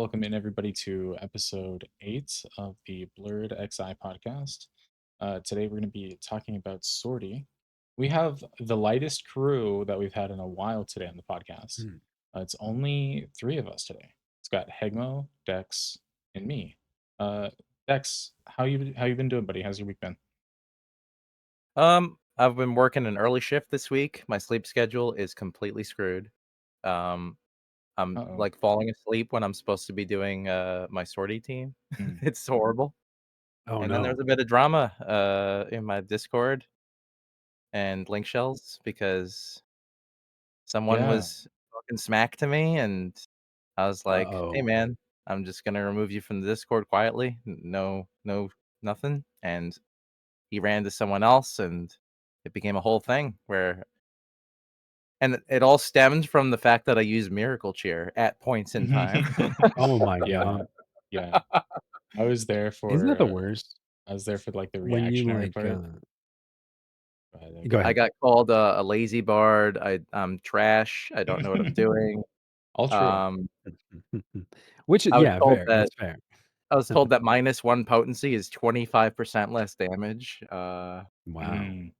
Welcome in everybody to episode 8 of the Blurred XI podcast. Today we're going to be talking about Sortie. We have the lightest crew that we've had in a while today on the podcast. Mm. It's only three of us today. It's got Hegmo, Dex, and me. Uh, Dex, how you been doing, buddy? How's your week been? I've been working an early shift this week. My sleep schedule is completely screwed. Um, I'm Uh-oh. like falling asleep when I'm supposed to be doing my sortie team. Mm. It's horrible. Oh, And then there's no. a bit of drama in my Discord and link shells because someone Yeah. was talking smack to me, and I was like, "Hey, Uh-oh. man, I'm just gonna remove you from the Discord quietly. No, nothing." And he ran to someone else, and it became a whole thing where and it all stemmed from the fact that I use Miracle Cheer at points in time. Oh my Yeah, god. yeah. I was there Isn't for that the worst? like the When you, reactionary like, part. But, Go I ahead. got called a lazy bard, I'm trash, I don't know what I'm doing. all true. Um, Which is I was yeah, told fair, that that's fair. -1 potency is 25% less damage. Wow. Mm.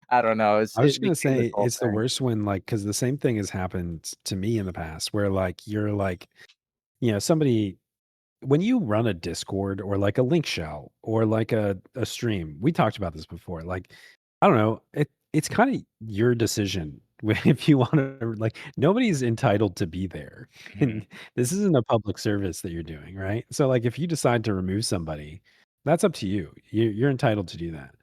I don't know, I was it just gonna became this say whole it's the thing. worst when, like, because the same thing has happened to me in the past where, like, you're like, somebody when you run a Discord or like a link shell or like a stream, we talked about this before. Like, I don't know, it's kind of your decision if you want to like nobody's entitled to be there. And Mhm. this isn't a public service that you're doing, right? So like if you decide to remove somebody, that's up to you. You're entitled to do that.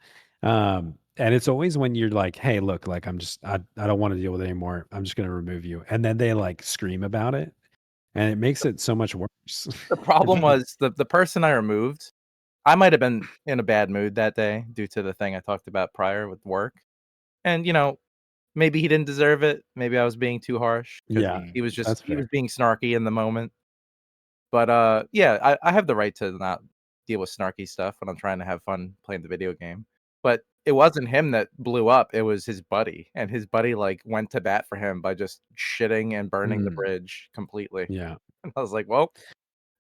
And it's always when you're like, hey, look, like I don't want to deal with it anymore. I'm just gonna remove you. And then they like scream about it and it makes it so much worse. The problem was the person I removed, I might have been in a bad mood that day due to the thing I talked about prior with work, and, maybe he didn't deserve it, maybe I was being too harsh because Yeah, Mm. that's he was fair. being snarky in the moment. But, yeah, I have the right to not deal with snarky stuff when I'm trying to have fun playing the video game. But it wasn't him that blew up, it was his buddy, and his buddy, like, went to bat for him by just shitting and burning the Mm, bridge completely. yeah. And I was like, "Well,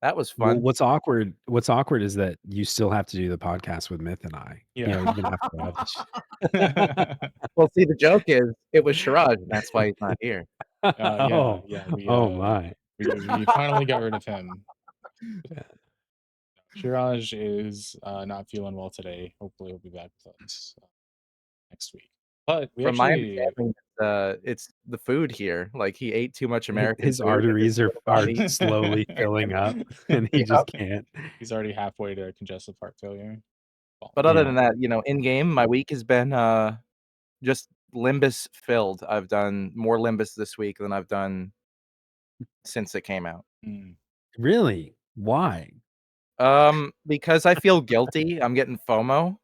that was Well, fun." what's awkward is that you still have to do the podcast with Myth and I, Yeah. even after all this. Well, see, the joke is, it was Shiraj, and that's why he's not here. Yeah, Oh, yeah, oh my. we finally got rid of him. Yeah. Shiraj is, not feeling well today. Hopefully, he'll be back with us, next week. But we From my actually understanding, it's the food here, like, he ate too much American His food, and his arteries are little are body slowly filling up, and he Yep. just can't. he's already halfway to congestive heart failure. Well, But other Yeah. than that, in game, my week has been, just Limbus filled. I've done more Limbus this week than I've done since it came out. mm, Really? Why? Because I feel guilty, I'm getting FOMO.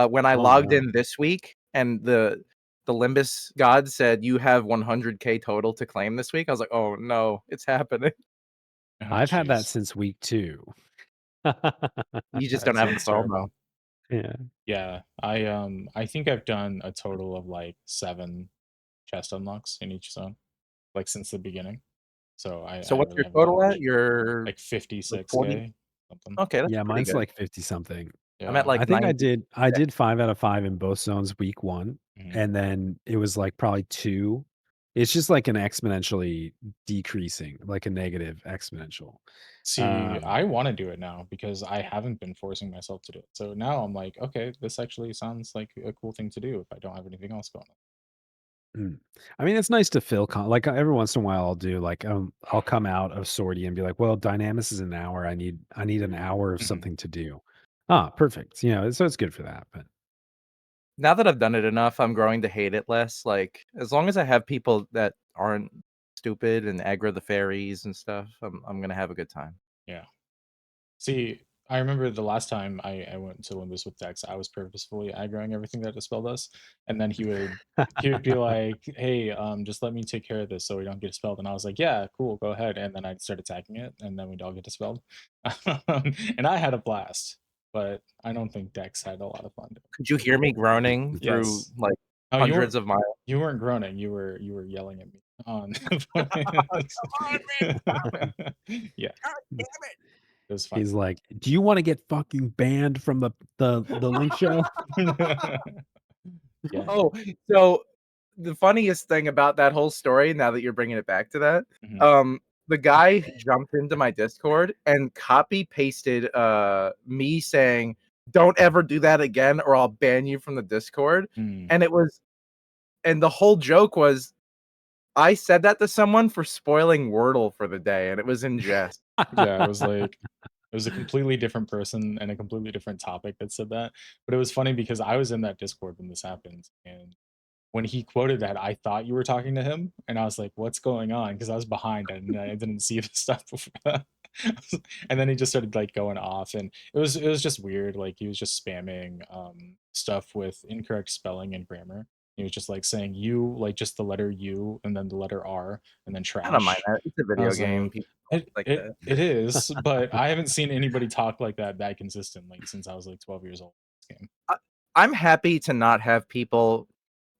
When I Oh, logged no. in this week and the Limbus god said, "You have 100K total to claim this week," I was like, "Oh, no, it's happening." oh, I've had that jeez. since week 2. You just don't That have the sounds FOMO. terrible. Yeah. Yeah, I think I've done a total of, like, 7 chest unlocks in each zone, like, since the beginning. So So I what's really your haven't done total at? much. You're Like like 40? 56K, something. Okay, that's Yeah, pretty mine's good. like 50 something. I'm at, Yeah. I like, think I 90. did I did 5 out of 5 in both zones week 1, Mhm. and then it was, like, probably 2. It's just like an exponentially decreasing, like a negative exponential. See, Um, I wanna do it now because I haven't been forcing myself to do it. So now I'm like, "Okay, this actually sounds like a cool thing to do if I don't have anything else going on." mm. I mean, it's nice to fill like, every once in a while, I'll do, like, I'll come out of sortie and be like, "Well, Dynamis is an hour. I need an hour of Mhm. something to do." Ah, perfect. So it's good for that, but Now that I've done it enough, I'm growing to hate it less, like, as long as I have people that aren't stupid and aggro the fairies and stuff, I'm gonna have a good time. Yeah. See, I remember the last time I went to Limbus with Dex, I was purposefully aggroing everything that dispelled us, and then he would be like, "Hey, just let me take care of this so we don't get dispelled." And I was like, "Yeah, cool, go ahead." And then I'd start attacking it, and then we'd all get dispelled. And I had a blast, but I don't think Dex had a lot of fun doing it. Could you hear me groaning through, Yes. like, Oh, hundreds of miles? you weren't groaning, you were yelling at me. on Come on, man! Yeah, God damn it! it was fun. He's like, "Do you wanna get fucking banned from the link show?" Yeah. Oh, so the funniest thing about that whole story, now that you're bringing it back to that, Mhm. um, the guy jumped into my Discord and copy pasted, me saying, "Don't ever do that again, or I'll ban you from the Discord." Mm. And it was, and the whole joke was, I said that to someone for spoiling Wordle for the day, and it was in jest. Yeah, it was like it was a completely different person and a completely different topic that said that, but it was funny because I was in that Discord when this happened, and when he quoted that, I thought you were talking to him, and I was like, "What's going on?" Because I was behind and I didn't see the stuff before that. And then he just started, like, going off, and it was just weird, like, he was just spamming, stuff with incorrect spelling and grammar. He was just, like, saying "you," like, just the letter "U" and then the letter "R," and then I don't mind "trash." that. It's a I video was game. like, People "It like it that. it is," but I haven't seen anybody talk like that consistent, like, since I was, like, 12 years old in this game. I I'm happy to not have people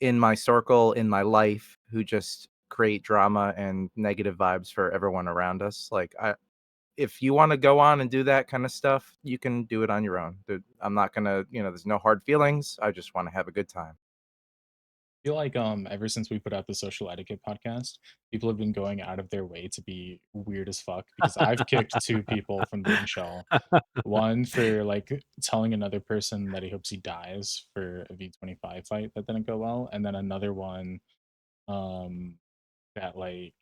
in my circle, in my life, who just create drama and negative vibes for everyone around us. Like, if you wanna go on and do that kinda stuff, you can do it on your own. I'm not gonna, there's no hard feelings. I just wanna have a good time. Feel like ever since we put out the social etiquette podcast, people have been going out of their way to be weird as fuck because I've kicked two people from the link shell. One for like telling another person that he hopes he dies for a V25 fight that didn't go well, and then another one um that like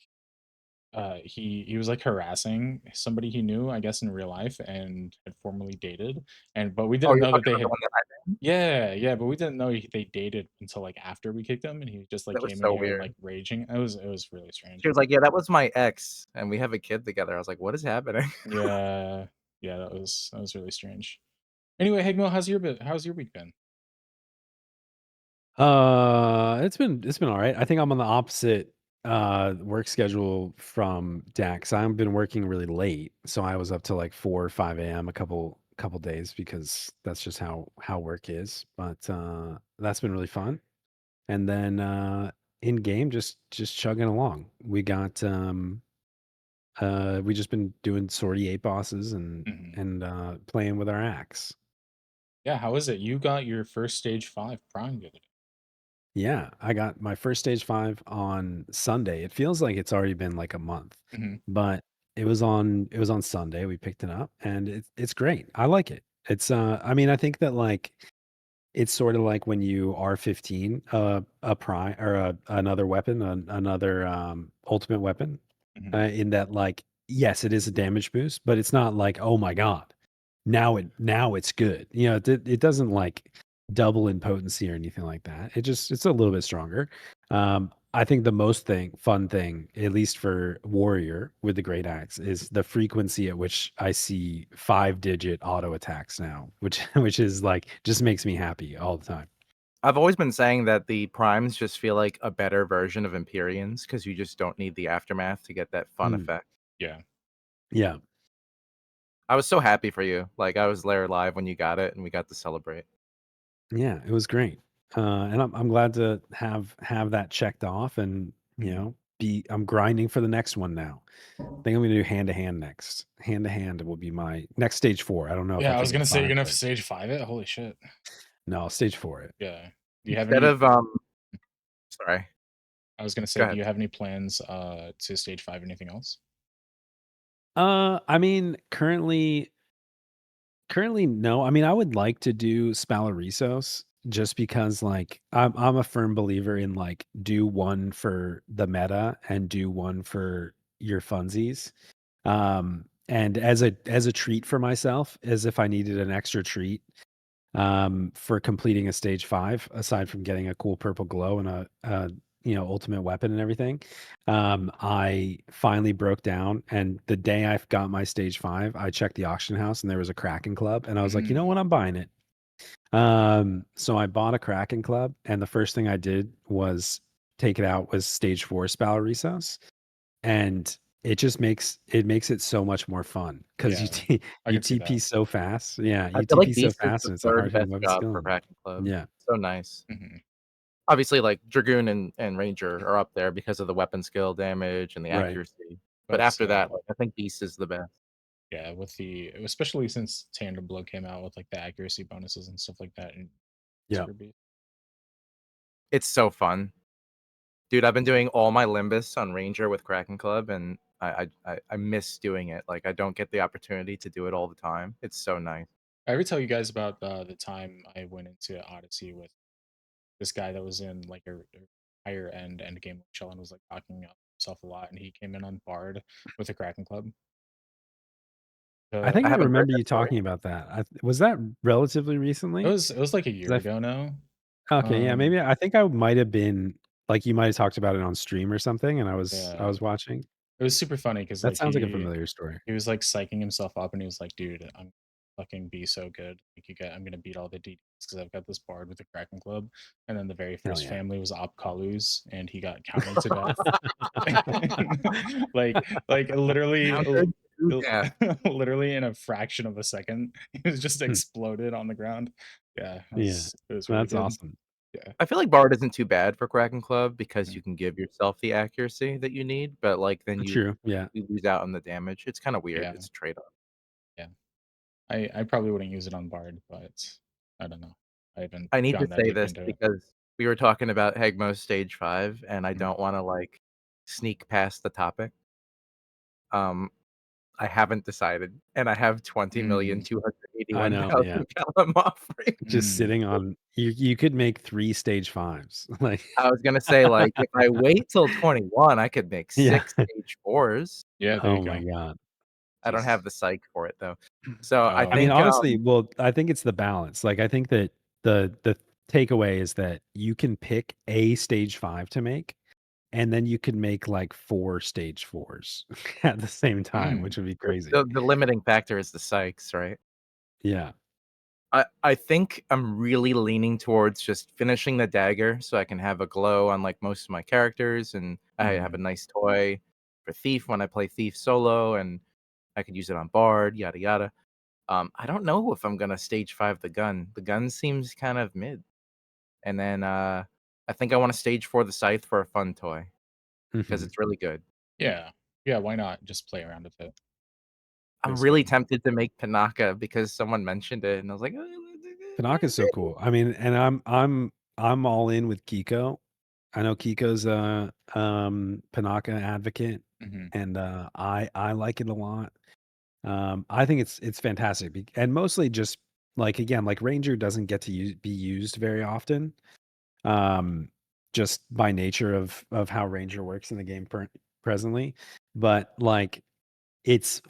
he was like harassing somebody he knew, I guess in real life and had formerly dated. And but we Oh, didn't you're know that talking they about the had one that I banned? yeah, yeah, but we didn't know they dated until, like, after we kicked him, and he just, like, That was came in so here and, weird. like, raging. It was really strange. She was like, "Yeah, that was my ex, and we have a kid together." I was like, "What is happening?" Yeah. Yeah, that was really strange. Anyway, Hegmo, how's your week been? It's been all right. I think I'm on the opposite work schedule from Dax. I've been working really late, so I was up to like 4 or 5 a.m. a couple days because that's just how work is. But that's been really fun. And then in game, just chugging along. We just been doing sortie 8 bosses and Mhm. playing with our axe. Yeah, how is it? You got your first stage 5 prime the other day. Yeah, I got my first stage 5 on Sunday. It feels like it's already been like a month, Mhm, but it was on Sunday. We picked it up and it's great. I like it. I mean, I think that like it's sort of like when you are 15, a prime or another weapon, another ultimate weapon, mhm. in that like yes, it is a damage boost, but it's not like oh my god, now it's good. It doesn't like double in potency or anything like that. It's a little bit stronger. I think the most fun thing, at least for warrior with the great axe, is the frequency at which I see 5-digit auto attacks now, which which is like just makes me happy all the time. I've always been saying that the primes just feel like a better version of Empyreans because you just don't need the aftermath to get that fun Mm, effect. Yeah. yeah, I was so happy for you. Like, I was there live when you got it, and we got to celebrate. yeah, it was great, and I'm glad to have that checked off, and Mhm. be I'm grinding for the next one now. I think I'm gonna do hand to hand next. Hand to hand will be my next stage 4. I don't know if I'll Yeah, I was take it gonna say you're 5, gonna but stage 5 it? Holy shit. no, stage 4 it. Yeah. Do you have Instead any of, sorry, I was gonna go say, do ahead. you have any plans, to stage 5 anything else? I mean, currently no. I mean, I would like to do Spalarisos just because like I'm a firm believer in like do one for the meta and do one for your funsies. And as a treat for myself, as if I needed an extra treat for completing a stage 5 aside from getting a cool purple glow and a ultimate weapon and everything. I finally broke down, and the day I got my stage 5 I checked the auction house and there was a Kraken club and I was like, you know Mm. what, I'm buying it. So I bought a Kraken club and the first thing I did was take it out was stage 4 Spalarisos, and it makes it so much more fun because Yeah, I you can see TP that. so fast. Yeah, I you feel like TP so Beast is fast the and it's a hard third hitting best weapon job skill. for And Kraken Club. yeah, So nice. Mhm. Obviously, like, Dragoon and Ranger are up there because of the weapon skill damage and the Right. accuracy, but But after that, like, I think Beast is the best. yeah, with the especially since Tandem Blow came out with like the accuracy bonuses and stuff like that, and Yeah. for Beast. It's so fun. Dude, I've been doing all my Limbus on Ranger with Kraken Club, and I miss doing it, like, I don't get the opportunity to do it all the time. It's so nice. I ever tell you guys about the time I went into Odyssey with this guy that was in like a higher end game shell and was like talking up himself a lot, and he came in on Bard with the Kraken Club. I think I I haven't heard remember that you story. talking about that. Was that relatively recently? It was like a 'Cause year ago now. okay, yeah, Um, maybe I think I might have been like, you might have talked about it on stream or something, and I yeah, was watching. it was super funny because That like sounds like a familiar story. he was like psyching himself up, and he was like, "Dude, I'm fucking be so good. Like I'm gonna beat all the DDs because I've got this Bard with the Kraken Club." And then the very Hell first yeah. family was Op Kalus, and he got countered to death. Like literally Countered to death. literally in a fraction of a second, he was just Hmm, exploded on the ground. Yeah, yeah. it was really That's good. awesome. Yeah. I feel like Bard isn't too bad for Kraken Club because Mm, you can give yourself the accuracy that you need, but, like, then True, yeah. you lose out on the damage. It's kinda weird. yeah, It's a trade-off. yeah. I probably wouldn't use it on Bard, but I don't know. I haven't I need to gone that say deep this into it. because we were talking about Hegmo's stage 5, and I Mhm. don't wanna, like, sneak past the topic. Um, I haven't decided, and I have Mm, I know, yeah. 20,281,000 Gallum offering. Just mm. sitting on you could make 3 stage 5s, like I was gonna say, like, if I wait till 21, I could make yeah. 6 stage 4s. Yeah, there you Oh my go. god. I don't have Jesus. the psych for it, though. So, I I mean, Oh, think, honestly, well, I think it's the balance. Like, I think that the takeaway is that you can pick a stage 5 to make, and then you can make, like, 4 stage 4s at the same time, which would be crazy. the limiting factor is the psychs, right? Yeah. I think I'm really leaning towards just finishing the dagger so I can have a glow on, like, most of my characters, and I have a mhm. nice toy for Thief when I play Thief solo, and I could use it on Bard, yada yada. I don't know if I'm gonna stage 5 the gun. The gun seems kind of mid. And then, I think I wanna stage 4 the Scythe for a fun toy because Mhm. it's really good. Yeah. Yeah, why not? Just play around with it. I'm Feels really good. tempted to make Panaka because someone mentioned it, and I was like, Tanaka's so cool. I mean, and I'm all in with Kiko. I know Kiko's a, Panaka advocate, Mhm. and, I like it a lot. I think it's fantastic, and mostly just like again, like Ranger doesn't get to be used very often, um, just by nature of how Ranger works in the game presently. But like, it's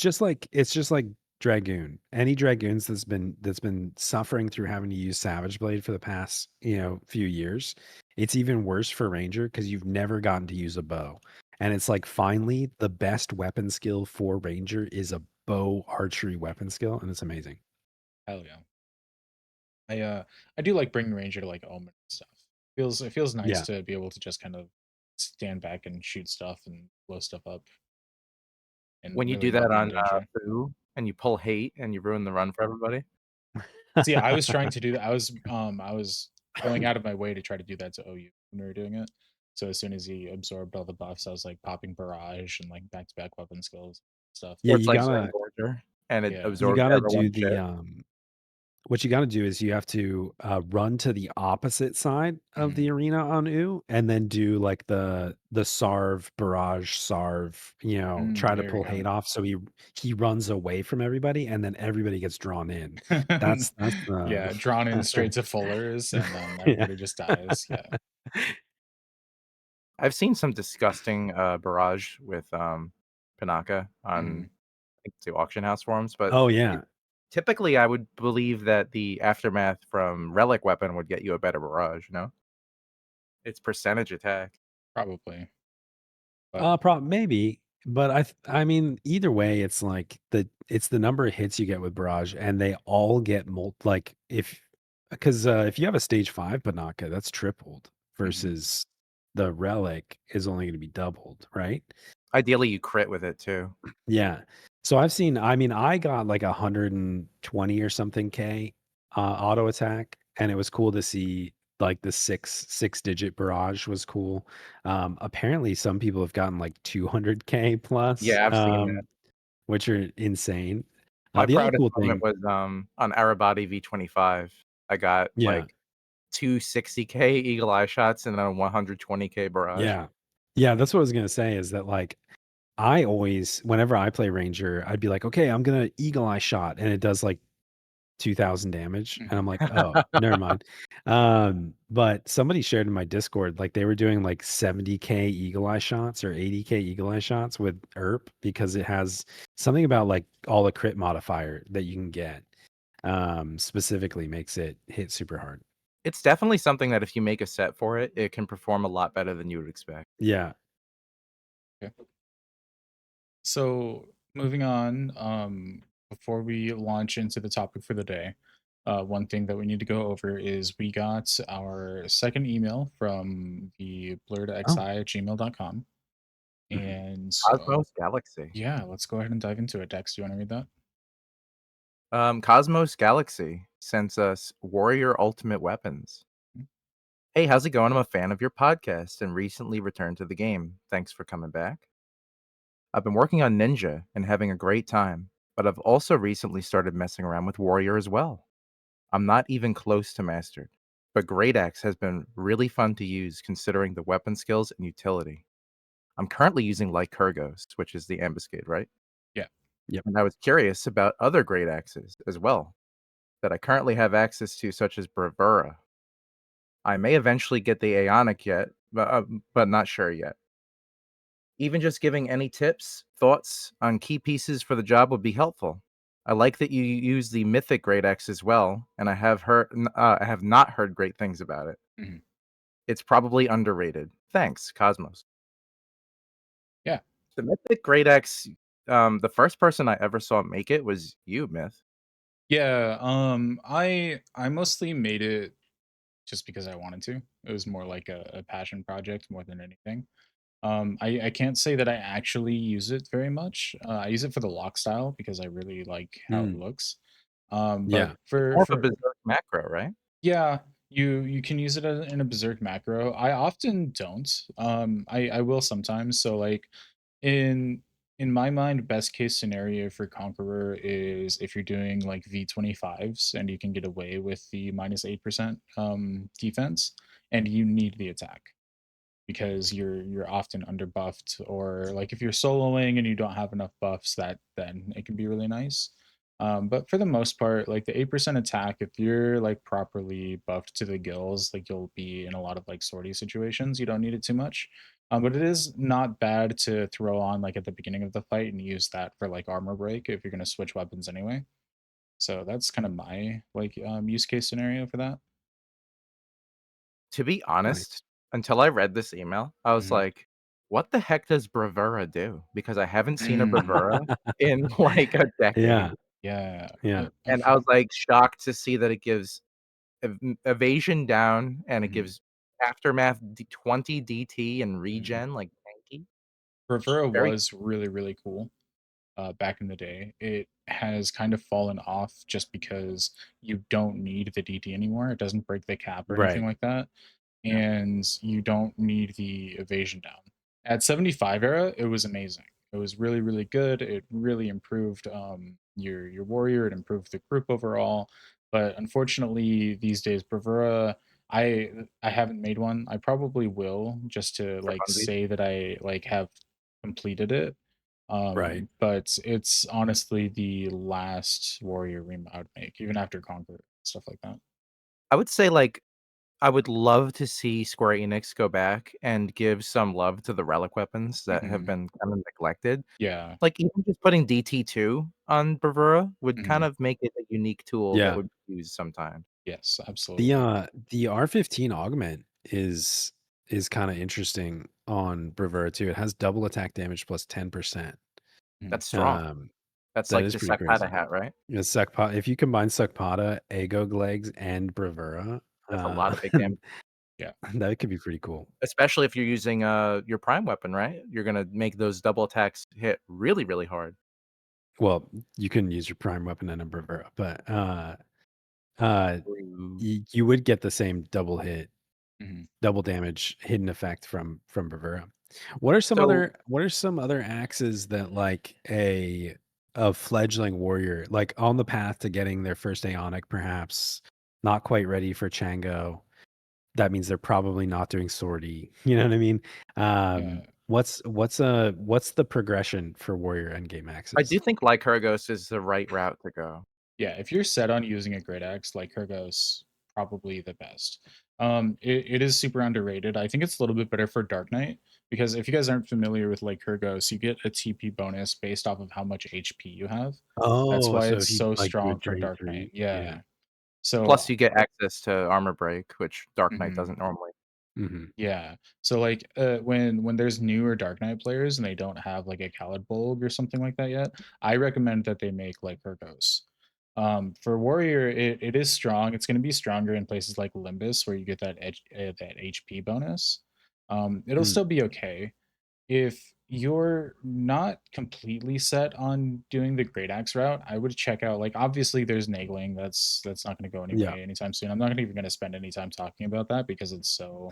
just like Dragoon. Any Dragoons that's been suffering through having to use Savage Blade for the past few years. It's even worse for Ranger because you've never gotten to use a bow. And it's like finally the best weapon skill for Ranger is a bow archery weapon skill, and it's amazing. Hell yeah. I do like bringing Ranger to like Omen and stuff. It feels nice Yeah. to be able to just kind of stand back and shoot stuff and blow stuff up and when you really do not that be in on, danger. Foo and you pull hate and you ruin the run for everybody. See, I was trying to do that. I was going out of my way to try to do that to OU when we were doing it. So as soon as he absorbed all the buffs, I was like popping barrage and like back to back weapon skills stuff. Yeah, Or it's like Zangorger, and it Yeah. you absorbs gotta do everyone's shit. the what you gotta do is you have to, run to the opposite side of Mhm. the arena on U, and then do, like, the Sarv, barrage Sarv, try to There we pull go. hate off so he runs away from everybody, and then everybody gets drawn in. That's Yeah, the drawn in straight to fullers, and then yeah. everybody just dies. Yeah. I've seen some disgusting, barrage with, Panaka on, Mhm. I think, the auction house forums, but Oh, it yeah. typically, I would believe that the aftermath from relic weapon would get you a better barrage, no? It's percentage attack. Probably. But Maybe, but I mean, either way, it's like it's the number of hits you get with barrage, and they all get like if because if you have a stage 5 Banaka, that's tripled mhm. versus the relic is only going to be doubled, right? Ideally, you crit with it too. Yeah. So I mean, I got like 120 or something K auto attack, and it was cool to see. like the six digit barrage was cool. Apparently some people have gotten like 200K plus, Yeah, I've seen that. which are insane. My The other proudest cool moment thing, was, on Arabati V25. I got, yeah, like, 2 60K eagle eye shots and then a 120K barrage. yeah, yeah, that's what I was gonna say is that like I always, whenever I play Ranger, I'd be like, okay, I'm gonna eagle eye shot, and it does like 2,000 damage, and I'm Mhm. like, "Oh, never mind." But somebody shared in my Discord, like, they were doing, like, 70K Eagle Eye shots or 80K Eagle Eye shots with ERP because it has something about, like, all the crit modifier that you can get, specifically makes it hit super hard. It's definitely something that if you make a set for it, it can perform a lot better than you would expect. Yeah. Okay. So moving on, before we launch into the topic for the day, one thing that we need to go over is we got our second email from the Oh, blurredxi@gmail.com. mhm. And Cosmos Galaxy. yeah, let's go ahead and dive into it. Dex, do you want to read that? Cosmos Galaxy sends us Warrior Ultimate Weapons. Mm. Hey, how's it going? I'm a fan of your podcast and recently returned to the game. Thanks for coming back. I've been working on Ninja and having a great time, but I've also recently started messing around with Warrior as well. I'm not even close to mastered, but Great Axe has been really fun to use considering the weapon skills and utility. I'm currently using Lycurgos, which is the ambuscade, right? Yeah. Yep. And I was curious about other Great Axes as well that I currently have access to, such as Bravura. I may eventually get the Aeonic yet, but not sure yet. Even just giving any tips, thoughts on key pieces for the job would be helpful. I like that you use the Mythic Great Axe as well, and I have not heard great things about it. Mhm. It's probably underrated. Thanks, Cosmos. Yeah. The Mythic Great Axe, the first person I ever saw make it was you, Myth. Yeah. I mostly made it just because I wanted to. It was more like a passion project more than anything. I can't say that I actually use it very much. I use it for the lock style because I really like how it Mm, looks. But yeah. It's for more of a for berserk macro, right? yeah, you can use it in a berserk macro. I often don't. I will sometimes. So like in in my mind, best case scenario for Conqueror is if you're doing like V25s and you can get away with the -8% defense and you need the attack because you're often underbuffed, or like if you're soloing and you don't have enough buffs, that then it can be really nice. But for the most part, like the 8% attack, if you're like properly buffed to the gills, like you'll be in a lot of like sortie situations. You don't need it too much. But it is not bad to throw on like at the beginning of the fight and use that for like armor break if you're gonna switch weapons anyway. So that's kind of my like use case scenario for that. To be Nice. honest, until I read this email, I was Mhm. like, "What the heck does Bravura do?" Because I haven't seen a Mm, Bravura in, like, a decade, Yeah, yeah. yeah. and I was, like, shocked to see that it gives evasion down, and it Mhm. gives aftermath 20 DT and Mhm. regen, like, tanky. Bravura Very was really, really cool, back in the day. It has kind of fallen off just because you don't need the DT anymore. It doesn't break the cap or anything Right. like that, Yeah. and you don't need the evasion down. At 75 era, it was amazing. It was really, really good. It really improved your warrior. It improved the group overall. But unfortunately, these days, Bravura, I haven't made one. I probably will just to for like funsies. say that I like have completed it. Right. But it's honestly the last warrior ream I would make, even after Conquer stuff like that. I would say, like, I would love to see Square Enix go back and give some love to the relic weapons that have Mhm. been kind of neglected. Yeah. Like, even just putting DT2 on Bravura would kind Mhm. of make it a unique tool that Yeah. would be used sometimes. Yes, The, absolutely. uh, the R15 augment is kinda interesting on Bravura too. It has double attack damage plus 10%. Mhm. That's strong. Um, That's that like is the pretty Sakata crazy. hat, right? Yeah, if you combine Sakpata, Agog legs, and Bravura, That's a lot of big damage, Yeah. that could be pretty cool. especially if you're using, your prime weapon, right? You're gonna make those double attacks hit really, really hard. Well, you couldn't use your prime weapon in a Bravura, but, uh, Ooh. you would get the same double hit, Mhm. double damage hidden effect from Bravura. So What are some other axes that like a fledgling warrior, like on the path to getting their first Aeonic, perhaps not quite ready for Chango? That means they're probably not doing sortie. You know what I mean? Yeah. What's the progression for warrior endgame I do axes? think Lycurgos is the right route to go. Yeah, if you're set on using a great axe, like Kurgos, probably the best. It is super underrated. I think it's a little bit better for Dark Knight because if you guys aren't familiar with like Kurgos, you get a TP bonus based off of how much HP you have. That's Oh, why so it's if you so like do a strong for drain Dark Knight. 3, yeah. Yeah. So, Plus, you get access to armor break, which Dark Knight mhm. doesn't normally. Mhm. Yeah. So like when there's newer Dark Knight players and they don't have like a Khaled Bulg or something like that yet, I recommend that they make like Kurgos. For Warrior, it is strong. It's going to be stronger in places like Limbus where you get that HP bonus. It'll Mm, still be okay if you're not completely set on doing the great axe route. I would check out like obviously there's nagling. That's not going to go yeah. anyway anytime soon. I'm not even going to spend any time talking about that because it's so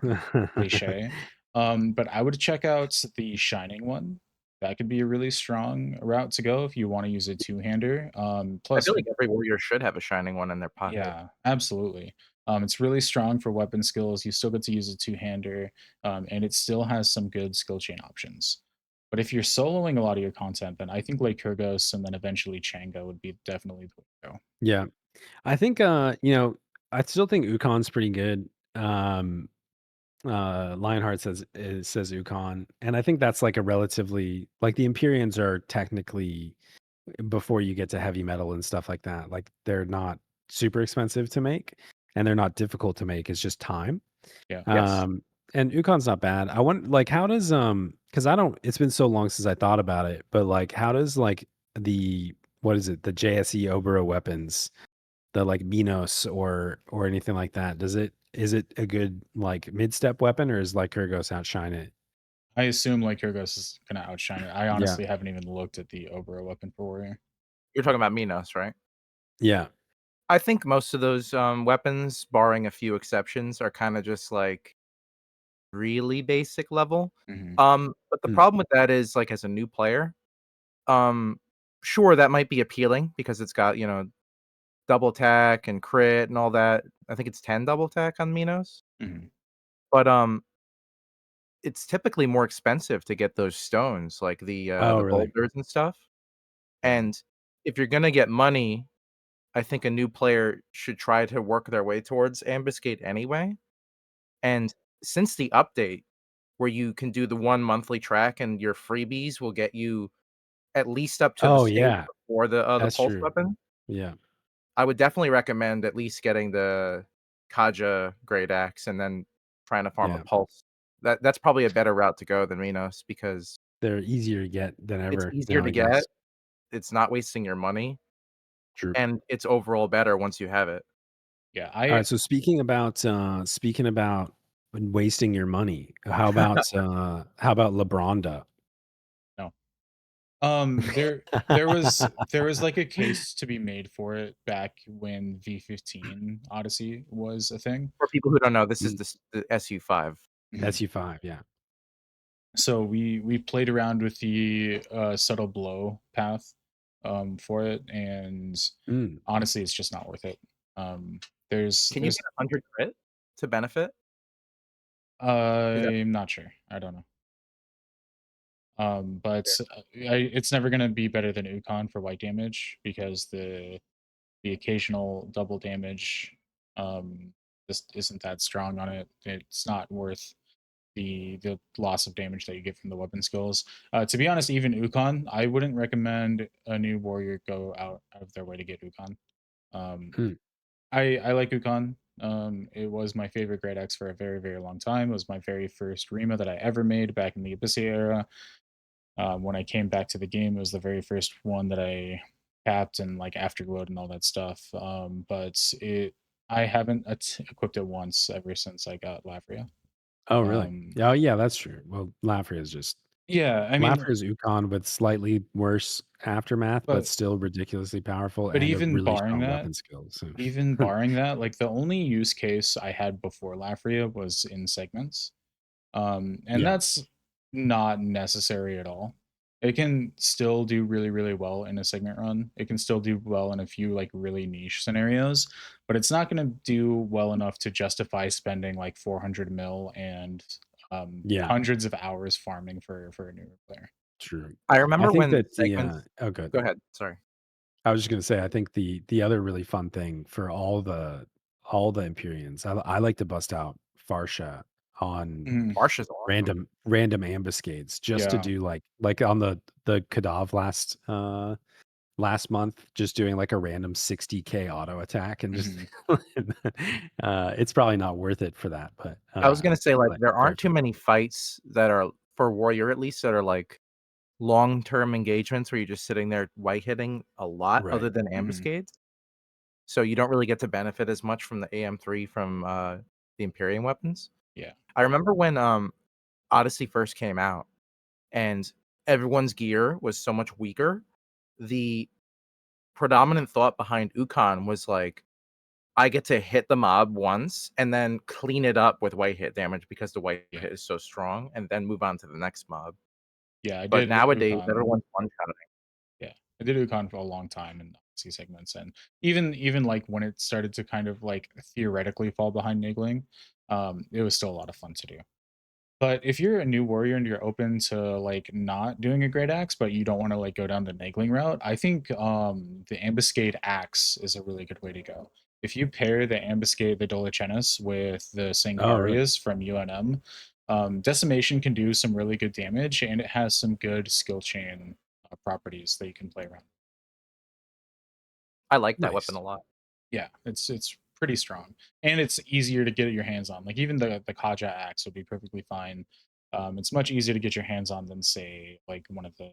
cliche. But I would check out the Shining one. That could be a really strong route to go if you want to use a two-hander. I Plus, feel like every warrior should have a shining one in their pocket. yeah, absolutely. It's really strong for weapon skills. You still get to use a two-hander, and it still has some good skill chain options. But if you're soloing a lot of your content, then I think like Kurgos and then eventually Chango would be definitely the way to go. Yeah. I think, I still think Ukon's pretty good. Lionheart says Ukon, and I think that's like a relatively like the Empyreans are technically before you get to heavy metal and stuff like that. Like they're not super expensive to make, and they're not difficult to make. It's just time. Yeah. Yes. Um, and Ukon's not bad. I want like how does because I don't. It's been so long since I thought about it, but like how does like the what is it the JSE Obero weapons the like Minos or anything like that. Does it is it a good like mid-step weapon or is Lycurgos outshine it? I assume like Kurgos is gonna outshine it. I Yeah. honestly haven't even looked at the Obra weapon for Warrior. You're talking about Minos, right? Yeah. I think most of those, weapons, barring a few exceptions, are kinda just, like, really basic level. Hmm. But the Mm. problem with that is, like, as a new player, um, sure, that might be appealing because it's got, double attack and crit and all that. I think it's 10 double attack on Minos, Hmm. but, it's typically more expensive to get those stones, like Oh, the really? boulders and stuff, Yeah. and if you're gonna get money, I think a new player should try to work their way towards ambuscade anyway, and since the update where you can do the 1 monthly track and your freebies will get you at least up to the Oh, stage yeah. before the That's pulse true. weapon, Yeah. I would definitely recommend at least getting the Kaja Great Axe and then trying to farm a Yeah. pulse. That's probably a better route to go than Minos because They're easier to get than it's ever easier now, to I get, guess. it's not wasting your money, True. and it's overall better once you have it. Yeah. All I right, so speaking about wasting your money, how about LeBronda? no. There was like a case to be made for it back when V15 Odyssey was a thing. For people who don't know, this is Mm, the SU5. Mhm. SU5, yeah. So we played around with the subtle blow path for it, and Mm. honestly, it's just not worth it. There's Can you get there's 100 crit to benefit? Is that I'm not sure. I don't know. But it's never gonna be better than Ukon for white damage because the occasional double damage just isn't that strong on it. It's not worth the loss of damage that you get from the weapon skills. To be honest, even Ukon, I wouldn't recommend a new warrior go out of their way to get Ukon. Um, Mm. I like Ukon. It was my favorite Great X for a very, very long time. It was my very first Rima that I ever made back in the Abyssea era. When I came back to the game, it was the very first one that I capped and like afterglowed and all that stuff. But I haven't equipped it once ever since I got Lavria. Oh, really? Um, Yeah, oh, yeah, that's true. Well, Lafrey is just Yeah, I mean, Laughter is Ukon with slightly worse aftermath, but but still ridiculously powerful but and a even really barring strong that weapon skill, so even barring that, like, the only use case I had before Lafria was in segments. And Yeah, that's not necessary at all. It can still do really, really well in a segment run. It can still do well in a few like really niche scenarios, but it's not going to do well enough to justify spending like 400 mil and yeah, hundreds of hours farming for a newer player. true. I I remember think when that the, segments oh, good. Go ahead, sorry. I was just gonna say, I think the other really fun thing for all the Empyreans, I like to bust out Farsha on Mhm. Marsh is awesome. random ambuscades just to Yeah. do like on the Kadav last month, just doing like a random 60K auto attack and just Mhm. it's probably not worth it for that, I was gonna say, like, but there very aren't too fun. many fights that are for Warrior at least, that are, like, long-term engagements where you're just sitting there white hitting a lot other Right. than Mhm. ambuscades, so you don't really get to benefit as much from the AM3 from, the Empyrean weapons. Yeah. I remember when, Odyssey first came out and everyone's gear was so much weaker, the predominant thought behind Ukon was like, I get to hit the mob once and then clean it up with white hit damage because the white Yeah. hit is so strong, and then move on to the next mob. Yeah. I But did nowadays, Ukon. everyone's one-shotting. Yeah, I did Ukon for a long time in C segments, and even like when it started to kind of like theoretically fall behind Nightwing, it was still a lot of fun to do. But if you're a new warrior and you're open to like not doing a great axe, but you don't want to like go down the Nagling route, I think the ambuscade axe is a really good way to go. If you pair the ambuscade, the Dolichenis with the Oh, really? Sangarias from UNM, decimation can do some really good damage, and it has some good skill chain properties that you can play around. I like that weapon Nice. a lot. Yeah, it's pretty strong, and it's easier to get your hands on. Like even the Kaja axe would be perfectly fine. It's much easier to get your hands on than say like one of the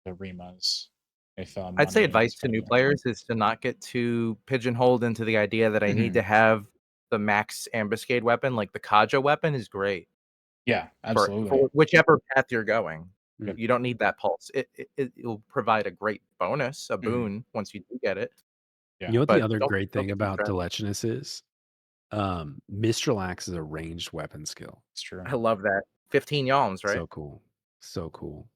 Rimas if I'd say money advice is to new fighting there. players is to not get too pigeonholed into the idea that I need to Mhm. have the max ambuscade weapon, like the Kaja weapon is great Yeah, for absolutely. whichever path you're going. Yep. Mm. You don't need that pulse. It'll provide a great bonus, a Mhm. boon once you do get it, You Yeah, know what the but other great don't thing get too about stressed. Delechinus is? Mistral Axe is a ranged weapon skill. it's true. I love that. 15 yalms, right? So cool. So cool.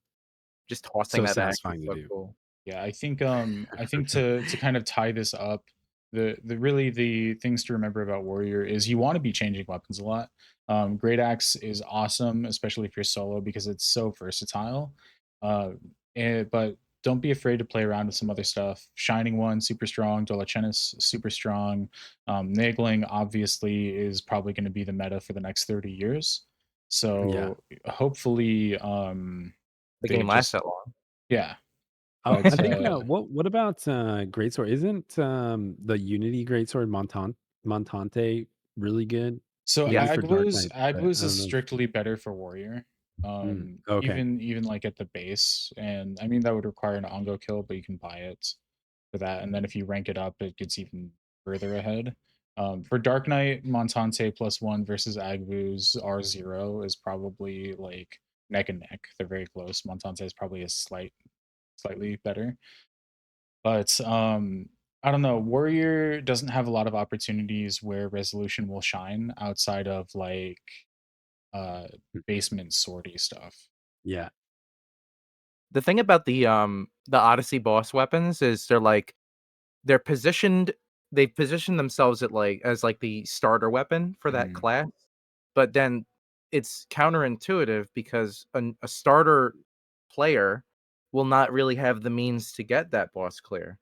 Just tossing So that axe is satisfying to so do. cool. Yeah, I think to kind of tie this up, the really the things to remember about Warrior is you want to be changing weapons a lot. Great Axe is awesome, especially if you're solo because it's so versatile. Uh, but don't be afraid to play around with some other stuff. Shining One, super strong. Dolachenis, super strong. Nagling, obviously, is probably going to be the meta for the next 30 years. Yeah. So hopefully, The they game lasts just, that long. yeah, I but think, what about, Greatsword? Isn't, the Unity Greatsword Montante really good? so Maybe Yes. for Dark Agwuz Knight, but Agwuz I is don't know if strictly better for warrior. okay. Even like at the base, and I mean that would require an ongo kill, but you can buy it for that. And then if you rank it up, it gets even further ahead. For Dark Knight, Montante +1 versus Agwuz R0 is probably like neck and neck. They're very close. Montante is probably a slightly better. But I don't know. Warrior doesn't have a lot of opportunities where resolution will shine outside of like uh basement sortie stuff. Yeah. The thing about the Odyssey boss weapons is they're positioned they've positioned themselves at as like the starter weapon for that Mhm. class, but then it's counterintuitive because a starter player will not really have the means to get that boss clear.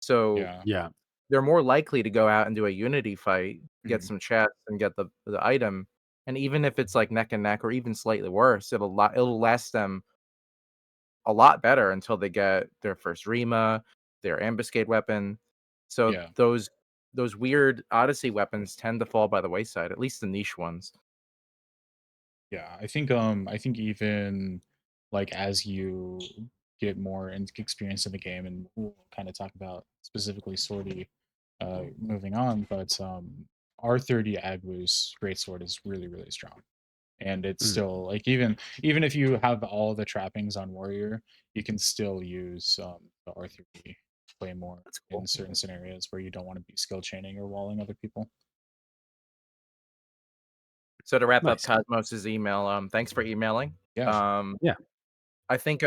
So Yeah. Yeah. they're more likely to go out and do a unity fight, get Mhm. some chests and get the item. And even if it's like neck and neck or even slightly worse, it'll last them a lot better until they get their first Rima, their ambuscade weapon. So Yeah. those weird Odyssey weapons tend to fall by the wayside, at least the niche ones. Yeah. I think even like as you get more experience in the game, and we'll kind of talk about specifically sortie moving on, but R30 Agwu's greatsword is really, really strong. and it's Mm. still like even if you have all the trappings on warrior, you can still use the R3 claymore That's in cool. certain scenarios where you don't want to be skill chaining or walling other people. So to wrap up Nice. Cosmos's email, thanks for emailing. Yeah, sure. Um, Yeah. I think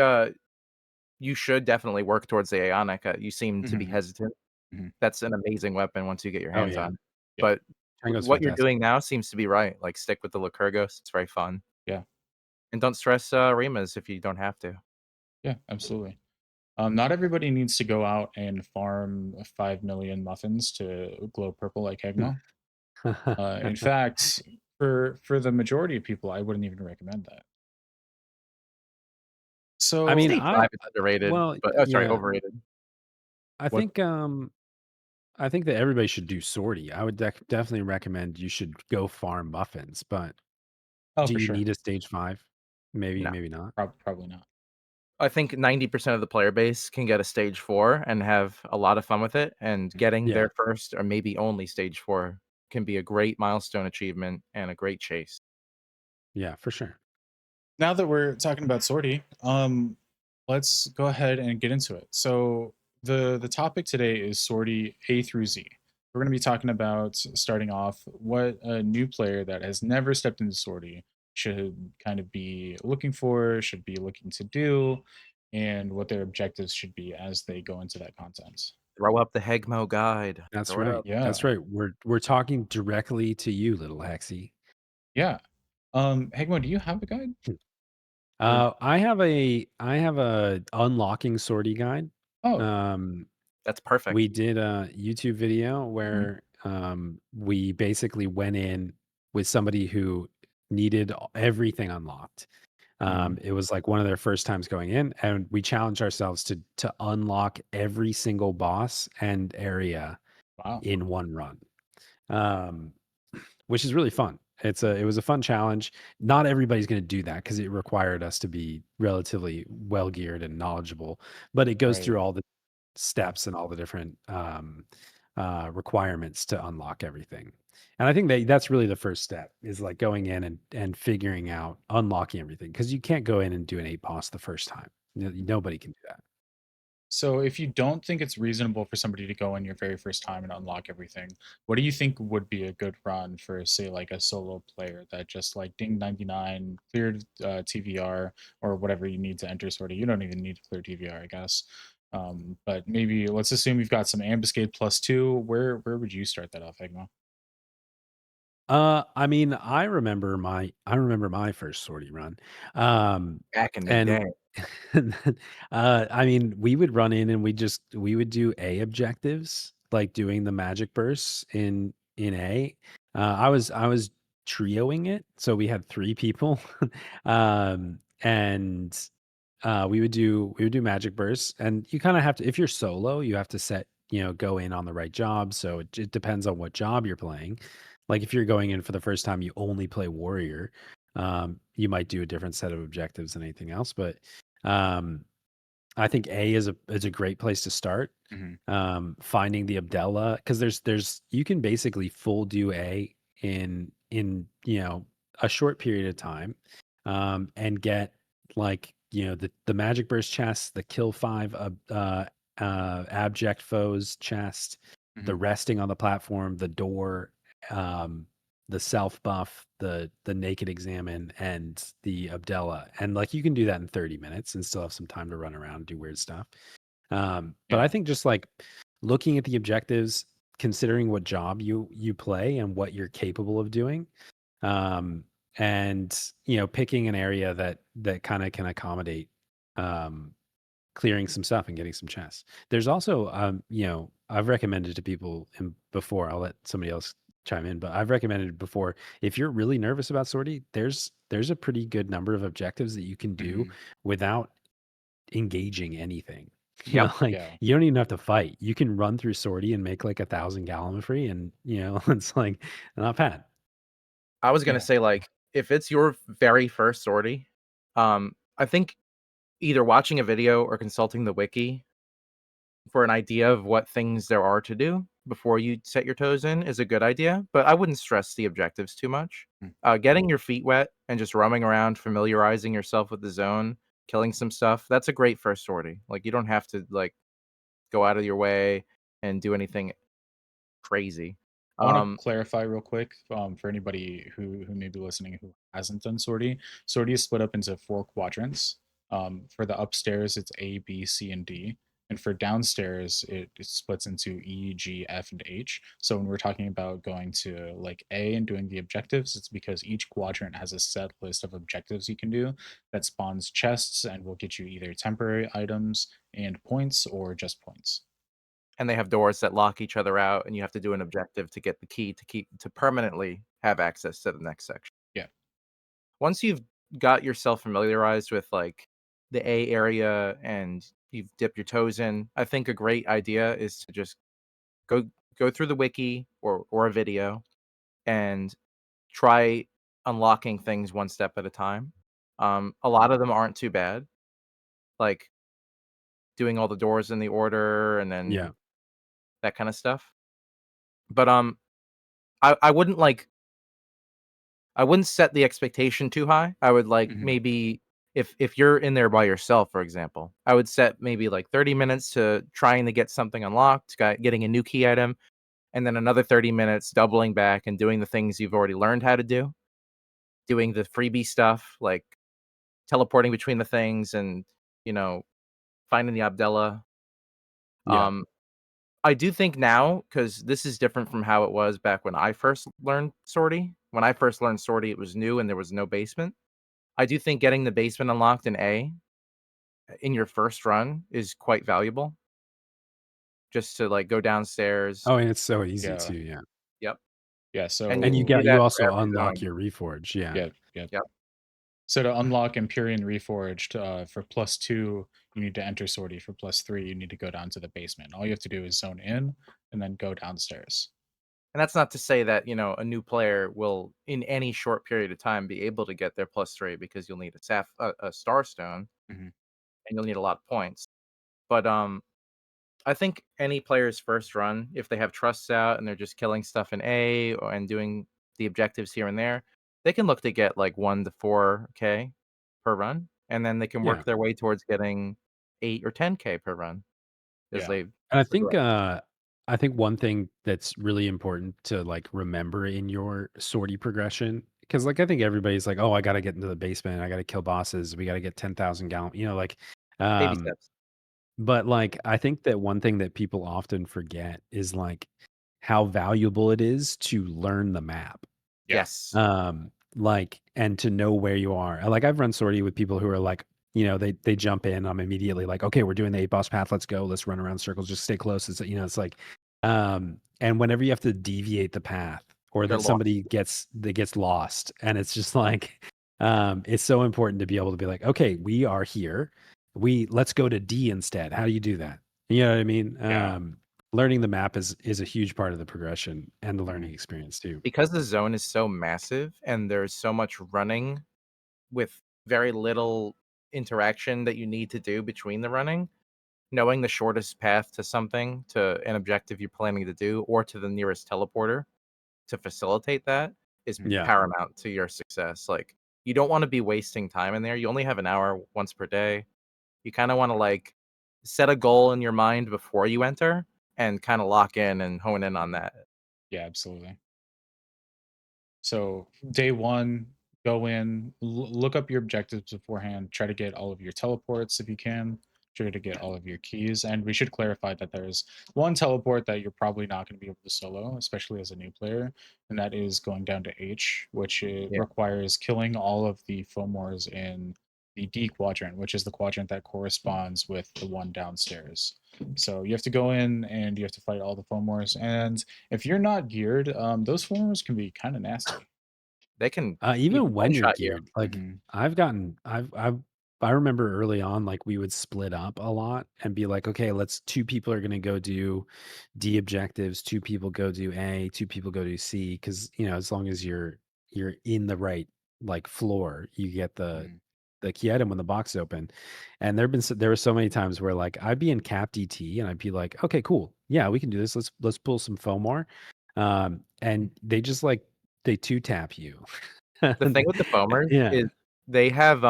you should definitely work towards the Ionic. You seem to be Hmm. hesitant. Hmm. That's an amazing weapon once you get your Oh hands yeah. on. Yeah, But Tango's what you're fantastic. doing now seems to be right. Like stick with the Lycurgos. It's very fun. yeah, And don't stress Rimas if you don't have to. yeah, absolutely. Not everybody needs to go out and farm 5 million muffins to glow purple like Hegma. In fact, for the majority of people, I wouldn't even recommend that. I mean, So Stage 5 is underrated, well, but sorry, yeah, overrated. I what? think I think that everybody should do sortie. I would definitely recommend you should go farm muffins, but Oh, do for you sure. need a stage 5? Maybe, No. maybe not. Probably not. I think 90% of the player base can get a stage 4 and have a lot of fun with it, and Mhm. getting Yeah. their first or maybe only stage 4 can be a great milestone achievement and a great chase. Yeah, for sure. Now that we're talking about sortie, let's go ahead and get into it. So the topic today is sortie A through Z. We're going to be talking about starting off what a new player that has never stepped into sortie should kind of be looking for, should be looking to do, and what their objectives should be as they go into that content. Throw up the Hegmo guide. That's Throw it right. up. That's Yeah, right. We're talking directly to you, little Hexy. yeah. Hegmo, do you have a guide? Or I have a unlocking sortie guide. oh, Um, That's perfect. we did a YouTube video mhm, where we basically went in with somebody who needed everything unlocked. mhm. It was like one of their first times going in, and we challenged ourselves to unlock every single boss and area Wow. in one run. Um, which is really fun. It was a fun challenge. Not everybody's going to do that because it required us to be relatively well geared and knowledgeable. But it goes Right. through all the steps and all the different requirements to unlock everything. And I think that's really the first step is like going in and figuring out unlocking everything because you can't go in and do an eight boss the first time. Nobody can do that. So if you don't think it's reasonable for somebody to go in your very first time and unlock everything, what do you think would be a good run for, say, like a solo player that just like ding 99, cleared TVR or whatever you need to enter sortie? You don't even need to clear TVR, I guess. But maybe let's assume you've got some ambuscade +2. Where would you start that off, Egmo? I mean, I remember my first sortie run. Um, Back in the and day. and then, I mean, we would run in and we would do A objectives, like doing the magic bursts in A. I was trioing it, so we had 3 people. And we would do magic bursts, and you kind of have to if you're solo, you have to go in on the right job. So it depends on what job you're playing. Like if you're going in for the first time, you only play warrior. You might do a different set of objectives than anything else. But um, I think A is a great place to start. Hmm. Finding the Abdella because there's you can basically full do A in a short period of time, and get like the magic burst chest, the kill 5 abject foes chest, the Hmm. resting on the platform, the door, um, the self buff, the naked examine, and the Abdella, and like you can do that in 30 minutes and still have some time to run around and do weird stuff. But I Yeah. think just like looking at the objectives, considering what job you play and what you're capable of doing, um, and picking an area that kind of can accommodate um, clearing some stuff and getting some chests. There's also I've recommended to people before. I'll let somebody else chime in, but I've recommended before if you're really nervous about sortie, there's a pretty good number of objectives that you can do Hmm. without engaging anything. Yep. Like Yeah. you don't even have to fight. You can run through sortie and make like 1,000 gallon free, and it's like not bad. I was gonna Yeah. say, like, if it's your very first sortie, I think either watching a video or consulting the wiki for an idea of what things there are to do before you set your toes in is a good idea, but I wouldn't stress the objectives too much. Mm. Getting your feet wet and just roaming around, familiarizing yourself with the zone, killing some stuff, that's a great first sortie. Like, you don't have to, like, go out of your way and do anything crazy. I want to Um, clarify real quick for anybody who may be listening who hasn't done sortie. Sortie is split up into four quadrants. For the upstairs, it's A, B, C, and D. And for downstairs, it splits into E, G, F, and H. So when we're talking about going to like A and doing the objectives, it's because each quadrant has a set list of objectives you can do that spawns chests and will get you either temporary items and points or just points. and they have doors that lock each other out, and you have to do an objective to get the key to permanently have access to the next section. Yeah. Once you've got yourself familiarized with, like, the A area and you've dipped your toes in, I think a great idea is to just go go through the wiki or a video and try unlocking things one step at a time. A lot of them aren't too bad, like doing all the doors in the order and Yeah. then that kinda stuff. But, I wouldn't, like I wouldn't set the expectation too high. I would, like, Mhm. maybe if you're in there by yourself, for example, I would set maybe, like, 30 minutes to trying to get something unlocked, getting a new key item, and then another 30 minutes doubling back and doing the things you've already learned how to do, doing the freebie stuff, like teleporting between the things and, you know, finding the Abdella. Yeah. Um, I do think now, because this is different from how it was back when I first learned Sortie. When I first learned Sortie, it was new and there was no basement. I do think getting the basement unlocked in A in your first run is quite valuable, just to, like, go downstairs. Oh, and it's so easy Yeah. too, yeah. Yep, Yeah. and you And can So do you that for also every unlock zone. your reforge, yeah. yeah, yeah. Yep, So to unlock Empyrean Reforged, for +2, you need to enter Sortie. For +3, you need to go down to the basement. All you have to do is zone in and then go downstairs. and that's not to say that, a new player will, in any short period of time, be able to get their +3 because you'll need a star stone, Mhm. and you'll need a lot of points. But, I think any player's first run, if they have trusts out and they're just killing stuff in A and doing the objectives here and there, they can look to get like 1 to 4K per run, and then they can Yeah. work their way towards getting 8 or 10K per run as Yeah. they And progress. I think one thing that's really important to, like, remember in your sortie progression, because like, I think everybody's like, "Oh, I gotta get into the basement, I gotta kill bosses, we gotta get 10,000 gallon," like, Baby um, steps. but, like, I think that one thing that people often forget is, like, how valuable it is to learn the map. Yeah. Yes. Like, and to know where you are. Like, I've run sortie with people who are like, they jump in. I'm immediately like, okay, we're doing the 8 boss path. Let's go. Let's run around circles. Just stay close. It's like, and whenever you have to deviate the path or They're that lost. somebody gets lost, and it's just like, it's so important to be able to be like, okay, we are here. Let's go to D instead. How do you do that? You know what I mean? Yeah. Learning the map is a huge part of the progression and the Mhm. learning experience too. Because the zone is so massive and there's so much running with very little interaction that you need to do between the running, knowing the shortest path to something, to an objective you're planning to do, or to the nearest teleporter to facilitate that is Mhm. Yeah. paramount to your success. Like, you don't want to be wasting time in there. You only have an hour once per day. You kind of want to, like, set a goal in your mind before you enter and kind of lock in and hone in on that. Yeah, absolutely. So day one, go in, look up your objectives beforehand. Try to get all of your teleports if you can. Try to get all of your keys. And we should clarify that there's one teleport that you're probably not going to be able to solo, especially as a new player, and that is going down to H, which it Yeah. requires killing all of the Fomors in the D quadrant, which is the quadrant that corresponds with the one downstairs. So you have to go in and you have to fight all the Fomors. And if you're not geared, those Fomors can be kind of nasty. They can even Even one when you're shot you. geared, like, Mhm. I remember early on, like, we would split up a lot and be like, "Okay, let's 2 people are gonna go do D objectives, 2 people go do A, 2 people go do C, because as long as you're in the right, like, floor, you get the Mhm. the key item when the box opened. And there were so many times where like I'd be in cap DT and I'd be like, okay, cool, yeah, we can do this. Let's pull some Fomar, and they just like they two tap you. The thing with the foamers Yeah. is they have,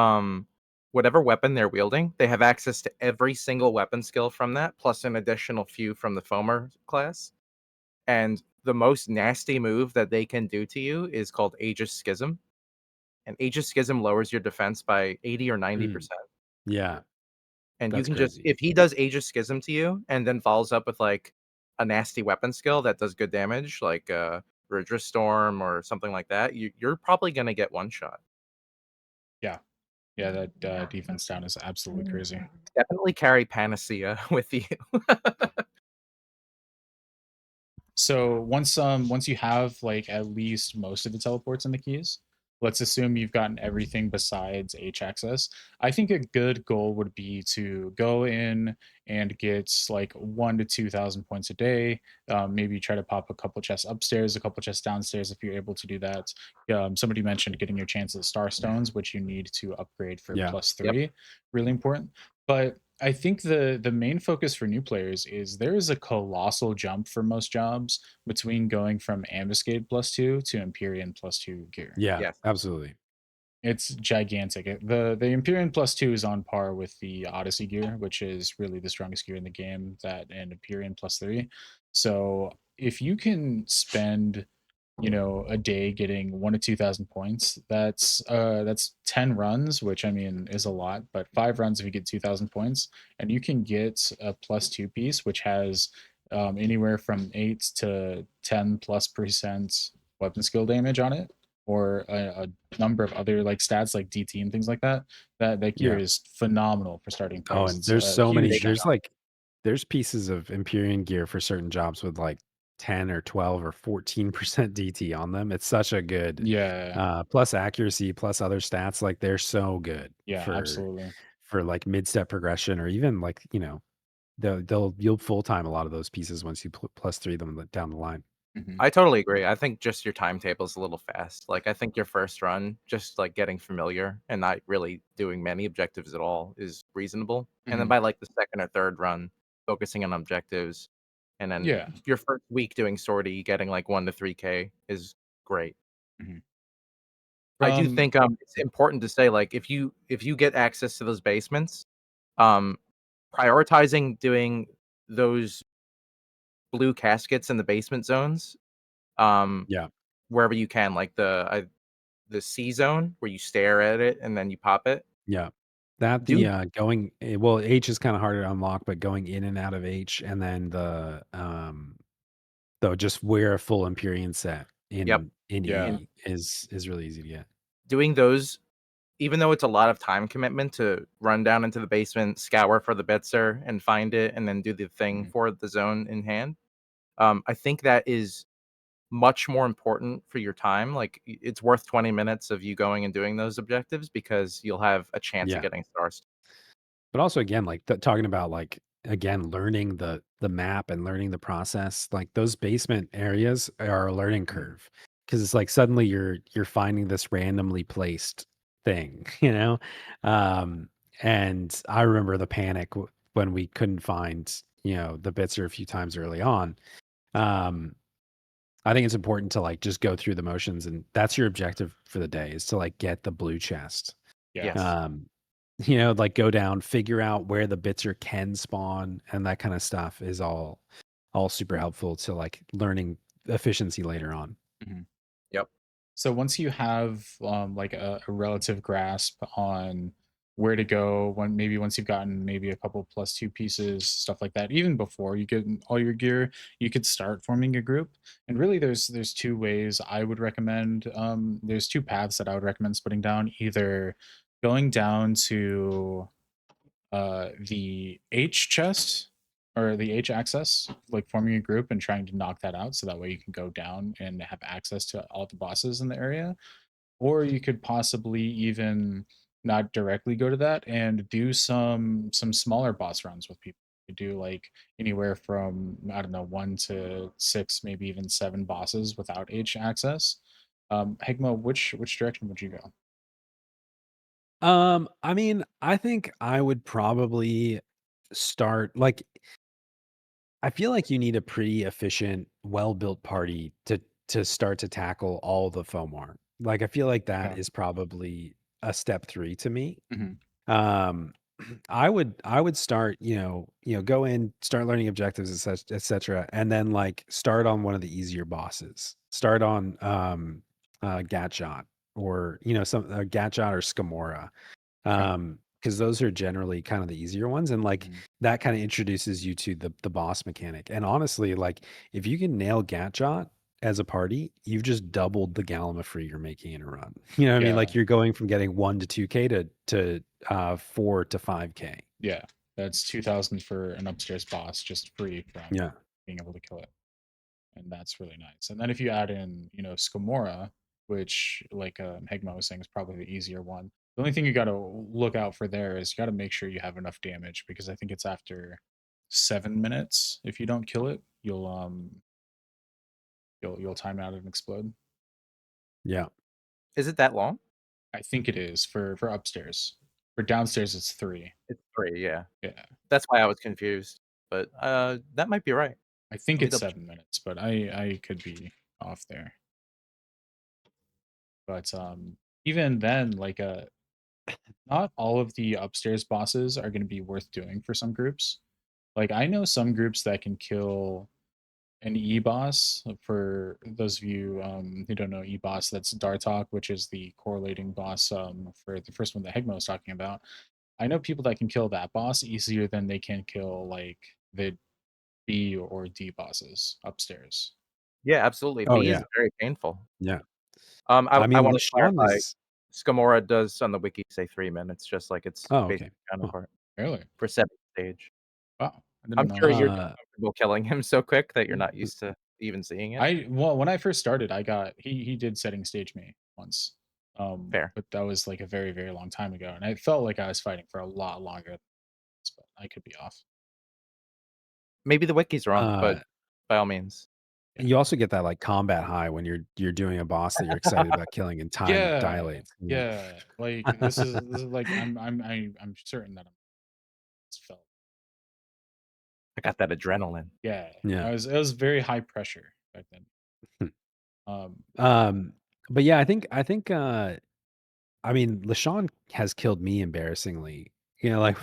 whatever weapon they're wielding, they have access to every single weapon skill from that, plus an additional few from the foamer class, and the most nasty move that they can do to you is called Aegis Schism, and Aegis Schism lowers your defense by 80 or Mm, 90%, yeah, and you that's can just crazy. if he does Aegis Schism to you and then follows up with, like, a nasty weapon skill that does good damage, like, Rudra Storm or something like that, you're probably gonna get one shot. Yeah. Yeah, that, defense down is absolutely crazy. Definitely carry Panacea with you. So once you have like at least most of the teleports and the keys, let's assume you've gotten everything besides H access. I think a good goal would be to go in and get like 1 to 2,000 points a day. Maybe try to pop a couple chests upstairs, a couple chests downstairs if you're able to do that. Somebody mentioned getting your chance at star stones, which you need to upgrade for Yeah, plus Yep. three. Really important. But I think the main focus for new players is there is a colossal jump for most jobs between going from Ambuscade +2 to Empyrean +2 gear. yeah, Yes. absolutely. It's gigantic. The Empyrean +2 is on par with the Odyssey gear, which is really the strongest gear in the game, that and Empyrean +3. So if you can spend, a day getting 1 to 2,000 points, that's 10 runs, which I mean is a lot, but 5 runs if you get 2,000 points, and you can get a +2 piece, which has anywhere from 8 to 10+% weapon skill damage on it, or a number of other like stats like DT and things like that. That gear Yeah. is phenomenal for starting Oh, players. and It's there's a so many huge Big jump. there's pieces of Empyrean gear for certain jobs with, like, 10 or 12 or 14% DT on them. It's such a good, Yeah, plus accuracy, plus other stats, like, they're so good yeah, absolutely. for, like, mid-step progression or even, like, you'll full time a lot of those pieces once you plus 3 them down the line. Hmm. I totally agree. I think just your timetable's a little fast. Like, I think your first run, just, like, getting familiar and not really doing many objectives at all is reasonable, and then Hmm. by, like, the 2nd or 3rd run, focusing on objectives, and then Yeah. your first week doing sortie, getting, like, 1 to 3K is great. Mhm. I do From think, it's important to say, like, if you get access to those basements, um, prioritizing doing those blue caskets in the basement zones, um, Yeah, wherever you can, like the C zone where you stare at it and then you pop it. yeah. That Do well, H is kinda harder to unlock, but going in and out of H and then though just wear a full Empyrean set Yep, in Yeah. and E is really easy to get. doing those, even though it's a lot of time commitment to run down into the basement, scour for the Bitzer, and find it, and then do the thing Mhm. for the zone in hand, I think that is much more important for your time. Like, it's worth 20 minutes of you going and doing those objectives because you'll have a chance of Yeah. getting stars. But also again, like talking about like again learning the map and learning the process, like those basement areas are a learning Mhm. curve because it's like suddenly you're finding this randomly placed thing, you know. Um, and I remember the panic when we couldn't find the bits a few times early on. Um, I think it's important to like just go through the motions, and that's your objective for the day is to like get the blue chest. Yeah. Yes. Um, like go down, figure out where the bitzer can spawn, and that kind of stuff is all super helpful to like learning efficiency later on. Mhm. Yep. So once you have like a relative grasp on where to go, once you've gotten maybe a couple +2 pieces, stuff like that, even before you get all your gear, you could start forming a group. And really, there's two ways I would recommend. There's two paths that I would recommend splitting down. Either going down to the H chest or the H access, like forming a group and trying to knock that out so that way you can go down and have access to all the bosses in the area. Or you could possibly even not directly go to that and do some smaller boss runs with people. You do like anywhere from, I don't know, 1 to 6, maybe even 7 bosses without H access. Hegma, which direction would you go? I mean, I think I would probably start like I feel like you need a pretty efficient, well-built party to start to tackle all the FOMAR. Like I feel like that Okay. is probably a step 3 to me. Mhm. Um, I would start, go in, start learning objectives, et cetera, and then like start on one of the easier bosses. Start on Gatshot or some Gatshot or Scamora. Okay. Because those are generally kind of the easier ones, and like Mhm. that kind of introduces you to the boss mechanic. And honestly, like if you can nail Gatshot as a party, you've just doubled the Gallimafree you're making in a run. You know what I mean? Yeah. Like you're going from getting 1 to 2K to 4 to 5K. Yeah. That's 2,000 for an upstairs boss just free from Yeah. being able to kill it. And that's really nice. And then if you add in, Scamora, which like Hegma was saying is probably the easier one. The only thing you got to look out for there is you got to make sure you have enough damage because I think it's after 7 minutes. If you don't kill it, you'll time out and explode. Yeah. Is it that long? I think it is for upstairs. For downstairs, it's 3. It's 3, yeah. Yeah, That's why I was confused, but, that might be right. I think Let me it's double check. 7 minutes, but I could be off there. But even then, like not all of the upstairs bosses are going to be worth doing for some groups. Like I know some groups that can kill an E-boss. For those of you who don't know E-boss, that's Dartok, which is the correlating boss for the first one that Hegma was talking about. I know people that can kill that boss easier than they can kill like the B or D bosses upstairs. Yeah, absolutely. Oh B is yeah. very painful. Yeah. I I I mean, wanna LaShawn clarify, is. Scamora does on the wiki say 3 minutes, just like its Oh, basic okay. Huh. counterpart Really? for 7th stage. Wow, I I'm didn't know sure that. you're just Uh, comfortable killing him so quick that you're not used to even seeing it. Well, when I first started, I got he did setting stage me once. Fair. But that was like a very, very long time ago. And I felt like I was fighting for a lot longer than this, but I could be off. Maybe the wiki's wrong, but uh, by all means. Yeah. you also get that like combat high when you're doing a boss that you're excited about killing and time Yeah. dilates. Yeah. Yeah. Like this is like I'm certain that I'm it's felt. I got that adrenaline. Yeah. Yeah. It was very high pressure back then. Um Um, but yeah, I think I mean, LaShawn has killed me embarrassingly. Like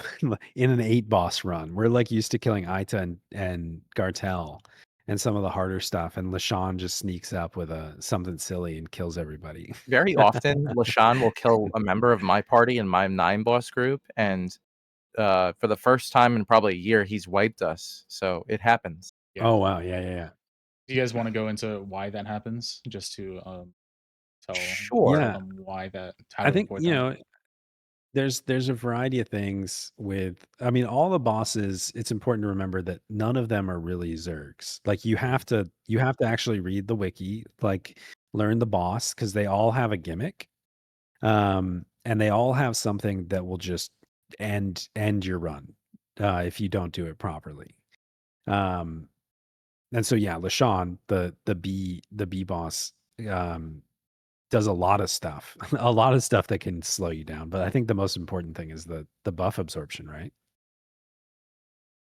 in an 8 boss run. We're like used to killing Aita and Gartel and some of the harder stuff, and LaShawn just sneaks up with a something silly and kills everybody. Very often, LaShawn will kill a member of my party in my 9 boss group, and, for the first time in probably a year, he's wiped us, so it happens. yeah. Oh wow, yeah, yeah, yeah. Do you guys want to go into why that happens? Just to tell Sure. Yeah, them why that how I to think, avoid that? there's a variety of things with I mean, all the bosses, it's important to remember that none of them are really Zergs. Like Mhm. you have to actually read the wiki, like learn the boss because they all have a gimmick. And they all have something that will just end your run if you don't do it properly. Um, and so yeah, LaShawn, the B boss, um, does a lot of stuff, a lot of stuff that can slow you down. But I think the most important thing is the buff absorption, right?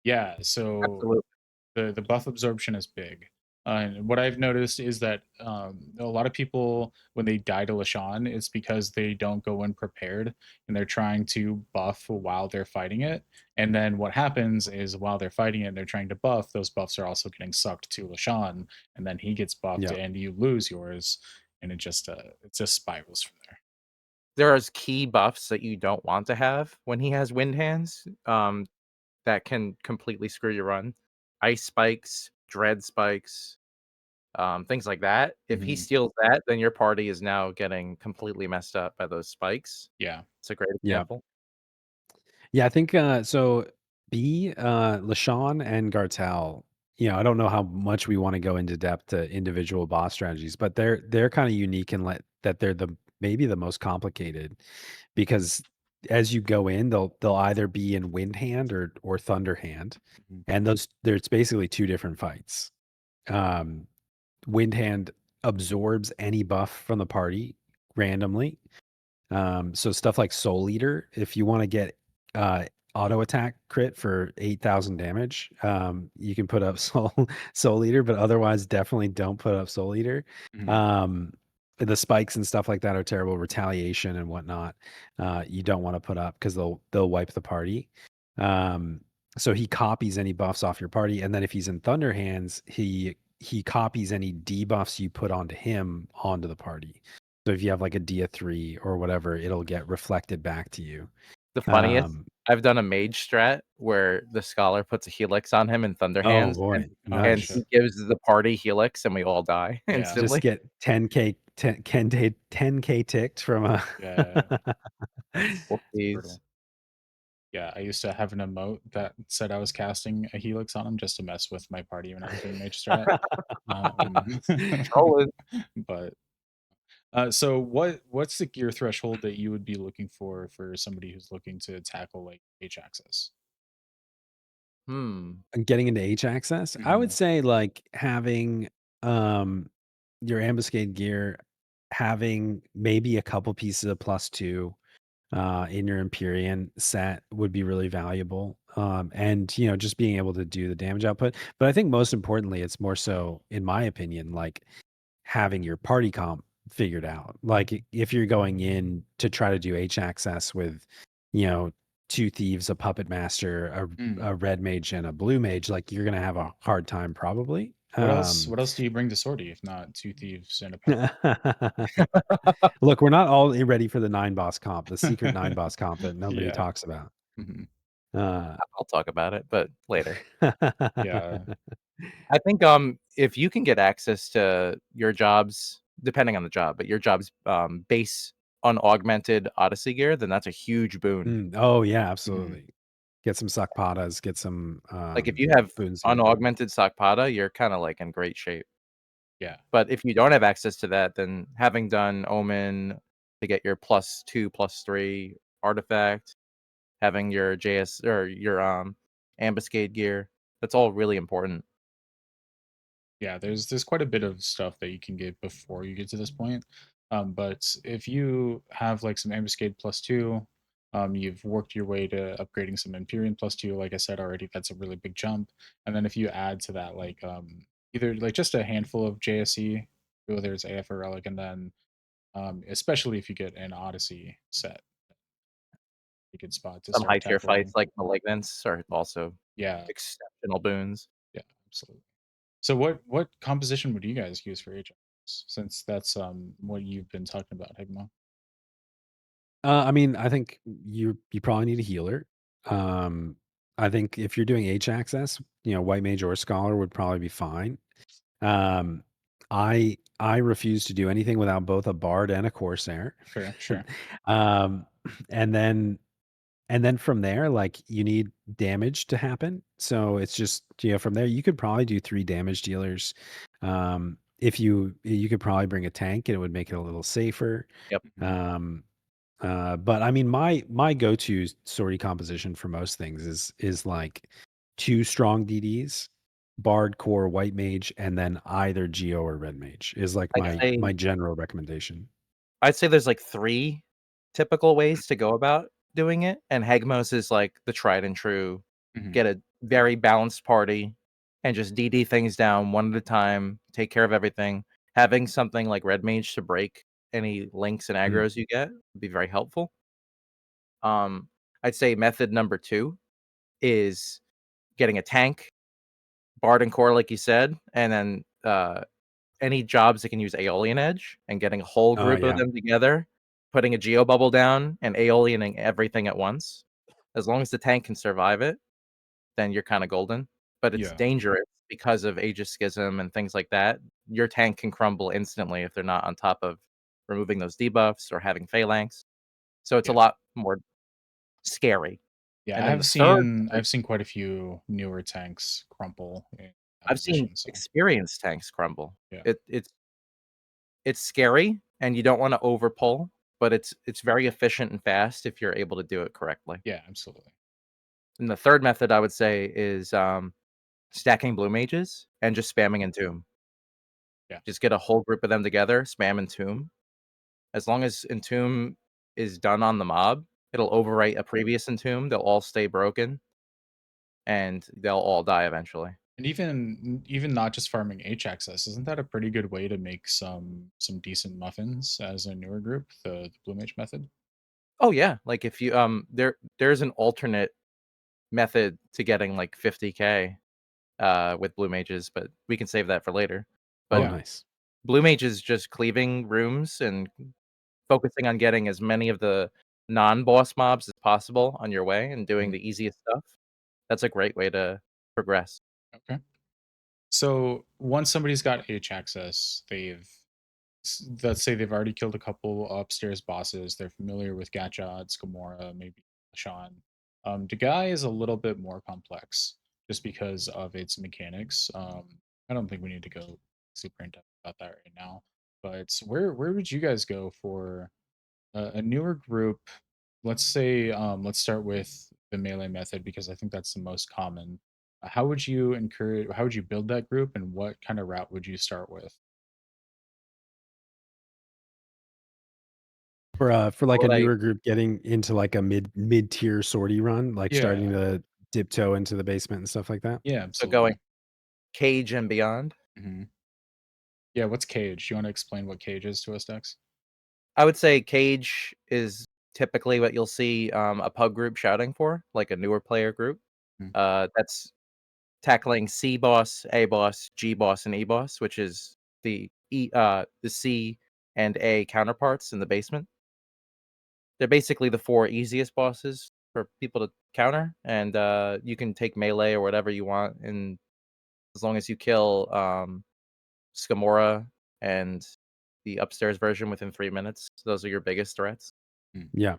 Yeah, so Absolutely. the buff absorption is big. And what I've noticed is that a lot of people, when they die to Lashawn, it's because they don't go in prepared and they're trying to buff while they're fighting it. And then what happens is while they're fighting it and they're trying to buff, those buffs are also getting sucked to Lashawn, and then he gets buffed Yeah. and you lose yours, and it just spirals from there. There is key buffs that you don't want to have when he has wind hands, that can completely screw your run. Ice spikes, dread spikes, things like that. If he Mhm. steals that, then your party is now getting completely messed up by those spikes. Yeah. It's a great Yeah. example. Yeah, I think so LaShawn and Gartel, I don't know how much we want to go into depth to individual boss strategies, but they're kind of unique in that they're the maybe the most complicated because as you go in, they'll either be in Wind Hand or Thunder Hand. Mhm. And there's basically two different fights. Um, Wind Hand absorbs any buff from the party randomly. So stuff like Soul Eater, if you want to get uh, auto attack crit for 8,000 damage, you can put up Soul Eater, but otherwise, definitely don't put up Soul Eater. Mhm. Um, the spikes and stuff like that are terrible. Retaliation and whatnot, you don't want to put up because they'll wipe the party. Um, so he copies any buffs off your party, and then if he's in Thunder Hands, he copies any debuffs you put onto him onto the party. So if you have like a Dia 3 or whatever, it'll get reflected back to you. The funniest, Um, I've done a mage strat where the scholar puts a helix on him in Thunder oh Hands, and boy, Oh, and nice. he shit. gives the party helix, and we all die Yeah. Just instantly. get 10K 10K ticked from a Yeah, that's Whoopsies. brutal. Yeah, I used to have an emote that said I was casting a helix on him just to mess with my party when I was doing mage strat. Um, Trolling. but, so what's the gear threshold that you would be looking for somebody who's looking to tackle, like, H axis? Hmm. And getting into H access, I would Mhm, say like having um your ambuscade gear, having maybe a couple pieces of +2 in your Empyrean set would be really valuable. And just being able to do the damage output. But I think most importantly, it's more so, in my opinion, like having your party comp figured out. Like if you're going in to try to do H access with, you know, two thieves, a puppet master, mm. a red mage, and a blue mage, like you're gonna have a hard time probably. What else do you bring to Sortie if not 2 thieves and a puppet? Look, we're not all ready for the 9 boss comp, the secret 9 boss comp that nobody Yeah, talks about. mhm, Uh, I'll talk about it, but later. yeah, I think, if you can get access to your jobs, depending on the job, but your job's, base unaugmented Odyssey gear, then that's a huge boon. oh yeah, mhm, absolutely. Get some Sakpatas, get some Like, if you have Boonsir. unaugmented Sakpada, you're kinda, like, in great shape. yeah, But if you don't have access to that, then having done Omen to get your +2, +3 artifact, having your JS or your, ambuscade gear, that's all really important. yeah, there's quite a bit of stuff that you can get before you get to this point, but if you have, like, some ambuscade +2, you've worked your way to upgrading some Empyrean +2, like I said already, that's a really big jump, and then if you add to that, like, either, like, just a handful of JSE, whether it's AF or Relic, and then, especially if you get an Odyssey set, a good spot to Some high start tier fights tackling. like Malignants are also Yeah, exceptional boons. yeah, absolutely. So what composition would you guys use for HX? Since that's what you've been talking about, Higma. I mean, I think you probably need a healer. Um, I think if you're doing H access, white mage or scholar would probably be fine. Um, I refuse to do anything without both a bard and a corsair. Sure, sure. um, and then from there, like you need damage to happen. So it's just from there you could probably do 3 damage dealers. If you could probably bring a tank and it would make it a little safer. Yep. Mhm. Um, but I mean, my go-to sortie composition for most things is like 2 strong DDs, bard, core, white mage, and then either geo or red mage is like I'd my say general recommendation. I'd say there's, like, 3 typical ways to go about doing it, and Hegmos is, like, the tried and true, Mhm. get a very balanced party and just DD things down one at a time, take care of everything. Having something like Red Mage to break any links and Mm. aggroes you get would be very helpful. Um, I'd say method number 2 is getting a tank, Bard and Core, like you said, and then, any jobs that can use Aeolian Edge and getting a whole Oh group of yeah, them together, putting a Geo Bubble down and Aeolioning everything at once. As long as the tank can survive it, then you're kinda golden, but it's Yeah, dangerous because of Aegis Schism and things like that. Your tank can crumble instantly if they're not on top of removing those debuffs or having Phalanx, so it's a yeah. lot more scary. Yeah, And then the 3rd I've seen quite a few newer tanks crumple in that I've seen position, so experienced tanks crumble. yeah. It's scary, and you don't wanna overpull, but it's very efficient and fast if you're able to do it correctly. Yeah, absolutely. And the 3rd method I would say is, stacking blue mages and just spamming Entomb. Yeah. Just get a whole group of them together, spam Entomb. As long as Entomb is done on the mob, it'll overwrite a previous entomb, they'll all stay broken, and they'll all die eventually. And even not just farming H access, isn't that a pretty good way to make some decent muffins as a newer group, the Blue Mage method? Oh, yeah, like, if you, there's an alternate method to getting, like, 50K, with blue mages, but we can save that for later. Oh, But Yeah. nice. blue mage is just cleaving rooms and focusing on getting as many of the non-boss mobs as possible on your way and doing Mhm. the easiest stuff. That's a great way to progress. Okay. So once somebody's got H access, let's say they've already killed a couple upstairs bosses. They're familiar with Gatchad, Skamora, maybe Sean. Dagai is a little bit more complex just because of its mechanics. I don't think we need to go super in depth about that right now. But where would you guys go for a newer group? Let's say let's start with the melee method because I think that's the most common. How would you encourage? How would you build that group, and what kind of route would you start with? For like What a would I newer group getting into like a mid-tier sortie run, like starting Yeah, to dip toe into the basement and stuff like that? yeah, so going absolutely. cage and beyond? Mhm. Yeah, what's Cage? You wanna explain what Cage is to us, Dex? I would say cage is typically what you'll see, a pug group shouting for, like a newer player group. Mm, That's tackling C boss, A boss, G boss, and E boss, which is the C and A counterparts in the basement. They're basically the 4 easiest bosses for people to counter, and, you can take melee or whatever you want, and as long as you kill, Skamora and the upstairs version within 3 minutes, those are your biggest threats. mm, Yeah.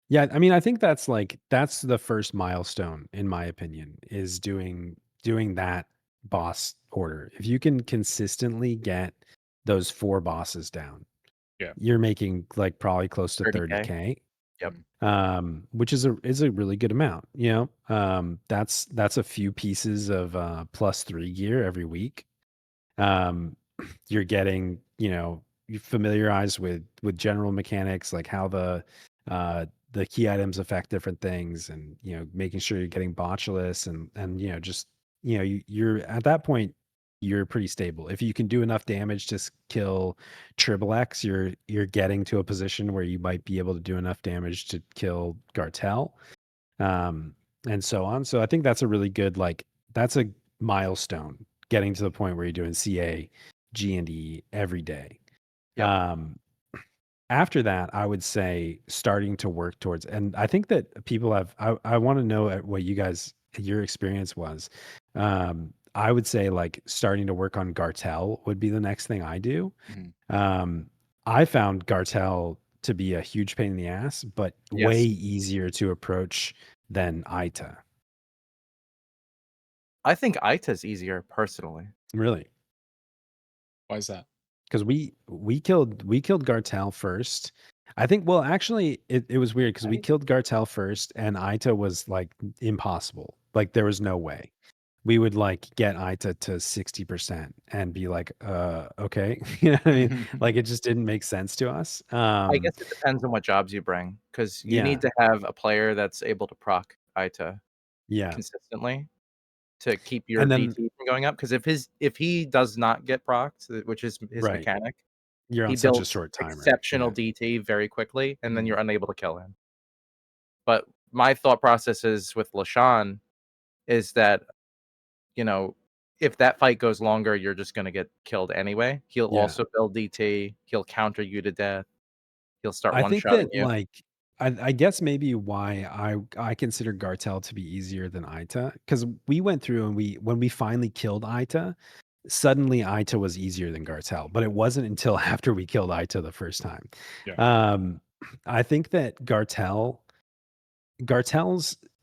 Yeah, I mean, I think that's like that's the first milestone in my opinion is doing that boss order. If you can consistently get those 4 bosses down, yeah, you're making like probably close to 30K. 30K, Yep. mm, which is a really good amount, you know? That's a few pieces of +3 gear every week. Um, you're getting, you familiarize with general mechanics, like how the key items affect different things, and making sure you're getting botulus, and just you're at that point you're pretty stable. If you can do enough damage to kill triple X, you're getting to a position where you might be able to do enough damage to kill Gartel, um, and so on. So I think that's a really good, like, that's a milestone, getting to the point where you're doing CA, G&E every day. Yep. Um, After that, I would say starting to work towards, and I think that people have, I want to know what you guys, your experience was. I would say like starting to work on Gartel would be the next thing I do. mhm. Um, I found Gartel to be a huge pain in the ass, but way Yes. easier to approach than Ita. I think Aita's easier personally. Really, Why is that? because we killed Gartel first. I think. Well, actually, it was weird because we Right? killed Gartel first, and Ita was like impossible. Like there was no way we would like get Ita to 60% and be like, okay, you know what I mean? Like it just didn't make sense to us. I guess it depends on what jobs you bring, because you need Yeah, to have a player that's able to proc Aita yeah, consistently to keep your and then DT from going up. Because if he does not get procced, which is his right, mechanic, you're on he such a builds short timer. exceptional Yeah, DT very quickly, and then Mhm. you're unable to kill him. But my thought process is with LaShawn is that, you know, if that fight goes longer, you're just gonna get killed anyway. He'll yeah. also build DT, he'll counter you to death, he'll start I think one-shotting that you. like I guess maybe why I consider Gartel to be easier than Ita, because we went through and when we finally killed Ita, suddenly Ita was easier than Gartel, but it wasn't until after we killed Ita the first time. Yeah. Um, I think that Gartel's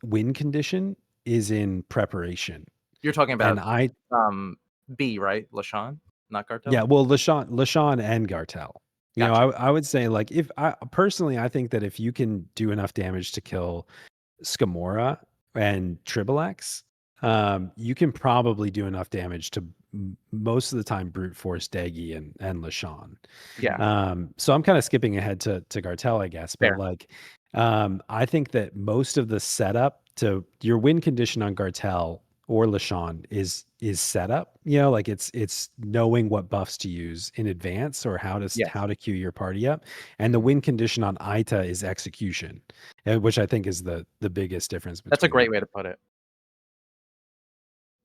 win condition is in preparation, You're talking and about, I um, B, right? LaShawn, not yeah, Gartel? well, LaShawn and Gartel. Gotcha. I would say like if I personally I think that if you can do enough damage to kill Skamora and Triple X, you can probably do enough damage most of the time brute force Degi and LaShawn. Yeah, Mhm. So I'm kind of skipping ahead to Gartel, I guess, but fair. like, I think that most of the setup to your win condition on Gartel or LaShawn is setup. Like it's knowing what buffs to use in advance or Yes, how to queue your party up, and the Mhm. win condition on Ita is execution, which I think is the biggest difference that's a between great them. way to put it.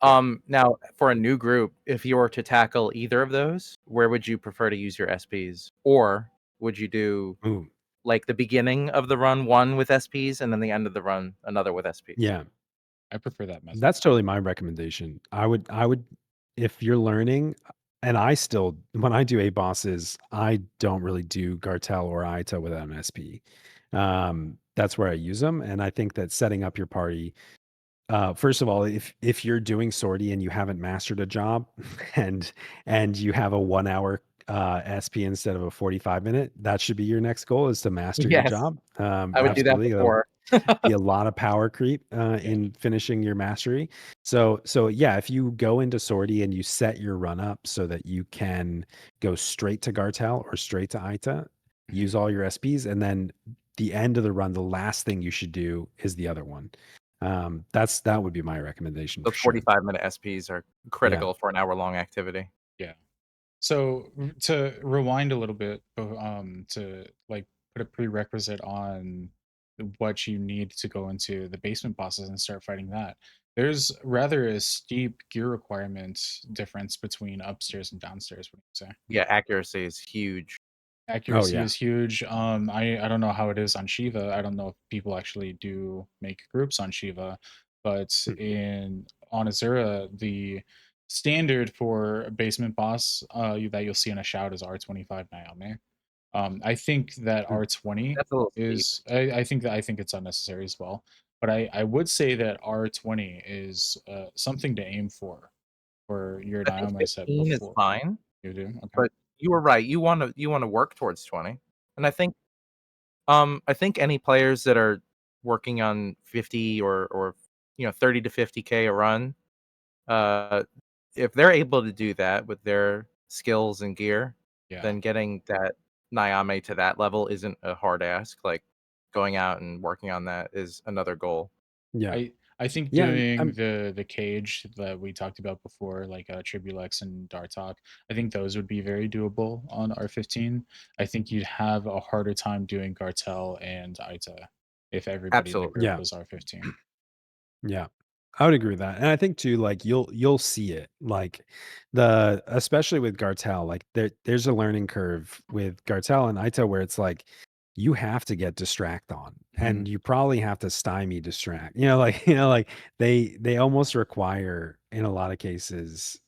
Yeah. Now for a new group, if you were to tackle either of those, where would you prefer to use your SPs? Or would you do, Ooh, like, the beginning of the run, one with SPs, and then the end of the run, another with SPs? yeah. I prefer that method. That's totally my recommendation. I would if you're learning, and I still when I do 8 bosses, I don't really do Gartel or Aita without an SP. That's where I use them, and I think that setting up your party, first of all, if you're doing sortie and you haven't mastered a job and you have a 1 hour SP instead of a 45-minute, that should be your next goal is to master your Yes, job. I would do that Absolutely. before. Be a lot of power creep Yeah. in finishing your mastery. So yeah, if you go into sortie and you set your run up so that you can go straight to Gartel or straight to Aita, use Mhm. all your SPs, and then the end of the run, the last thing you should do is the other one. That would be my recommendation for Those sure. 45-minute SPs are Yeah. critical for an hour-long activity. Yeah. So to rewind a little bit, to like put a prerequisite on what you need to go into the basement bosses and start fighting that. There's rather a steep gear requirement difference between upstairs and downstairs. What do you say? Yeah, accuracy is huge. Oh Accuracy yeah. is huge. I don't know how it is on Shiva. I don't know if people actually do make groups on Shiva, but Hmm. in on Azura, the standard for basement boss that you'll see in a shout is R25 Naomi. I think that Hmm. R20 That's a little steep. is I think it's unnecessary as well. But I would say that R20 is something to aim for your I think Naomi set 15 is before fine, you do. Okay. but you were right. You wanna work towards 20. And I think any players that are working on 50 or 30 to 50K a run, uh, if they're able to do that with their skills and gear, Yeah. then getting that Nyame to that level isn't a hard ask. Like, going out and working on that is another goal. Yeah. I think Yeah. doing the cage that we talked about before, like Tribulex and Dartok, I think those would be very doable on R15. I think you'd have a harder time doing Gartel and Ita if everybody in the Absolutely. group Yeah. was R15. Yeah. I would agree with that. And I think too, like you'll see it. Like the especially with Gartel, like there's a learning curve with Gartel and Ito where it's like you have to get distract on Mhm. and you probably have to stymie distract. Like they almost require in a lot of cases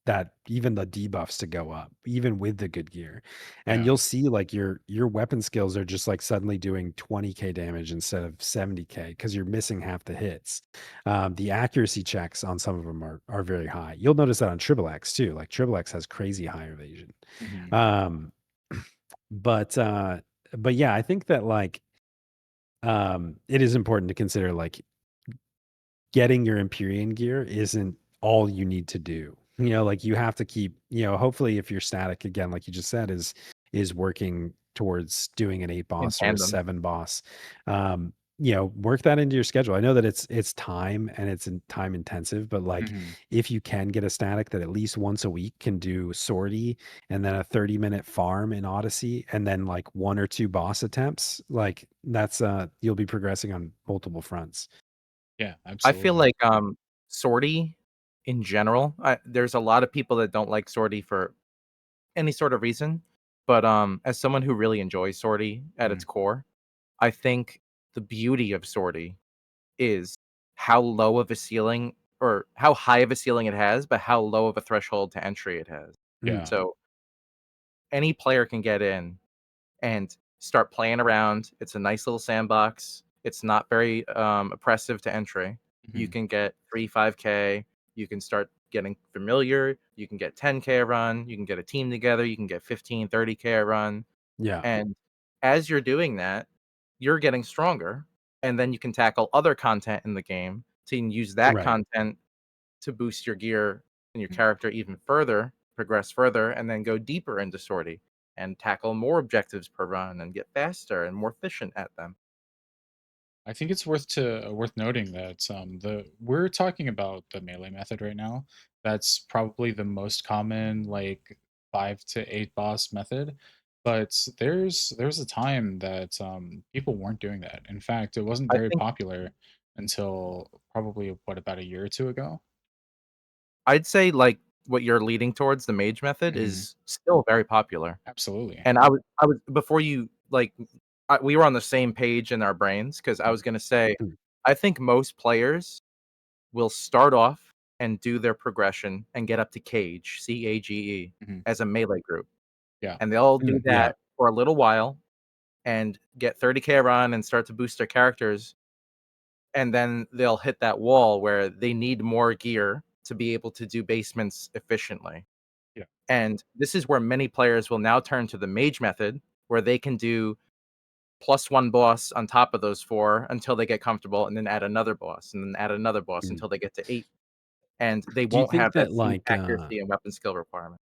that even the debuffs to go up, even with the good gear. And Yeah. you'll see like your weapon skills are just like suddenly doing 20k damage instead of 70k because you're missing half the hits. The accuracy checks on some of them are very high. You'll notice that on Triple X too. Like Triple X has crazy high evasion. Mhm. Um, but yeah, I think that like it is important to consider like getting your Empyrean gear isn't all you need to do. Like you have to keep, hopefully if your static again, like you just said, is working towards doing an 8 In boss or a tandem. 7 boss. Work that into your schedule. I know that it's time and it's time intensive, but like Mhm. if you can get a static that at least once a week can do sortie and then a 30-minute farm in Odyssey and then like 1 or 2 boss attempts, like that's you'll be progressing on multiple fronts. Yeah, I feel absolutely. like, sortie in general, there's a lot of people that don't like sortie for any sort of reason, but, as someone who really enjoys sortie at its Mhm. core, I think the beauty of sortie is how low of a ceiling or how high of a ceiling it has, but how low of a threshold to entry it has. Mm, Yeah. So, any player can get in and start playing around. It's a nice little sandbox. It's not very oppressive to entry. You Mhm. can get 3, 5K. You can start getting familiar. You can get 10K a run. You can get a team together. You can get 15, 30K a run. yeah. And as you're doing that, you're getting stronger. And then you can tackle other content in the game. So you can use that Right. content to boost your gear and your Mm. character even further, progress further, and then go deeper into sortie and tackle more objectives per run and get faster and more efficient at them. I think it's worth noting that the we're talking about the melee method right now. That's probably the most common, like 5 to 8 boss method. But there's a time that people weren't doing that. In fact, it wasn't I very think popular until probably what about a year or two ago. I'd say like what you're leading towards, the mage method, Mhm. is still very popular. Absolutely. And I was before you like we were on the same page in our brains because I Mm, was gonna say Mm. I think most players will start off and do their progression and get up to Cage, CAGE, mhm. as a melee group, Yeah. and they'll do Yeah. that for a little while and get 30K run and start to boost their characters, and then they'll hit that wall where they need more gear to be able to do basements efficiently. Yeah. And this is where many players will now turn to the mage method, where they can do plus 1 boss on top of those 4 until they get comfortable, and then add another boss, and then add another boss Mm. until they get to 8, and they Do you won't think have that that same like accuracy and weapon skill requirement.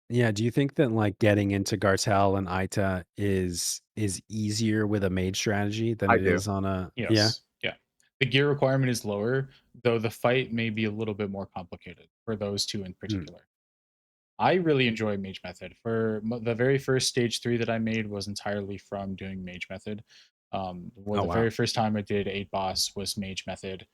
yeah, do you think that like getting into Gartel and Ita is easier with a mage strategy than I it do. is on a yeah? Yes. Yeah. The gear requirement is lower, though the fight may be a little bit more complicated for those 2 in Mm. particular. I really enjoy Mage Method. For the very first stage 3 that I made was entirely from doing Mage Method. Oh The wow. very first time I did 8 boss was Mage Method.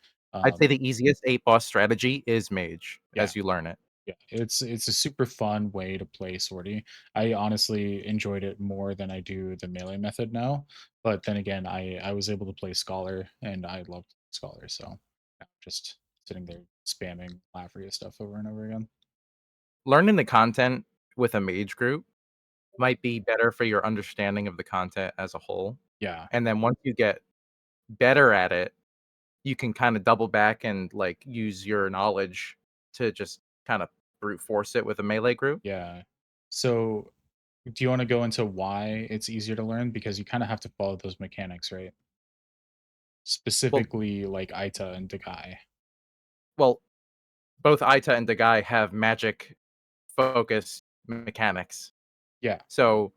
I'd say Um, the easiest 8 boss strategy is mage yeah, as you learn it. yeah, it's a super fun way to play Sortie. I honestly enjoyed it more than I do the melee method now. But then again, I was able to play Scholar, and I loved Scholar, so yeah, just sitting there spamming Lafria stuff over and over again. Learning the content with a mage group might be better for your understanding of the content as a whole, Yeah, and then once you get better at it, you can kinda double back and, like, use your knowledge to just kinda brute force it with a melee group. yeah. So do you wanna go into why it's easier to learn? Because you kinda have to follow those mechanics, right? Well Specifically, like Aita and Dakai. well, both Aita and Dagai have magic focus mechanics. Yeah. So,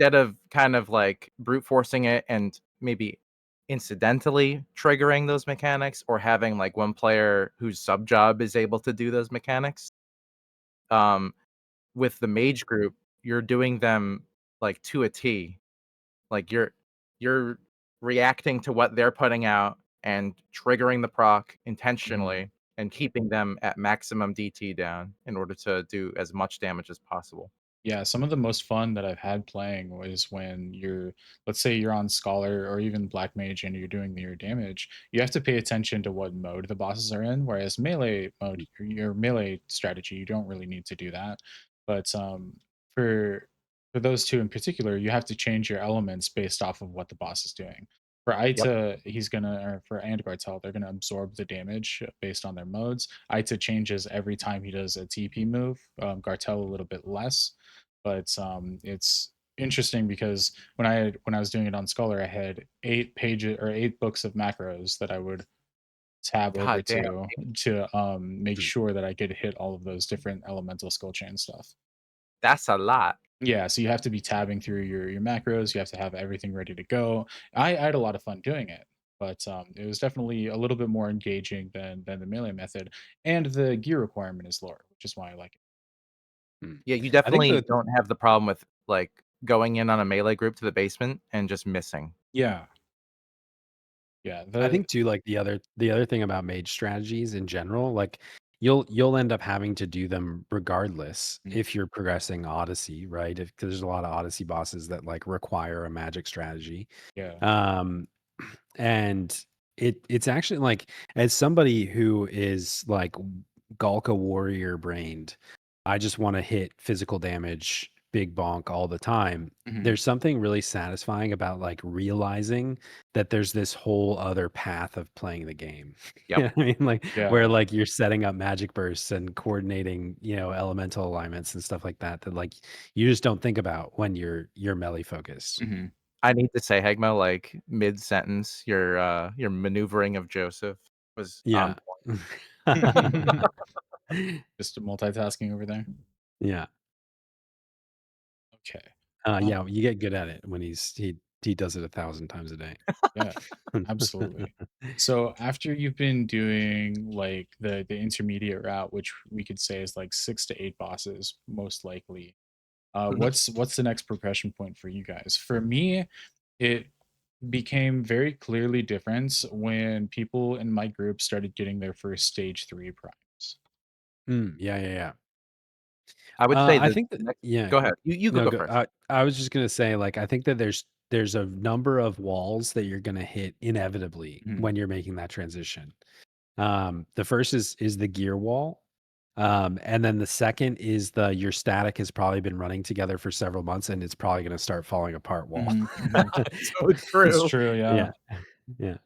instead of kind of, like, brute forcing it and maybe incidentally triggering those mechanics or having, like, one player whose sub job is able to do those mechanics, um, with the mage group, you're doing them, like, to a T. Like, you're reacting to what they're putting out and triggering the proc Mhm. intentionally and keeping them at maximum DT down in order to do as much damage as possible. Yeah, some of the most fun that I've had playing was when let's say you're on Scholar or even Black Mage and you're doing your damage, you have to pay attention to what mode the bosses are in, whereas melee mode, your melee strategy, you don't really need to do that. But for for those 2 in particular, you have to change your elements based off of what the boss is doing. For Yep. Aita, he's gonna or for and Gartel, they're gonna absorb the damage based on their modes. Aita changes every time he does a TP move, Gartel a little bit less, but it's interesting because when I was doing it on Scholar, I had 8 pages or 8 books of macros that I would tab over God damn, to make Mm. sure that I could hit all of those different elemental skill chain stuff. that's a lot. Yeah, so you have to be tabbing through your macros. You have to have everything ready to go. I had a lot of fun doing it, but it was definitely a little bit more engaging than the melee method, and the gear requirement is lower, which is why I like it. Mm. Yeah, you I think definitely that don't have the problem with, like, going in on a melee group to the basement and just missing. Yeah, yeah. I The think too, like the other thing about mage strategies in general, like you'll end up having to do them regardless mm, if you're progressing Odyssey, right? If 'cause there's a lot of Odyssey bosses that like require a magic strategy. yeah. Um and it's actually like as somebody who is like Galka warrior brained, I just want to hit physical damage, big bonk all the time. Mhm. There's something really satisfying about like realizing that there's this whole other path of playing the game. You Yep. know what I mean? Like where Yeah. like you're setting up magic bursts and coordinating, elemental alignments and stuff like that that like you just don't think about when you're melee focused. Mhm. I need to say, Hegma, like, mid-sentence, your maneuvering of Joseph was on Yeah. point. Just multitasking over there. Yeah. Okay. Yeah, you get good at it when he does it 1,000 times a day. Yeah, absolutely. So after you've been doing like the intermediate route, which we could say is like 6 to 8 bosses, most likely, Mhm. what's the next progression point for you guys? For me, it became very clearly different when people in my group started getting their first stage 3 primes. Yeah, yeah, yeah. I would say I the think that next yeah. go ahead. You could No, go go first. I was just gonna say, like, I think that there's a number of walls that you're gonna hit inevitably Mhm, when you're making that transition. The first is the gear wall. And then the second is the your static has probably been running together for several months and it's probably gonna start falling apart wall. mhm, mhm. So It's true. true, yeah. Yeah. Yeah.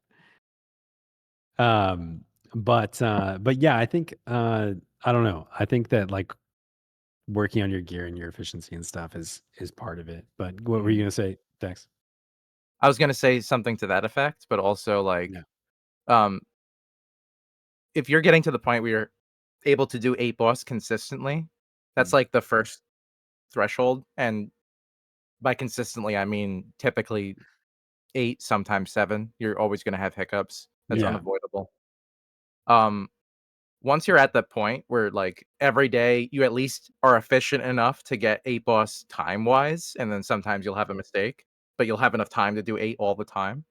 Um, but yeah, I think, I don't know. I think that, like, working on your gear and your efficiency and stuff is part of it. But what were you Mhm, gonna say, Dex? I was gonna say something to that effect, but also, like, Yeah. um, if you're getting to the point where you're able to do 8 boss consistently, that's, mhm. like, the first threshold, and by consistently, I mean typically 8, sometimes 7. You're always gonna have hiccups. That's Yeah. unavoidable. Um, Once you're at that point where, like, every day you at least are efficient enough to get 8 boss time-wise, and then sometimes you'll have a mistake, but you'll have enough time to do 8 all the time.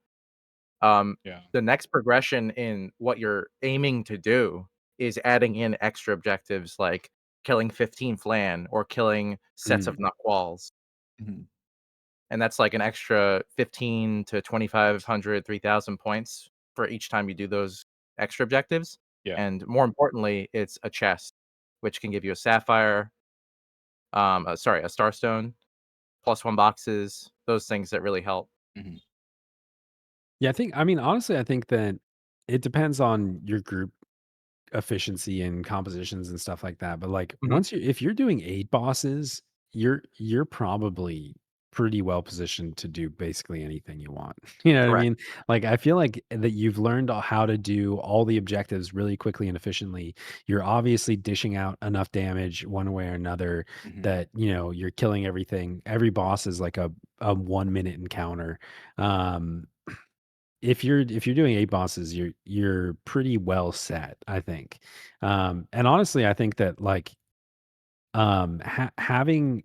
Yeah. The next progression in what you're aiming to do is adding in extra objectives like killing 15 flan or killing sets of Mm, knuckwalls. Mhm. And that's like an extra 15 to 2,500, 3,000 points for each time you do those extra objectives. Yeah. And more importantly, it's a chest, which can give you a sapphire, sorry, a starstone, +1 boxes, those things that really help. Mhm. yeah, I mean, honestly, I think that it depends on your group efficiency and compositions and stuff like that. But like Mhm. if you're doing 8 bosses, you're probably pretty well positioned to do basically anything you want. You know what I Correct. mean? Like I feel like that you've learned how to do all the objectives really quickly and efficiently. You're obviously dishing out enough damage one way or another Mhm. that, you're killing everything. Every boss is like a 1 minute encounter. Um if you're doing 8 bosses, you're pretty well set, I think. And honestly, I think that, like, having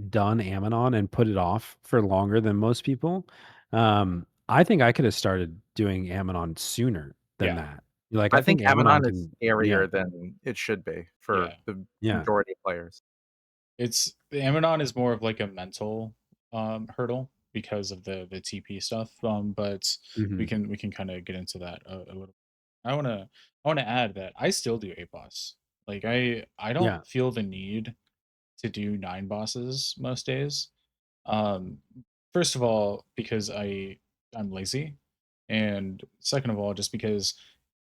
done Ammonon and put it off for longer than most people, I think I could have started doing Ammonon sooner than Yeah. that. Like, I I think think Ammonon Amanon is can yeah, scarier than it should be for Yeah. the yeah. majority of players. It's the Amidon is more of like a mental, hurdle because of the TP stuff, but Mhm. we can kinda get into that a little. I wanna add that I still do 8 boss. Like, I don't Yeah. feel the need to do 9 bosses most days. Um, First of all, because I'm lazy, and second of all, just because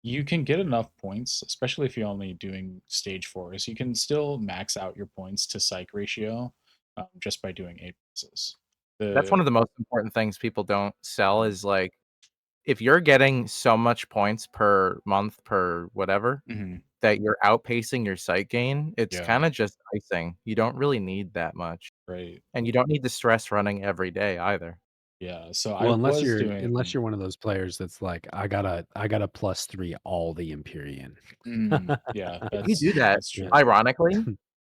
you can get enough points, especially if you're only doing stage fours, you can still max out your points to psych ratio just by doing 8 bosses. That's one The of the most important things people don't sell Mhm. is, like, if you're getting so much points per month, per whatever, Mhm. that you're outpacing your sight gain, it's Yeah, kinda just icing. You don't really need that much, right. and you don't need the stress running every day either. Yeah, so I Well, was unless doing you're one of those players that's like, I gotta +3 all the Empyrean." yeah, If you do that, that's Yeah. true. ironically,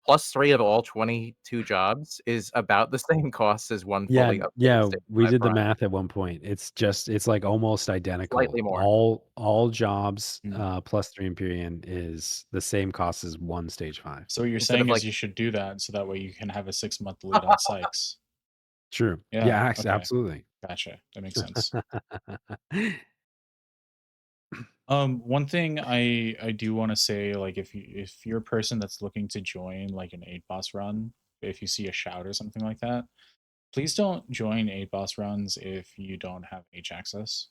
+3 of all 22 jobs is about the same cost as one Yeah, fully updated yeah, stage we 5 did the prime, math at one point. It's like almost slightly identical. more. All jobs, Mm. plus 3 Empyrean is the same cost as 1 stage 5. So what you're Instead of, saying is like you should do that so that way you can have a 6-month lead on Sykes. True. Yeah, Yeah, okay, absolutely. gotcha, that makes sense. Yeah. One thing I do wanna say, like, if you're a person that's looking to join, like, an 8 boss run, if you see a shout or something like that, please don't join 8 boss runs if you don't have H access.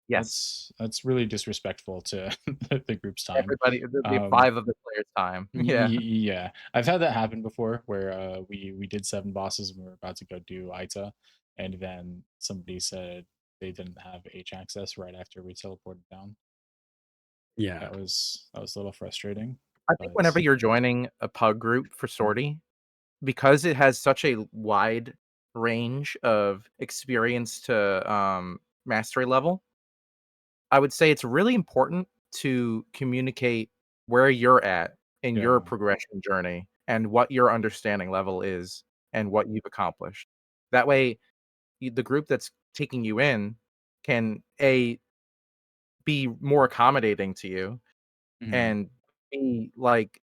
Yes, That's really disrespectful to the group's time. everybody the Um, 5 of the players' time. Yeah. yeah, I've had that happen before where, we did 7 bosses and we were about to go do Ita, and then somebody said they didn't have H access right after we teleported down. Yeah. That was a little frustrating, I think but whenever you're joining a pug group for mm, Sortie, because it has such a wide range of experience to mastery level, I would say it's really important to communicate where you're at in your yeah, progression journey and what your understanding level is and what you've accomplished. That way, the group that's taking you in can A, be more accommodating to you, mhm, and B, like,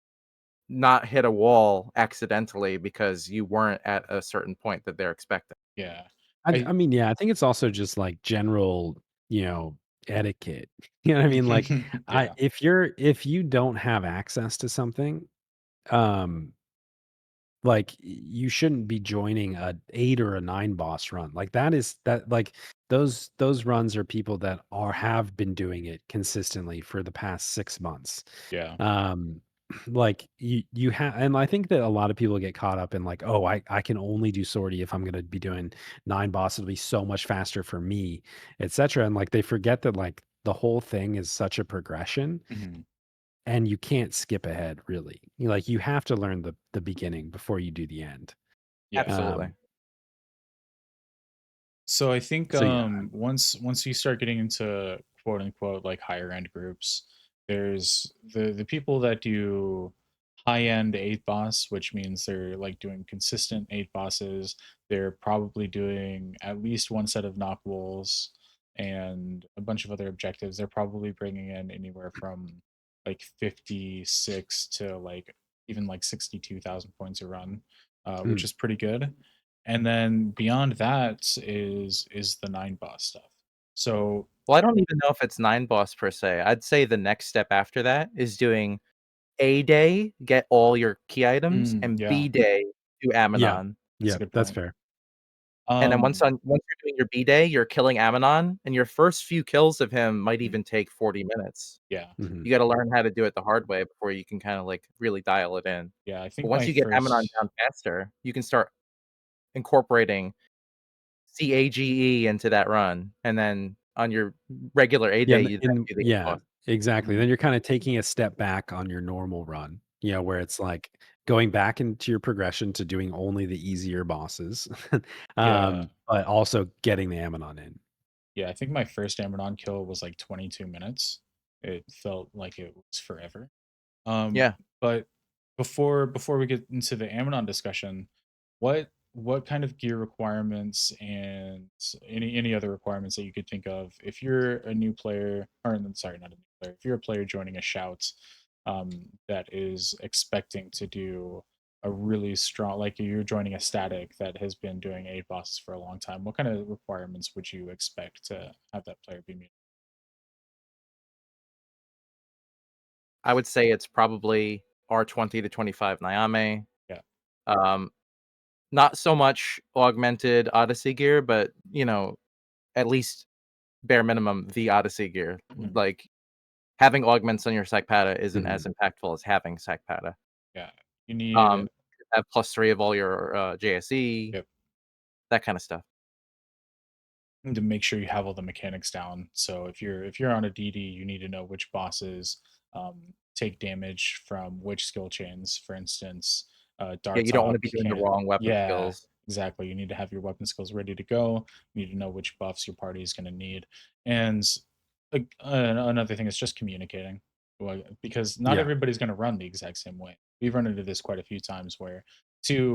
not hit a wall accidentally because you weren't at a certain point that they're expecting. yeah. I I mean, yeah, I think it's also just like general, etiquette. You know what I mean? Like, I yeah, if you don't have access to something, um, like you shouldn't be joining a 8 or a 9 boss run. Like that those runs are people that have been doing it consistently for the past 6 months. yeah, Um, like you have, and I think that a lot of people get caught up in like, "Oh, I can only do sortie if I'm gonna be doing 9 bosses, it'll be so much faster for me," etcetera, and, like, they forget that, like, the whole thing is such a progression, mhm, and you can't skip ahead, really. You have to learn the beginning before you do the end. yeah. Absolutely. Um, So I think so yeah. once you start getting into quote unquote like higher end groups, there's the people that do high end eight boss, which means they're like doing consistent eight bosses. They're probably doing at least one set of knock wolves and a bunch of other objectives. They're probably bringing in anywhere from like 56 to like even like 62,000 points a run, which Mm. is pretty good. And then beyond that is the 9 boss stuff. So Well, I don't even know if it's 9 boss per se. I'd say the next step after that is doing A day, get all your key items, and yeah, B day, do Yeah. Ammonon. that's a Yep, good that's point. fair. And then Um, once you're doing your B day, you're killing Ammonon, and your first few kills of him might mhm, even take 40 minutes. yeah, Mhm. You gotta learn how to do it the hard way before you can kinda, like, really dial it in. yeah, I But think once my you get Ammonon first down faster, you can start incorporating CAGE into that run, and then on your regular A Yeah, day, you then do the A yeah, boss. exactly. mhm, Then you're kinda taking a step back on your normal run, where it's like going back into your progression to doing only the easier bosses, yeah, but also getting the Ammonon in. yeah, I think my first Amazon kill was like 22 minutes. It felt like it was forever. Um, Yeah. but before we get into the Amazon discussion, what kind of gear requirements and any other requirements that you could think of if you're a new player, or sorry, not a new player, if you're a player joining a shout that is expecting to do a really strong, like you're joining a static that has been doing eight bosses for a long time, what kind of requirements would you expect to have that player be meeting? I would say it's probably R20 to 25 Nyame. Yeah. Um, not so much augmented Odyssey gear, but, at least bare minimum, the Odyssey gear. Mhm. Like, having augments on your Sakpata isn't as Mhm. impactful as having Sakpata. Yeah. You need Have +3 of all your, JSE, yep. that kinda stuff. To make sure you have all the mechanics down. So if you're on a DD, you need to know which bosses take damage from which skill chains. For instance, Yeah, Dart you don't wanna Top be doing the can wrong weapon yeah, skills. exactly. You need to have your weapon skills ready to go. You need to know which buffs your party is going to need. And another thing is just communicating. Well, because not Yeah. everybody's going to run the exact same way. We've run into this quite a few times where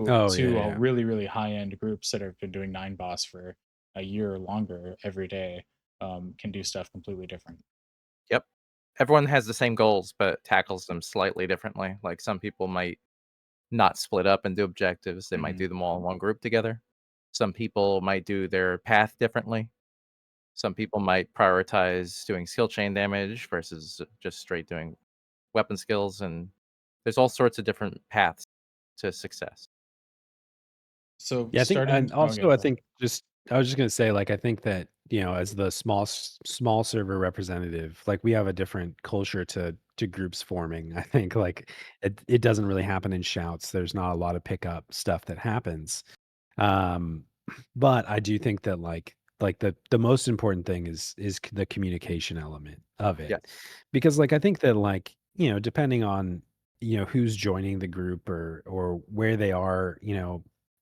Oh, yeah, two yeah. really high end groups that have been doing nine boss for a year or longer every day can do stuff completely different. Yep. Everyone has the same goals, but tackles them slightly differently. Like, some people might not split up and do objectives, they might Mhm. do them all in one group together. Some people might do their path differently. Some people might prioritize doing skill chain damage versus just straight doing weapon skills, and there's all sorts of different paths to success. So Yeah, I think, starting, and oh yeah, also I go ahead. think just I was just gonna say, like, I think that, as the small server representative, like, we have a different culture to groups forming. I think, like, it doesn't really happen in shouts. There's not a lot of pickup stuff that happens. Um, but I do think that, like, like the most important thing is the communication element of it. Yes. Because like I think that like, depending on, who's joining the group or where they are,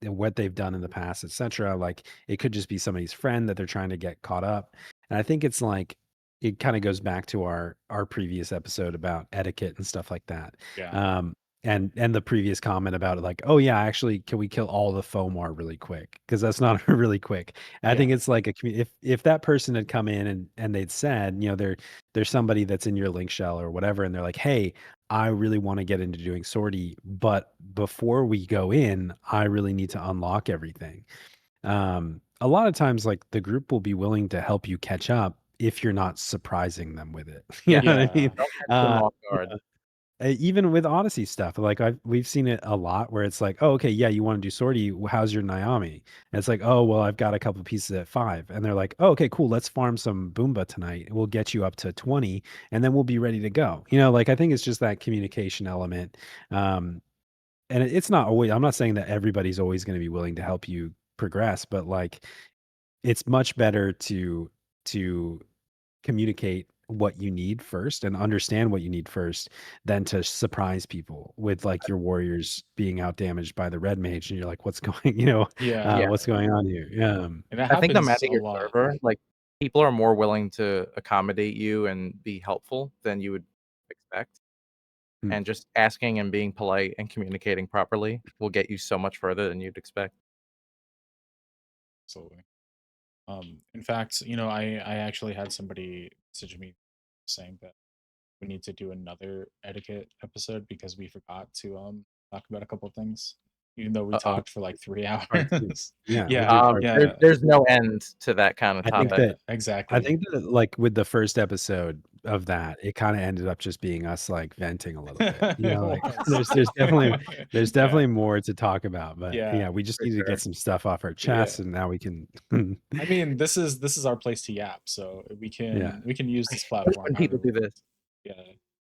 and what they've done in the past, etc. Like it could just be somebody's friend that they're trying to get caught up. And I think it's like it kind of goes back to our previous episode about etiquette and stuff like that. Yeah. Um and the previous comment about it, like, oh yeah, actually, can we kill all the FOMAR really quick? Because that's not really quick. I Yeah. think it's like if that person had come in and they'd said, there's somebody that's in your link shell or whatever, and they're like, hey, I really want to get into doing sortie, but before we go in, I really need to unlock everything. A lot of times, like the group will be willing to help you catch up if you're not surprising them with it. You know Yes. what I mean? Yeah. Don't catch them Uh, off yeah. guard. Even with Odyssey stuff, like we've seen it a lot where it's like, oh, okay, yeah, you want to do sortie. How's your Naomi? And it's like, oh, well, I've got a couple pieces at 5, and they're like, oh, okay, cool. Let's farm some Boomba tonight. We'll get you up to 20, and then we'll be ready to go. Like I think it's just that communication element. Um, and it's not always. I'm not saying that everybody's always going to be willing to help you progress, but like it's much better to communicate what you need first and understand what you need first than to surprise people with like your warriors being out damaged by the red mage and you're like, what's going, Yeah. Yeah. what's going on here? And that I think no happens matter a your lot. server, like, people are more willing to accommodate you and be helpful than you would expect, Hmm. and just asking and being polite and communicating properly will get you so much further than you'd expect. Absolutely. In fact, I actually had somebody message me saying that we need to do another etiquette episode because we forgot to talk about a couple of things, even though we Uh-oh. talked for like 3 Part two. hours. Yeah, we'll Yeah, do part two. There yeah, there's no end to that kinda I think topic. yeah, that I exactly. think that, like, with the first episode of that, it kinda ended up just being us, like, venting a little bit, It like, was. there's definitely Yeah, more to talk about, but, yeah, yeah, we just For need to get sure. some stuff off our chests, yeah. and now we can I mean, this is our place to yap, so we yeah, can we can use I this hate platform when however people we do want. this. Yeah.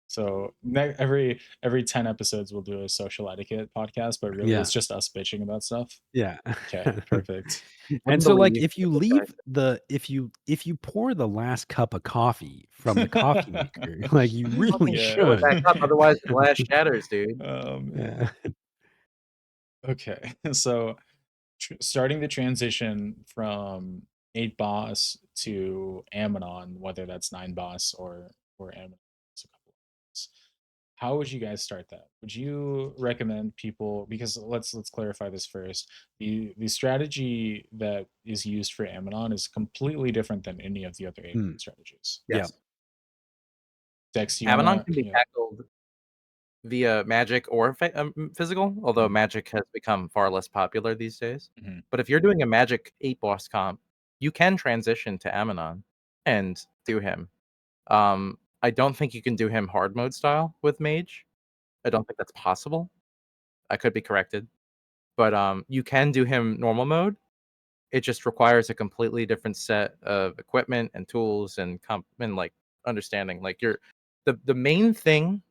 So every 10 episodes we'll do a social etiquette podcast, but really yeah, it's just us bitching about stuff. yeah. Okay, perfect. And Wouldn't so, like, believe if you what they're trying leave the if you pour the last cup of coffee from the coffee maker, like, you really fucking fill it Yeah. should. back up, otherwise the glass shatters, dude. Man. Yeah. Okay. So starting the transition from 8 boss to Ammonon, whether that's 9 boss or Ammonon, it's a couple of boss. How would you guys start that? Would you recommend people, because let's clarify this first. The strategy that is used for Ammonon is completely different than any of the other 8 Mm, strategies. yeah, Yes. Dex, you Amanon wanna can be yeah. tackled via magic or physical, although Mhm, magic has become far less popular these days. mhm, But if you're doing a magic 8 boss comp, you can transition to Amanon and do him. I don't think you can do him hard mode style with mage. I don't think that's possible. I could be corrected. But, you can do him normal mode. It just requires a completely different set of equipment and tools and like, understanding. Like, the main thing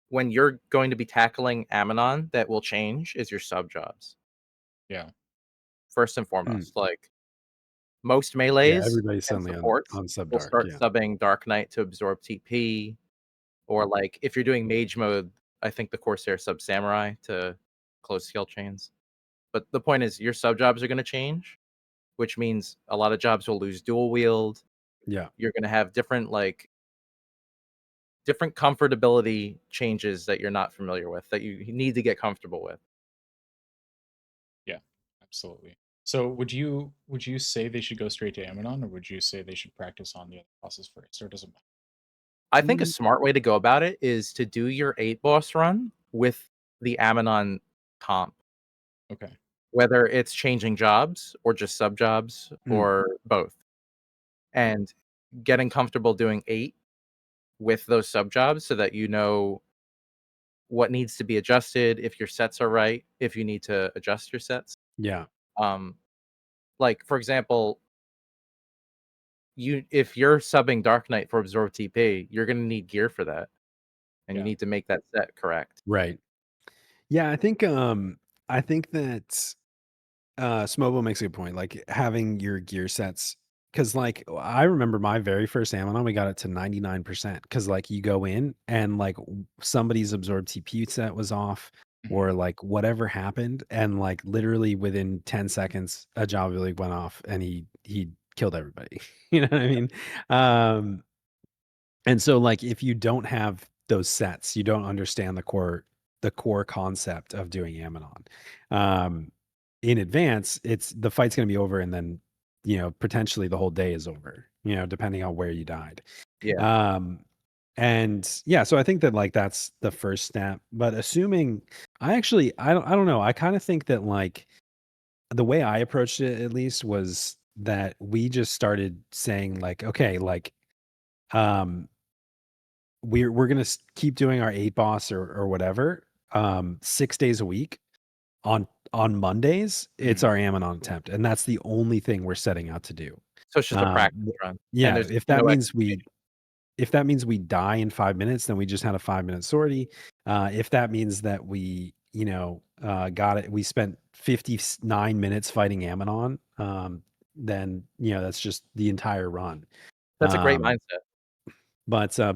when you're going to be tackling Ammonon that will change is your sub jobs, yeah, first and mm, foremost. Like, most yeah, melees everybody's and suddenly supports on will Subdark, start yeah, subbing Dark Knight to absorb TP, or, like, if you're doing mage mode, I think the Corsair sub Samurai to close skill chains. But the point is your sub jobs are gonna change, which means a lot of jobs will lose dual wield. yeah, You're gonna have different, like, different comfortability changes that you're not familiar with, that you need to get comfortable with. yeah, absolutely. So would you say they should go straight to Ammonon, or would you say they should practice on the other bosses first, or does it matter? I think a mm, smart way to go about it is to do your 8 boss run with the Ammonon comp, Okay, whether it's changing jobs or just sub jobs mm, or both, and getting comfortable doing 8 with those sub jobs so that you know what needs to be adjusted, if your sets are right, if you need to adjust your sets. yeah, Um, like, for example, if you're subbing Dark Knight for absorb TP, you're gonna need gear for that, and you yeah, need to make that set correct. right. Yeah, I think that Smobo makes a good point. Like having your gear sets, because like I remember my very first Amazon, we got it to 99%. Because like you go in and like somebody's absorbed TP set was off, Mhm. or like whatever happened, and like literally within 10 seconds, a job really went off, and he killed everybody. You know what I mean? Um, and so like if you don't have those sets, you don't understand the core concept of doing Amanon. Um, in advance, it's the fight's going to be over, and then potentially the whole day is over, depending on where you died. Yeah. Um, and yeah, so I think that like that's the first step. But assuming I don't know. I kind of think that like the way I approached it at least was that we just started saying like, okay, like um we're gonna keep doing our 8 boss or whatever 6 days a week. On Mondays, it's Mhm. our Amanon attempt, and that's the only thing we're setting out to do. So it's just a practice W run, and Yeah, there's no expectation. if that means we die in 5 minutes, then we just had a 5-minute sortie. If that means that we, got it we spent 59 minutes fighting Amanon, then, that's just the entire run. That's a great Um, mindset.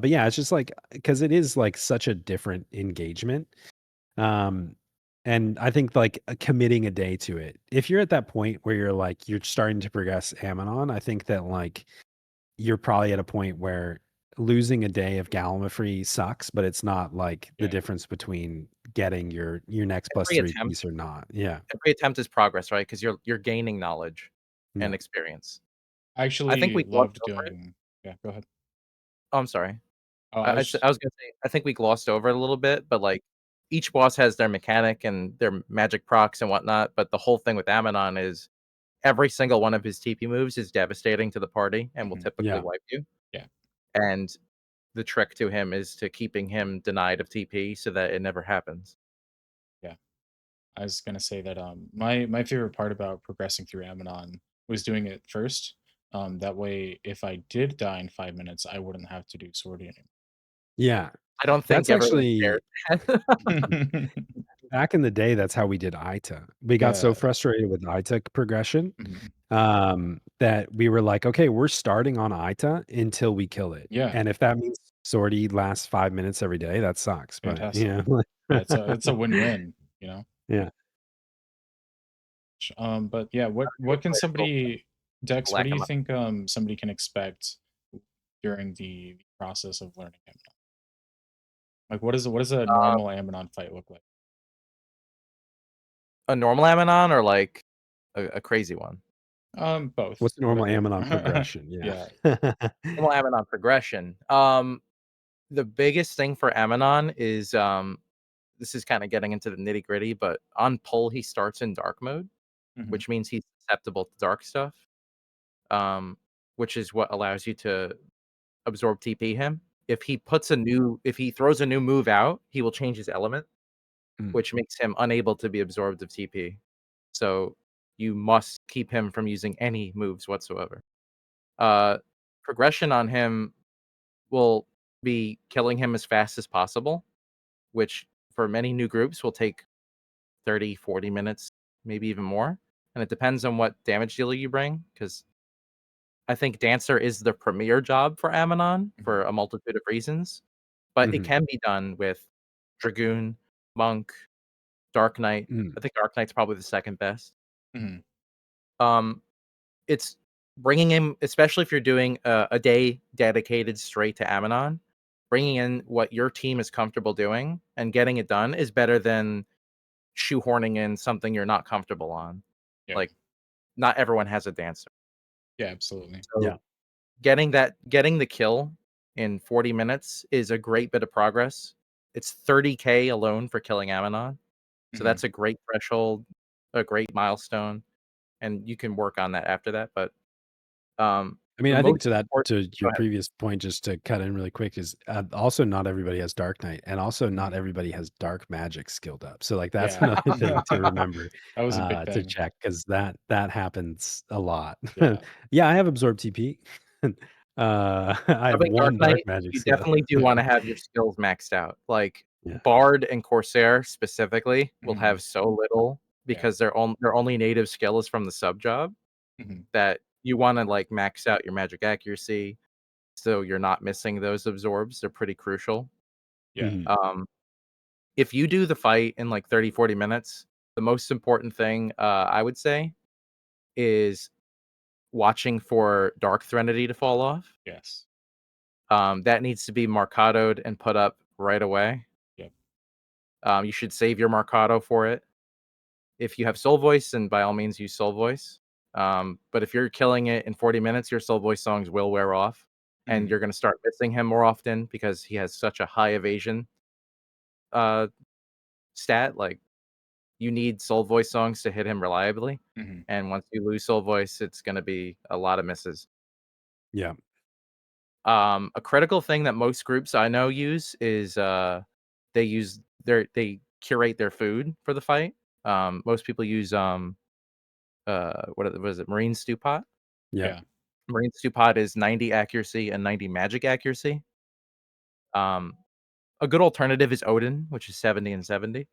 but yeah, it's just like because it is, like, such a different engagement. Um, and I think like committing a day to it. If you're at that point where you're like you're starting to progress Amanon, I think that like you're probably at a point where losing a day of Gallimafree sucks, but it's not like the Yeah. difference between getting your next plus Every 3 attempt piece or not. Yeah. every attempt is progress, right? Because you're gaining knowledge and Yeah. experience. I I think actually we glossed loved over it. doing. Yeah, go ahead. Oh, I'm sorry. Oh, I was I was gonna say, I think we glossed over it a little bit, but, like, each boss has their mechanic and their magic procs and whatnot, but the whole thing with Ammonon is every single one of his TP moves is devastating to the party and will mhm, typically Yeah. wipe you, yeah, and the trick to him is to keeping him denied of TP so that it never happens. yeah. I was gonna say that my favorite part about progressing through Amanon was doing it first. That way, if I did die in 5 minutes, I wouldn't have to do sorting Yeah. I don't think That's everyone shares actually that. anymore. back in the day, that's how we did ITA. We got so Yeah. frustrated with ITA progression, Mhm. that we were like, "Okay, we're starting on ITA until we kill it, Yeah. and if that means sortie lasts 5 minutes every day, that sucks," but, Fantastic. Yeah, it's a win-win, you know? Yeah. But yeah, Not what everyone can plays Gold somebody Dex, what Black do and you White. think somebody can expect during the process of learning Amnon? Like what does a Uh, normal Amnon fight look like? a normal Ammonon or, like, a crazy one? Both, What's the normal whatever. Amazon progression? Yeah. Yeah. Normal Ammonon progression. The biggest thing for Ammonon is, this is kinda getting into the nitty-gritty, but on pull, he starts in dark mode, Mhm, which means he's susceptible to dark stuff, um, which is what allows you to absorb TP him. If he throws a new move out, he will change his element, Mm, which makes him unable to be absorbed of TP. So, you must keep him from using any moves whatsoever. Uh, Progression on him will be killing him as fast as possible, which for many new groups will take 30, 40 minutes, maybe even more. And it depends on what damage dealer you bring, because I think Dancer is the premier job for Ammonon mhm, for a multitude of reasons, but it mhm, can be done with Dragoon, Monk, Dark Knight. mm, I think Dark Knight's probably the second best. mhm, Um, it's bringing in, especially if you're doing a day dedicated straight to Ammonon, bringing in what your team is comfortable doing and getting it done is better than shoehorning in something you're not comfortable on. yeah, Like, not everyone has a dancer. yeah, absolutely. So, yeah, getting the kill in 40 minutes is a great bit of progress. It's 30K alone for killing Ammonon, so Mhm, that's a great threshold, a great milestone, and you can work on that after that, but, I mean, the I think most important. to Go your ahead. previous point, just to cut in really quick, is also not everybody has Dark Knight, and also not mhm, everybody has Dark Magic skilled up. So, like, that's yeah. another thing to remember, That was a big to thing. check because that happens a lot. Yeah. Yeah, I have absorbed TP. I have Having Dark one Dark Knight, Magic you skill. definitely do wanna have your skills maxed out. Like, Yeah. Bard and Corsair specifically will Mhm, have so little Yeah. because their only native skill is from the sub job, Mhm. that you wanna, like, max out your magic accuracy, so you're not missing those absorbs, they're pretty crucial. Yeah. Mhm. Um, if you do the fight in, like, 30, 40 minutes, the most important thing, I would say, is watching for Dark Threnody to fall off. Yes. That needs to be marcadoed and put up right away. Yep. You should save your marcado for it. If you have Soul Voice, then by all means use Soul Voice. But if you're killing it in 40 minutes, your Soul Voice songs will wear off, and Mhm. you're going to start missing him more often because he has such a high evasion uh, stat. Like, you need Soul Voice songs to hit him reliably, Mhm. and once you lose Soul Voice, it's going to be a lot of misses. Yeah. A critical thing that most groups I know use is they curate their food for the fight. Most people use what is it? Marine stew pot. Yeah. Yeah. Marine stew pot is 90 accuracy and 90 magic accuracy. Um, a good alternative is Odin, which is 70 and 70.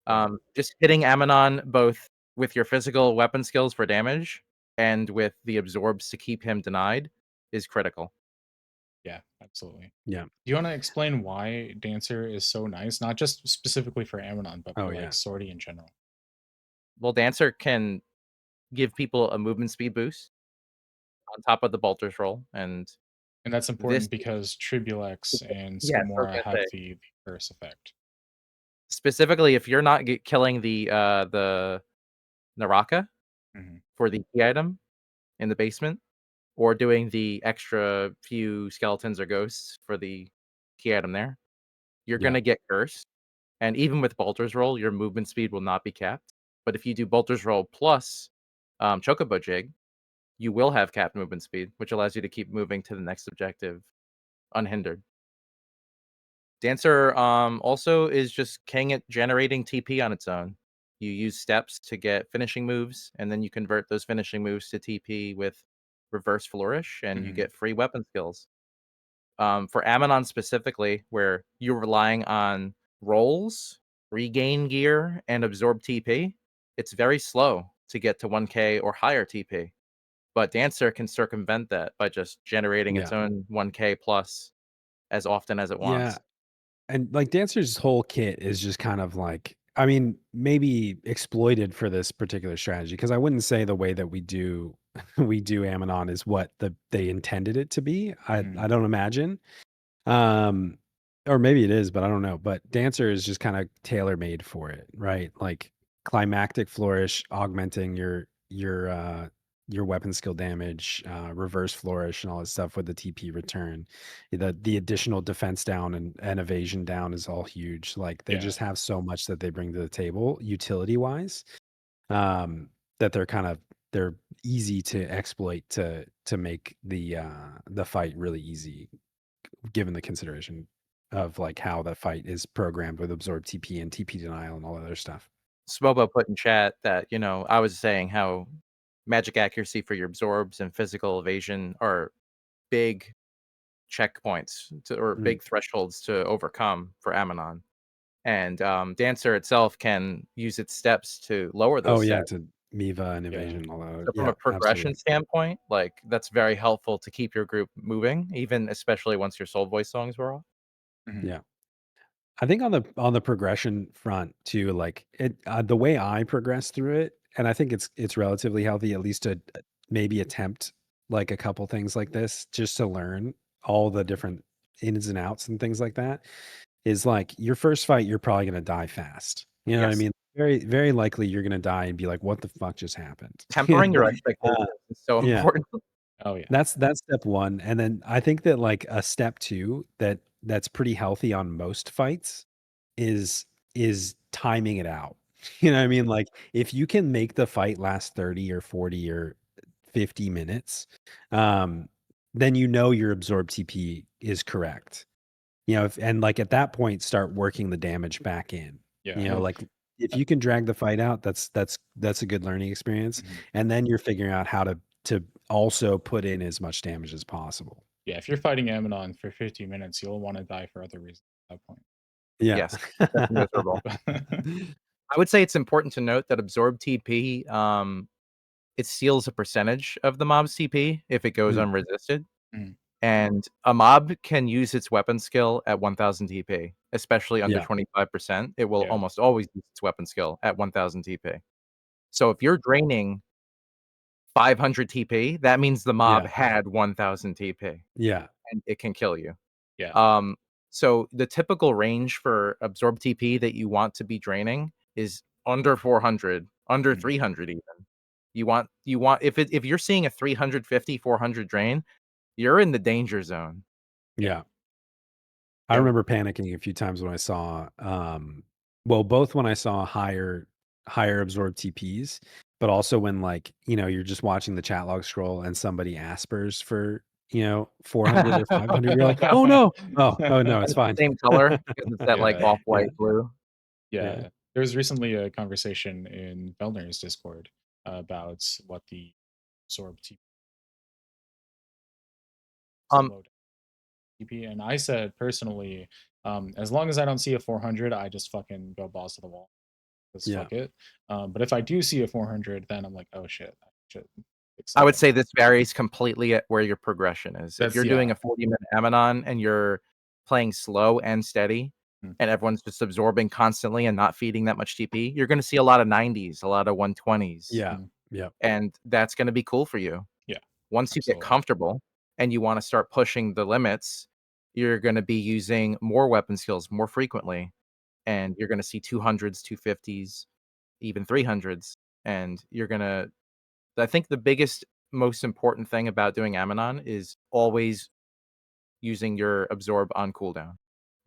Right. Just hitting Ammonon both with your physical weapon skills for damage and with the absorbs to keep him denied is critical. Yeah, absolutely. Yeah. Do you wanna explain why Dancer is so nice? Not just specifically for Ammonon, but Oh, for, like, yeah. Sortie in general. Well, Dancer can give people a movement speed boost on top of the bolter's roll, and And that's this important because Tribulex and yes, I was Scamora gonna have say, the curse effect. specifically, if you're not killing the Naraka Mhm. for the key item in the basement, or doing the extra few skeletons or ghosts for the key item there, you're Yeah. gonna get cursed, and even with bolter's roll, your movement speed will not be capped, but if you do bolter's roll plus, chocobo jig, you will have capped movement speed, which allows you to keep moving to the next objective unhindered. Dancer, also is just king at generating TP on its own. You use steps to get finishing moves, and then you convert those finishing moves to TP with reverse flourish, and you Mhm. get free weapon skills. For Ammonon specifically, where you're relying on rolls, regain gear, and absorb TP, it's very slow to get to 1K or higher TP. But Dancer can circumvent that by just generating its Yeah. own 1K plus as often as it Yeah. wants. And like Dancer's whole kit is just kind of like, I mean, maybe exploited for this particular strategy because I wouldn't say the way that we do we do Ammonon is what they intended it to be. Mhm. I don't imagine. Um, or maybe it is, but I don't know. But Dancer is just kind of tailor made for it, right? Like climactic flourish, augmenting your weapon skill damage, reverse flourish, and all that stuff with the TP return. The additional defense down and evasion down is all huge. Like they Yeah. just have so much that they bring to the table, utility wise, that they're easy to exploit to make the fight really easy given the consideration of like how that fight is programmed with absorb TP and TP denial and all that other stuff. Swobo put in chat that, I was saying how magic accuracy for your absorbs and physical evasion are big checkpoints or Mm. big thresholds to overcome for Ammonon. And Dancer itself can use its steps to lower Oh those yeah, stats. to Miva and Yeah. evasion and all that. So from Yeah, a progression absolutely. standpoint, like that's very helpful to keep your group moving, even especially once your soul voice songs were off. Mhm. Yeah. I think on the progression front too, like the way I progress through it, and I think it's relatively healthy at least to maybe attempt like a couple things like this just to learn all the different ins and outs and things like that. Is like your first fight, you're probably gonna die fast. You know what I Yes. mean? Very, very likely you're gonna die and be like, "What the fuck just happened?" You Tempering your know? expectations is so Yeah, important. Oh, yeah. that's step 1, and then I think that, like, a step 2 that's pretty healthy on most fights is timing it out. You know what I mean? Like, if you can make the fight last 30 or 40 or 50 minutes, um, then you know your absorb TP is correct. If and, like, at that point, start working the damage back in. Yeah, I have Like, if uh you can drag the fight out, that's a good learning experience, mhm. and then you're figuring out how to also put in as much damage as possible. Yeah, if you're fighting Ammonon for 50 minutes, you'll wanna die for other reasons at that point. Yeah. Yes, that's miserable. I would say it's important to note that absorb TP, it steals a percentage of the mob's TP if it goes Mm, unresisted, Mhm. and a mob can use its weapon skill at 1000 TP, especially under yeah, 25%. It will Yeah. almost always use its weapon skill at 1000 TP. So if you're draining 500 TP, that means the mob yeah, had 1000 TP, yeah, and it can kill you. Yeah. Um, so the typical range for absorb TP that you want to be draining is under 400, under Mhm. 300 even. You want if you're seeing a 350, 400 drain, you're in the danger zone. Yeah. yeah. I Yep. remember panicking a few times when I saw, well, both when I saw higher absorbed TPs, but also when like, you're just watching the chat log scroll and somebody aspers for, 400 or 500, you're like, "Oh no. Oh no, And it's it's the fine." same color because it's that, like, Yeah. Yeah, off-white blue. yeah, Yeah. There was recently a conversation in Felner's Discord about what the absorb TP Um, slow TP, and I said personally, as long as I don't see a 400, I just fucking go balls to the wall. Just yeah, fuck it. But if I do see a 400, then I'm like, oh shit, I should fix I would something. say this varies completely at where your progression is. If That's you're doing yeah. a 40-minute Amanon and you're playing slow and steady, Mm. and everyone's just absorbing constantly and not feeding that much TP, you're gonna see a lot of 90s, a lot of 120s, yeah, Mm. yeah, and that's gonna be cool for you. Yeah. Once you get Absolutely. comfortable and you wanna start pushing the limits, you're gonna be using more weapon skills more frequently, and you're gonna see 200s, 250s, even 300s, and you're gonna I think the biggest, most important thing about doing Amanon is always using your absorb on cooldown,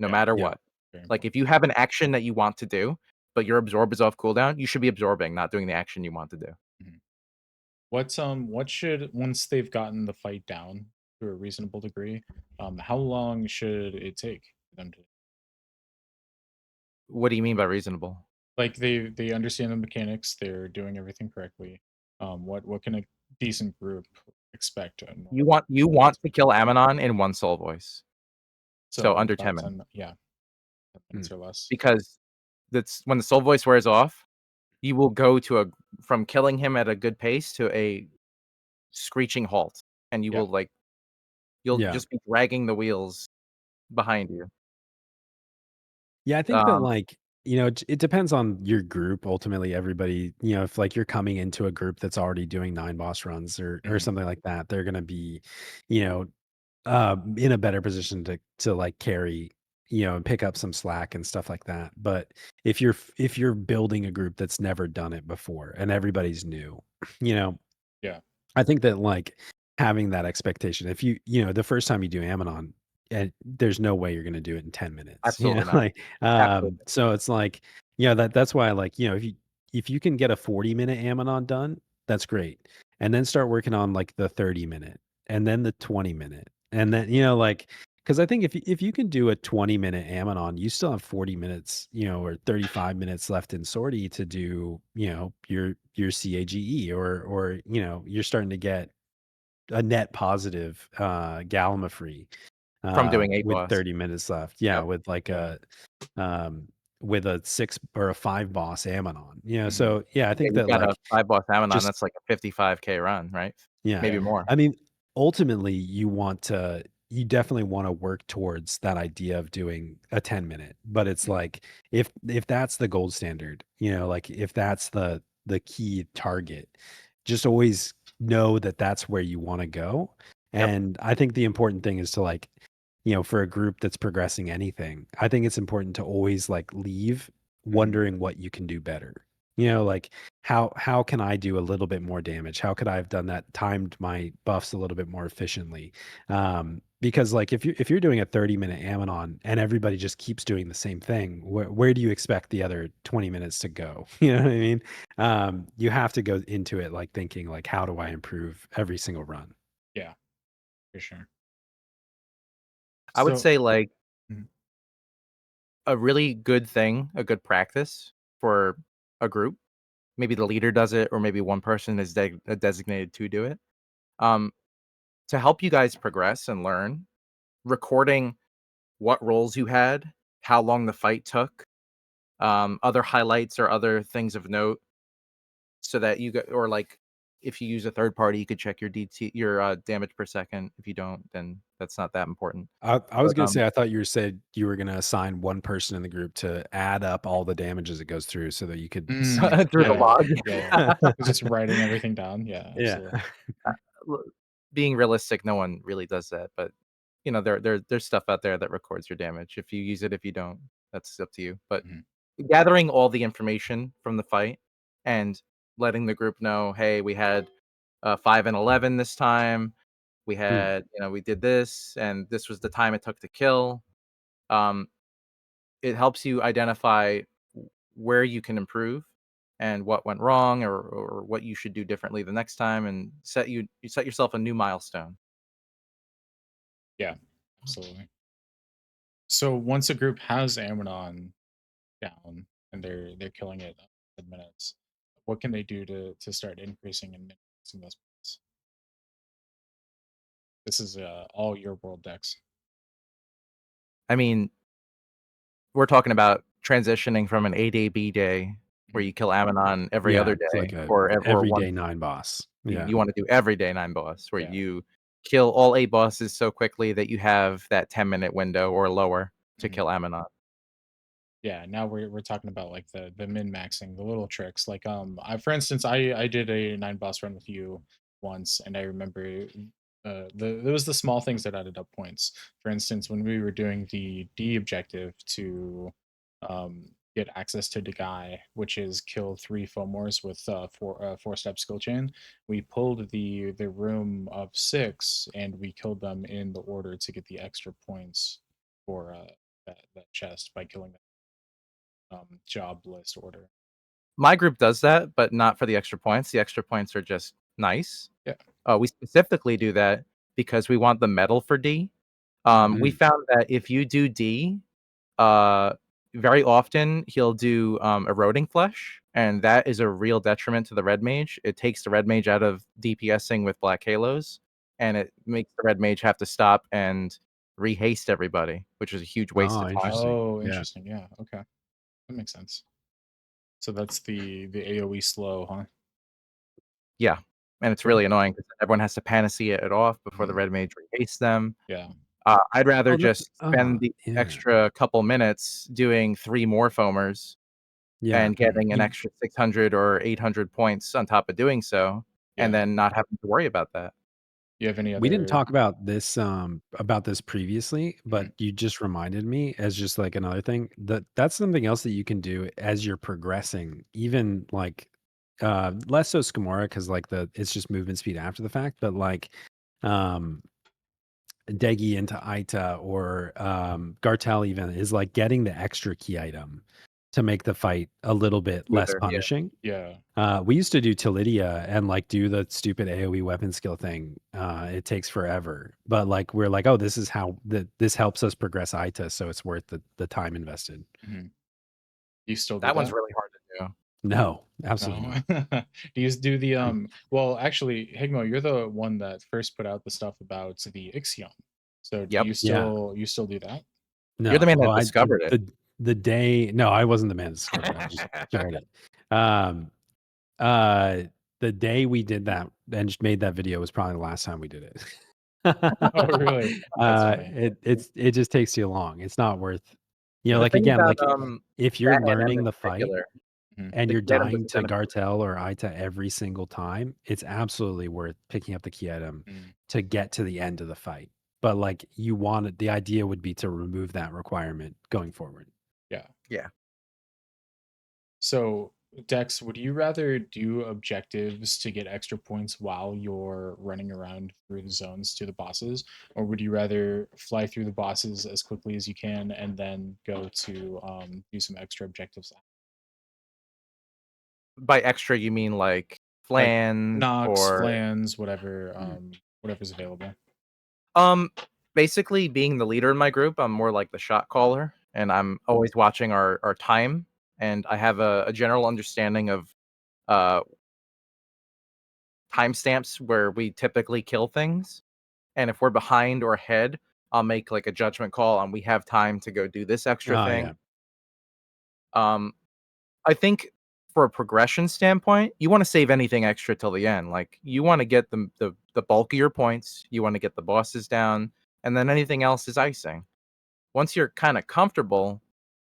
no Yeah. matter yeah, what. Very Like, important. if you have an action that you want to do, but your absorb is off cooldown, you should be absorbing, not doing the action you want to do. Mhm. What should once they've gotten the fight down to a reasonable degree, how long should it take for them to What do you mean by reasonable? like they understand the mechanics, they're doing everything correctly. What can a decent group expect a normal You want fight to kill Amanon in 1 soul voice, so so under 10 about minutes, 10 yeah, 10 mm, minutes or less. because that's when the soul voice wears off, you will go to a from killing him at a good pace to a screeching halt, and you Yeah. will, like you'll yeah. just be dragging the wheels behind you. Yeah, I think that Um, like, it depends on your group. Ultimately, everybody, if like you're coming into a group that's already doing 9 boss runs or Mhm. something like that, they're gonna be, you know, in a better position to like carry, and pick up some slack and stuff like that. But if you're building a group that's never done it before and everybody's new, you know, Yeah. I think that like having that expectation, if the first time you do Amazon, and there's no way you're going to do it in 10 minutes, absolutely not. like, Absolutely. so it's like, that's why, like, if you can get a 40-minute Amazon done, that's great. And then start working on like the 30-minute and then the 20-minute. And then, like, because I think if you can do a 20-minute Amazon, you still have 40 minutes, or 35 minutes left in sortie to do, your CAGE or you're starting to get a net positive Galima free From doing 8 with boss. 30 minutes left. Yeah, Yep. with like Yeah. um with a 6 or a 5 boss Amazon. Mhm. So yeah, I Yeah, think you've that got a like 5 boss Amanon, just that's like a 55K run, right? yeah. Maybe Yeah. more. I mean, ultimately, you definitely want to work towards that idea of doing a 10-minute, but it's Mhm. like if that's the gold standard, like if that's the key target, just always know that that's where you want to go. Yep. And I think the important thing is to like, for a group that's progressing anything, I think it's important to always like leave Mhm. wondering what you can do better. Like how can I do a little bit more damage? How could I have done that, timed my buffs a little bit more efficiently? Because like if you're doing a 30-minute Amanon and everybody just keeps doing the same thing, where do you expect the other 20 minutes to go? You know what I mean? You have to go into it like thinking like, how do I improve every single run? Yeah, for sure. I would So say, like, Mhm. a really good thing, a good practice for a group, maybe the leader does it or maybe one person is designated to do it, um, to help you guys progress and learn, recording what roles you had, how long the fight took, other highlights or other things of note, so that you get, or like if you use a third party, you could check your DT, your damage per second. If you don't, then that's not that important. I was But gonna say, I thought you said you were gonna assign one person in the group to add up all the damages it goes through so that you could see Mm, through the yeah, log. yeah. Just writing everything down. Yeah, Yeah. absolutely. L- Being realistic, no one really does that, but there's stuff out there that records your damage. If you use it, if you don't, that's up to you. But Mhm, gathering all the information from the fight and letting the group know, hey, we had 5 and 11 this time. We Mm. had, we did this, and this was the time it took to kill. Um, it helps you identify where you can improve and what went wrong, or what you should do differently the next time, and you set yourself a new milestone. yeah, absolutely. So once a group has Ammonon down and they're killing it in minutes, what can they do to start increasing and minimizing those points? This is all your world decks. I mean, we're talking about transitioning from an A day B day where Mhm. you kill Ammonon every Yeah, other it's like day, a or one. everyday 9 boss. Yeah. You want to do every day 9 boss, where Yeah. you kill all 8 bosses so quickly that you have that 10-minute window or lower to Mhm. kill Ammonon. Yeah, now we're talking about like the min maxing, the little tricks. Like I for instance, I did a 9 boss run with you once, and I remember there was the small things that added up points. For instance, when we were doing the D objective to get access to the guy, which is kill 3 Fomors with 4 step skill chain, we pulled the room of 6 and we killed them in the order to get the extra points for that chest by killing job list order. My group does that, but not for the extra points. The extra points are just nice. Yeah. We specifically do that because we want the medal for D. We Mm. found that if you do D, uh, very often he'll do eroding flesh, and that is a real detriment to the red mage. It takes the red mage out of DPSing with black halos, and it makes the red mage have to stop and rehaste everybody, which is a huge waste Oh, of time. interesting. Oh, Yeah. interesting. Yeah. Okay. That makes sense. So that's the AoE slow, huh? Yeah, and it's Cool. really annoying because everyone has to panacea it off before the Mhm. red mage rehastes them. Yeah. I'd rather Oh, just spend the yeah. extra couple minutes doing 3 more foamers Yeah. and Mhm. getting an extra 600 or 800 points on top of doing so, and Yeah. then not having to worry about that. You have any We didn't other? talk about this previously, but Mhm. you just reminded me as just like another thing that that's something else that you can do as you're progressing, even like less so Scamora because like it's just movement speed after the fact, but like um Degi into Aita or Gartel even is like getting the extra key item to make the fight a little bit less Smoother, yeah. punishing. Yeah. We used to do Tilidia and like do the stupid AoE weapon skill thing. It takes forever, but like we're like, oh, this is how this helps us progress Aita, so it's worth the time invested. Mhm. Do you still do That one's that? really hard to do. No, absolutely No. not. Do you do the Mm. well, actually, Higmo, you're the one that first put out the stuff about the Ixion. So do Yep. Yeah, you still do that? You're the no. man Oh, that I discovered it. the day. No, I wasn't the man that discovered it. I just shared it. Um, uh, the day we did that and just made that video was probably the last time we did it. Oh, really? That's funny. It just takes too long. It's not worth, Yeah. The like thing again, about, like if you're that NM learning in the fight particular, Mhm. and the you're key item dying doesn't to benefit. Gartel or Aita every single time, it's absolutely worth picking up the key item Mm. to get to the end of the fight. But like the idea would be to remove that requirement going forward. Yeah. Yeah. So, Dex, would you rather do objectives to get extra points while you're running around through the zones to the bosses, or would you rather fly through the bosses as quickly as you can and then go to do some extra objectives, By extra, you mean like like flans Nox, or Flans, whatever, Mm. whatever's available? um, basically being the leader in my group, I'm more like the shot caller, and I'm always watching our time, and I have a general understanding of uh timestamps where we typically kill things. And if we're behind or ahead, I'll make like a judgment call on we have time to go do this extra Oh thing. yeah. Um, I think for a progression standpoint, you wanna save anything extra till the end, like, you wanna get the bulk of your points, you wanna get the bosses down, and then anything else is icing. Once you're kinda comfortable,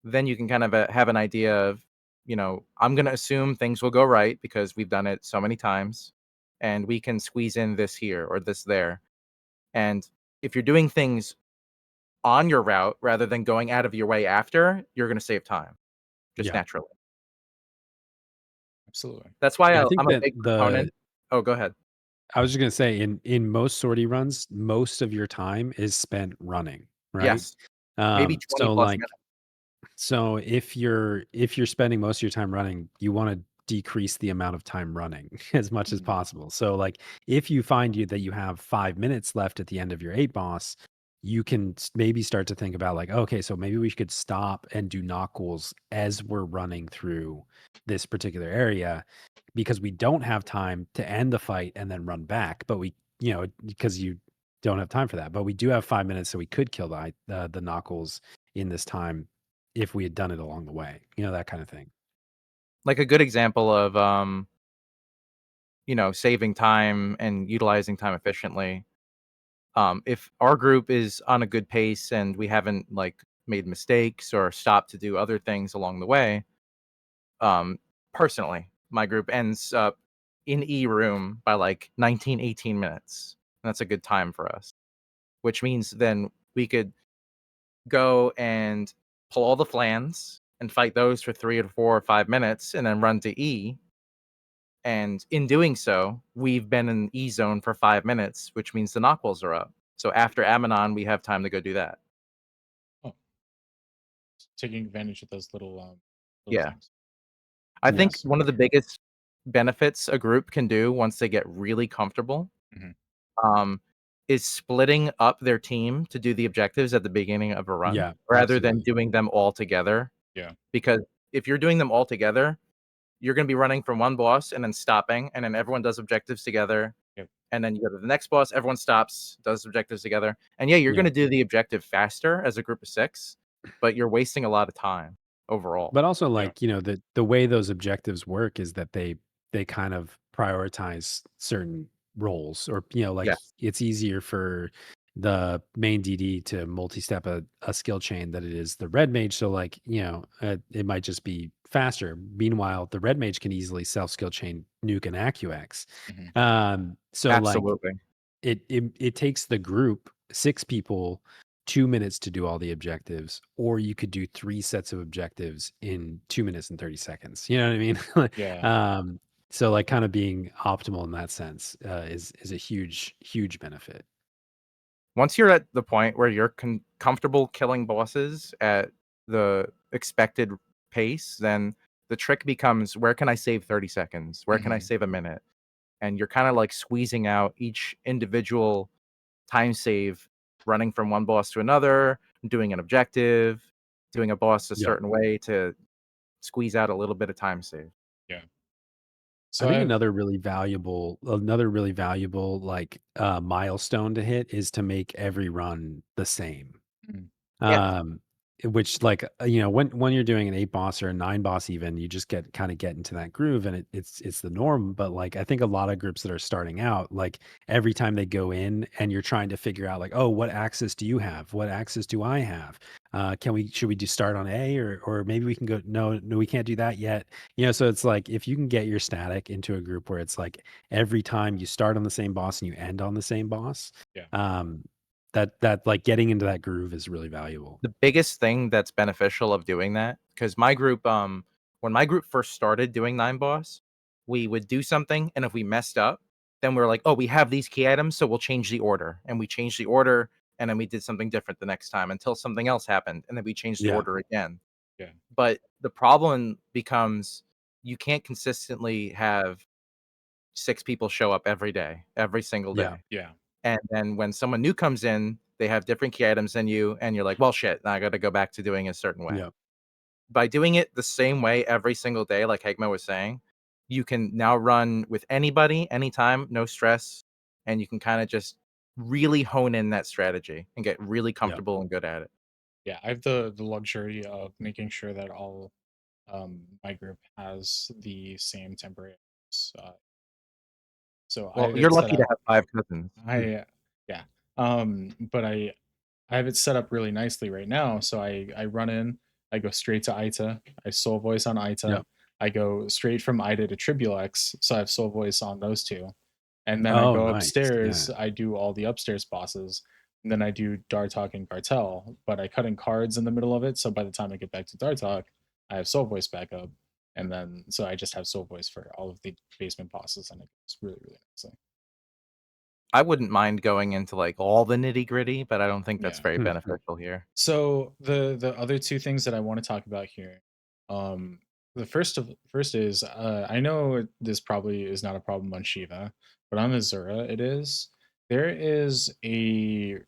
then you can kind of, have an idea of, I'm gonna assume things will go right because we've done it so many times, and we can squeeze in this here or this there, and if you're doing things on your route rather than going out of your way after, you're gonna save time, just Yeah. naturally. Absolutely. That's why Yeah, I think I'm a that big proponent. Oh, go ahead. I was just gonna say in most sortie runs, most of your time is spent running, right? Yes, maybe 20 So plus like minutes. so if you're spending most of your time running, you want to decrease the amount of time running as much as Mhm. possible. So like if you find you that you have 5 minutes left at the end of your eight boss, you can maybe start to think about like, okay, so maybe we could stop and do knuckles as we're running through this particular area because we don't have time to end the fight and then run back. But because you don't have time for that. But we do have 5 minutes, so we could kill the knuckles in this time if we had done it along the way, that kind of thing. Like, a good example of, saving time and utilizing time efficiently, if our group is on a good pace and we haven't, like, made mistakes or stopped to do other things along the way, um, personally, my group ends up in E room by, like, 19, 18 minutes. That's a good time for us, which means then we could go and pull all the flans and fight those for 3 or 4 or 5 minutes and then run to E, and in doing so, we've been in E zone for 5 minutes, which means the knockballs are up. So after Amanon, we have time to go do that. Oh, taking advantage of those little Yeah. things. I think Yes. one of the biggest benefits a group can do once they get really comfortable, Mhm. um, is splitting up their team to do the objectives at the beginning of a run Yeah, rather than absolutely. doing them all together. Yeah. Because if you're doing them all together, you're gonna be running from one boss and then stopping, and then everyone does objectives together, Yep. and then you go to the next boss, everyone stops, does objectives together, and yeah, you're Yeah. gonna do the objective faster as a group of 6, but you're wasting a lot of time overall. But also, Yeah. like, the way those objectives work is that they kind of prioritize certain roles or, like Yes. it's easier for the main DD to multi-step a skill chain that it is the red mage. So like, it might just be faster. Meanwhile, the red mage can easily self skill chain nuke and AccuX. Mhm. So like Absolutely. it takes the group 6 people 2 minutes to do all the objectives, or you could do 3 sets of objectives in 2 minutes and 30 seconds. You know what I mean? Yeah. Um, so, like, kinda being optimal in that sense, is a huge, huge benefit. Once you're at the point where you're comfortable killing bosses at the expected pace, then the trick becomes, where can I save 30 seconds? Where can I Mhm. save a minute? And you're kind of like squeezing out each individual time save, running from one boss to another, doing an objective, doing a boss a Yeah. certain way to squeeze out a little bit of time save. Yeah. I So think I've another really valuable, like, milestone to hit is to make every run the same. mm, Yeah. Um, which like, when you're doing an 8 boss or a 9 boss even, you just get into that groove and it's the norm, but, like, I think a lot of groups that are starting out, like, every time they go in and you're trying to figure out like, "Oh, what axis do you have? What axis do I have? Should we just start on A or maybe we can go no, no, we can't do that yet." So it's like if you can get your static into a group where it's like every time you start on the same boss and you end on the same boss, yeah. um, that like getting into that groove is really valuable. The biggest thing that's beneficial of doing that, because my group, when my group first started doing 9 boss, we would do something, and if we messed up, then we're like, "Oh, we have these key items, so we'll change the order." And we changed the order, and then we did something different the next time until something else happened, and then we changed the Yeah, order again. Yeah. But the problem becomes you can't consistently have 6 people show up every day, every single yeah, day. Yeah. And then when someone new comes in, they have different key items than you, and you're like, "Well, shit, now I gotta go back to doing a certain way." yeah, By doing it the same way every single day, like Hegma was saying, you can now run with anybody, anytime, no stress, and you can kinda just really hone in that strategy and get really yeah, comfortable and good at it. Yeah. I have the luxury of making sure that my group has the same temporary hours, so I Well, have you're it set lucky to up. have 5 cousins. I Yeah, but I have it set up really nicely right now. So I run in, I go straight to ITA, I soul voice on ITA, Yep. I go straight from ITA to Tribulex, so I have soul voice on those two, and then I Oh, go nice. Yeah. upstairs. I do all the upstairs bosses, and then I do Dartok and Cartel. But I cut in cards in the middle of it, so by the time I get back to Dartok, I have soul voice back up, and then so I just have soul voice for all of the basement bosses, and it's really really nicely. I wouldn't mind going into, like, all the nitty-gritty, but I don't think that's Yeah. very Mhm. beneficial here. So the other two things that I want to talk about here, um, the first is I know this probably is not a problem on Shiva, but on Azura it is. There is a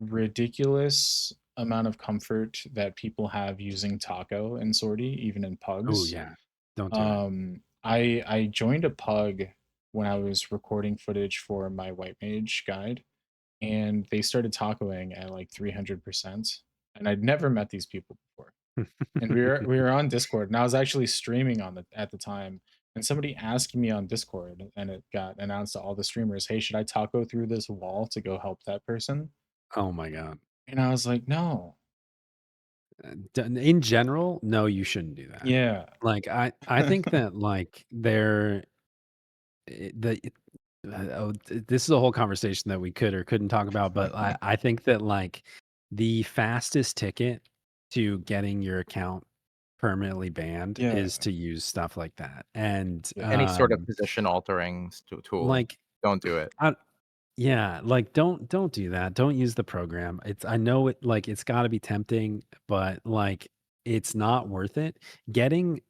ridiculous amount of comfort that people have using Taco and Sortie, even in Oh, pugs. yeah. Don't do it. I joined a pug when I was recording footage for my White Mage guide, and they started tacoing at like 300%. And I'd never met these people before. And we were on Discord, and I was actually streaming on the at the time. And somebody asked me on Discord, and it got announced to all the streamers, "Hey, should I taco through this wall to go help that person?" Oh my god. And I was like, "No." In general, no, you shouldn't do that. Yeah. Like, I think that, like, there the this is a whole conversation that we could or couldn't talk about, but I think that, like, the fastest ticket to getting your account permanently banned Yeah. is to use stuff like that, and, Yeah. Any sort of position altering tool, like, don't do it. I yeah, like, don't do that, don't use the program. I know it, like, it's gotta be tempting, but, like, it's not worth it. Getting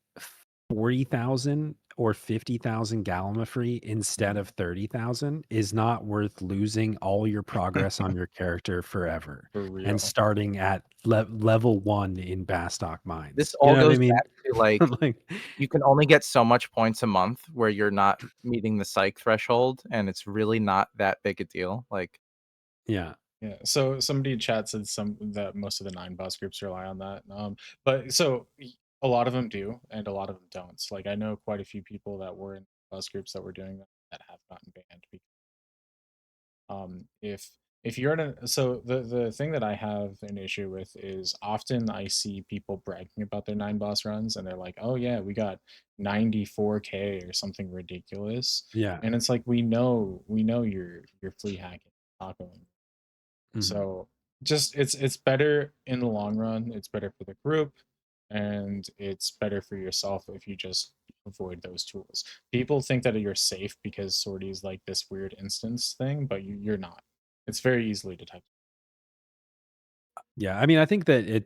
40,000 or 50,000 Gallimafree instead Mhm. of 30,000 is not worth losing all your progress on your character forever For and real. starting at level 1 in Bastock This Mines. You all know what I goes mean? back to, like, Like, you can only get so much points a month where you're not meeting the psych threshold, and it's really not that big a deal, like, yeah. Yeah. So somebody in chat said some that most of the nine boss groups rely on that. But so a lot of them do, and a lot of them don't. Like I know quite a few people that were in boss groups that were doing that that have gotten banned. If you're in a so the thing that I have an issue with is often I see people bragging about their nine boss runs, and they're like, "Oh yeah, we got 94K or something ridiculous," Yeah. and it's like we know you're flea hacking, tacoing. Mhm. So just it's better in the long run. It's better for the group, and it's better for yourself if you just avoid those tools. People think that you're safe because sortie is like this weird instance thing, but you're not. It's very easily detected. Yeah, I mean, I think that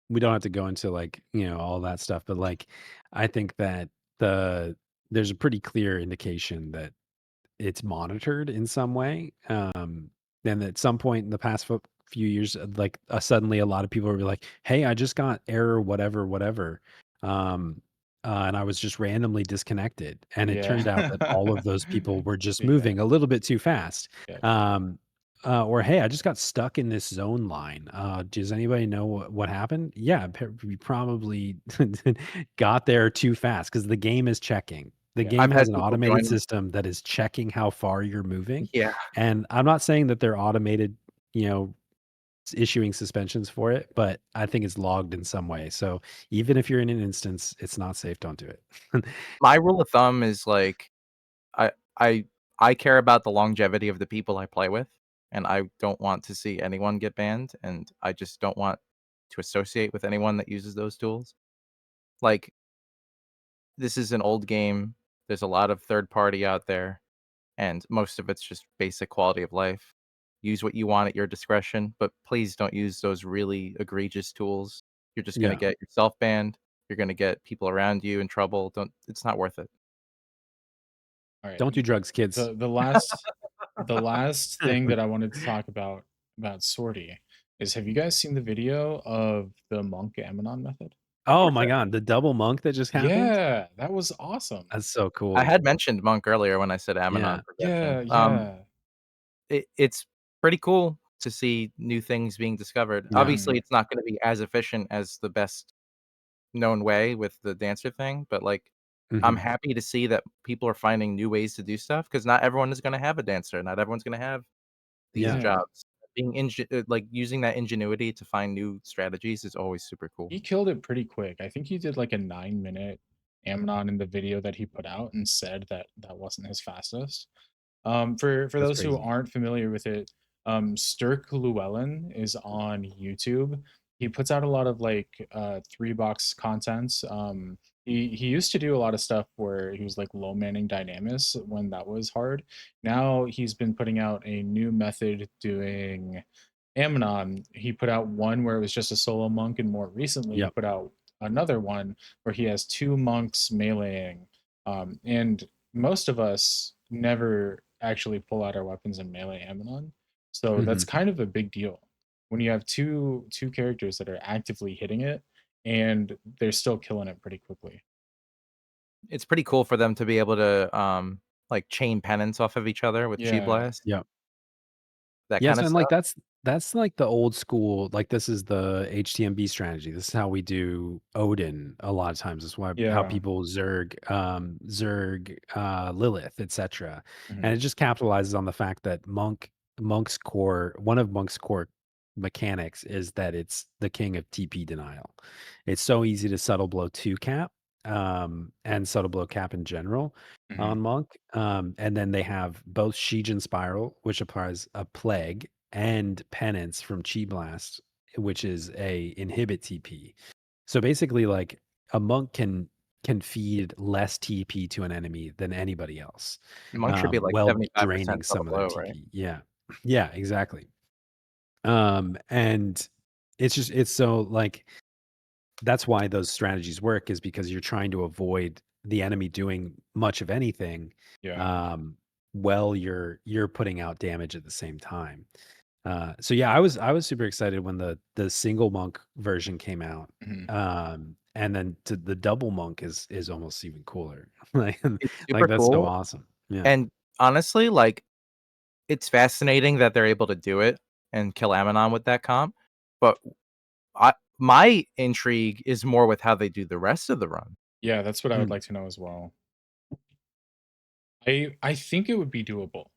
we don't have to go into, like, all that stuff, but, like, I think that there's a pretty clear indication that it's monitored in some way. And at some point in the past few years, like, suddenly a lot of people will be like, "Hey, I just got error, whatever, whatever," um, and I was just randomly disconnected. And it turned out that all of Yeah. those people were just Yeah. moving a little bit too fast. Yeah. Um, or, "Hey, I just got stuck in this zone line. Does anybody know what happened?" Yeah, we probably got there too fast because the game is checking. The Yeah. game I've has had an people automated join. system that is checking how far you're moving, Yeah. and I'm not saying that they're automated, you know, issuing suspensions for it, but I think it's logged in some way. So even if you're in an instance, it's not safe, don't do it. My rule of thumb is, like, I I I care about the longevity of the people I play with, and I don't want to see anyone get banned, and I just don't want to associate with anyone that uses those tools. Like, this is an old game, there's a lot of third party out there, and most of it's just basic quality of life. Use what you want at your discretion, but please don't use those really egregious tools. You're just gonna Yeah. get yourself banned, you're gonna get people around you in trouble, don't it's not worth it. All right. Don't do drugs, kids. The last thing that I wanted to talk about sortie is have you guys seen the video of the monk Amanon method? Of Oh course my I god, the double monk that just happened? Yeah, that was awesome. That's so I cool. had mentioned Monk earlier when I said Ammonon Yeah. progression. Yeah, yeah. It's pretty cool to see new things being discovered. Yeah. Mhm. Obviously, it's not gonna be as efficient as the best known way with the dancer thing, but, like, I'm Mhm. happy to see that people are finding new ways to do stuff because not everyone is gonna have a dancer, not everyone's gonna have these Yeah. Yeah. jobs. Like, using that ingenuity to find new strategies is always super cool. He killed it pretty quick. I think he did like a 9-minute Amnon in the video that he put out and said that that wasn't his fastest. For That's those who crazy. aren't familiar with it, Sturk Llewellyn is on YouTube. He puts out a lot of like 3 box contents. He used to do a lot of stuff where he was like low manning Dynamis when that was hard. Now he's been putting out a new method doing Amnon. He put out one where it was just a solo monk, and more recently he Yep. put out another one where he has 2 monks meleeing. And most of us never actually pull out our weapons and melee Ammonon. So that's Mhm. kind of a big deal when you have two characters that are actively hitting it and they're still killing it pretty quickly. It's pretty cool for them to be able to, like, chain penance off of each other with chi Yeah. blast, Yep. that Yes, kinda and like stuff. that's like the old school, like this is the HTMB strategy. This is how we do Odin a lot of times. It's why how Yeah. people Zerg, Lilith, etc. And Mhm. it just capitalizes on the fact that Monk's core, one of Monk's core mechanics is that it's the king of TP denial. It's so easy to subtle blow two cap, and subtle blow cap in general Mhm. on Monk. And then they have both Shijin Spiral, which applies a plague, and Penance from Chi Blast, which is a inhibit TP. So basically, like a monk can feed less TP to an enemy than anybody else, Monk should be, like, while 75% draining subtle some of their blow, right? TP. Yeah, yeah, exactly. And it's just it's so like that's why those strategies work is because you're trying to avoid the enemy doing much of anything, Yeah. um, while you're putting out damage at the same time. So yeah, I was super excited when the single monk version came out, Mhm. and then to the double monk is almost even cooler. like It's like super that's so cool, awesome. Yeah. and honestly, like, it's fascinating that they're able to do it and kill Ammonon with that comp, but my intrigue is more with how they do the rest of the run. Yeah, that's what I would Mm, like to know as well. I think it would be doable.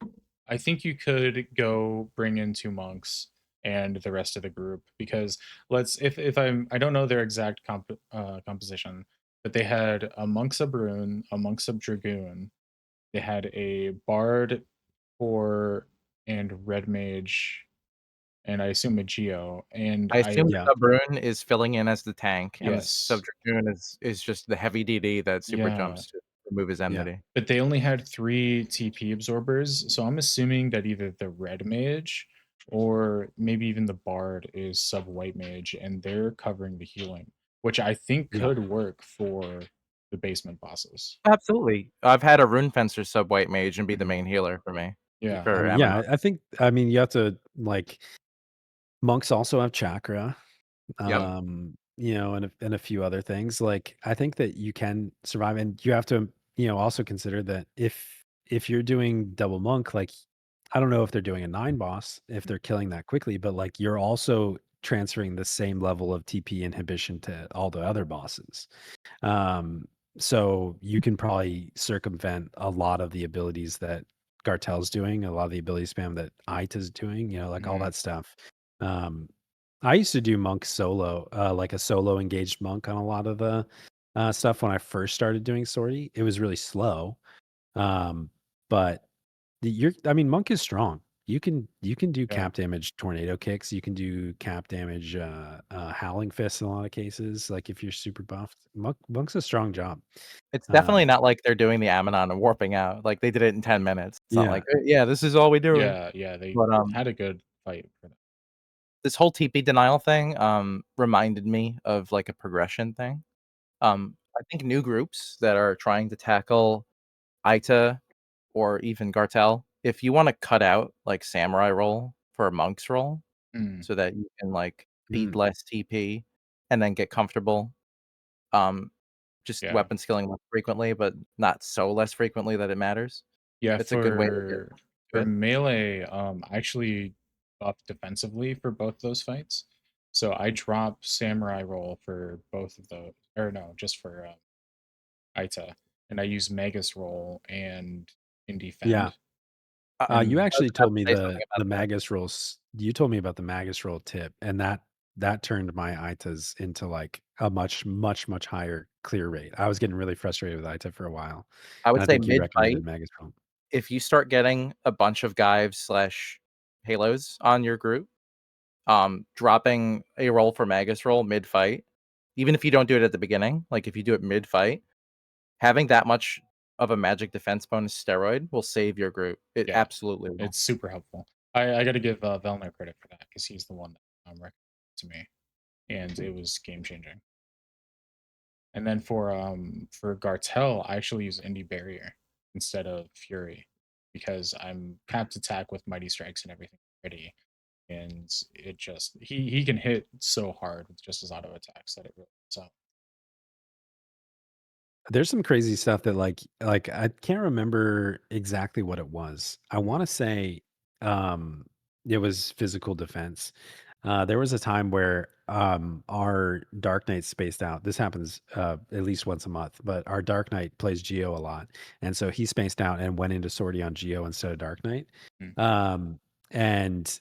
I think you could go bring in 2 monks and the rest of the group because let's if I don't know their exact composition, but they had a monk sub rune, a monk sub dragoon. They had a bard for and red mage, and I assume a geo. And I I assume yeah. Sub Rune is filling in as the tank, and the Sub yes, Dragoon is just the heavy DD that super yeah. jumps to remove his Yeah. enmity. But they only had 3 TP absorbers, so I'm assuming that either the red mage or maybe even the bard is sub white mage, and they're covering the healing, which I think Yeah. could work for the basement bosses. Absolutely. I've had a Rune Fencer sub white mage and be the Mhm. main healer for me, Yeah. I for mean, yeah, Ammonon. I mean, you have to like monks also have chakra. Yep. And a few other things. Like I think that you can survive, and you have to, also consider that if you're doing double monk, like I don't know if they're doing a 9 boss if they're killing that quickly, but like you're also transferring the same level of TP inhibition to all the other bosses. Um, so you can probably circumvent a lot of the abilities that Gartel's doing, a lot of the ability spam that Aita's doing, like all Mhm. that stuff. Um, I used to do monk solo, like a solo engaged monk on a lot of the stuff when I first started doing sortie. It was really slow, um, but I mean, monk is strong. You can do Yeah. cap damage tornado kicks. You can do cap damage howling fists in a lot of cases. Like if you're super buffed, monk's a strong job. It's definitely Um, not like they're doing the Ammonon and warping out, like, they did it in 10 minutes. It's not yeah, like, "Yeah, this is all we doing." Yeah, yeah, they But, had a good fight for that. this whole TP denial thing, reminded me of, like, a progression thing. I think new groups that are trying to tackle Aita or even Gartel, if you wanna cut out, like, samurai role for a monk's role Mm, so that you can, like, feed mm, less TP and then get comfortable, um, just yeah. weapon skilling less frequently, but not so less frequently that it matters. Yeah, It's a good way to get to for it. melee, I actually buffed defensively for both those fights. So I drop samurai roll for both of those, or no, just for Aita, and I use Magus roll and in Yeah. defend. You And I was actually about told to me say something the about that. Magus rolls. You told me about the Magus roll tip, and that turned my Itas into like a much higher clear rate. I was getting really frustrated with Ita for a while, I and would I say think you mid-fight, recommended Magus roll. if you start getting a bunch of Gyves slash Halos on your group, dropping a roll for Magus roll mid-fight, even if you don't do it at the beginning, like, if you do it mid-fight, having that much of a magic defense bonus steroid will save your group. It yeah, absolutely will. it's super helpful. I got to give Velner credit for that because he's the one that recommended it to me, and it was game changing. And then for Gartel, I actually use Indie Barrier instead of Fury because I'm capped attack with Mighty Strikes and everything already. And it just he can hit so hard with just his auto attacks that it really so There's some crazy stuff that like I can't remember exactly what it was. I want to say um it was physical defense. There was a time where our Dark Knight spaced out. This happens at least once a month, but our Dark Knight plays Geo a lot. And so he spaced out and went into Sortie on Geo instead of Dark Knight. mm, Um and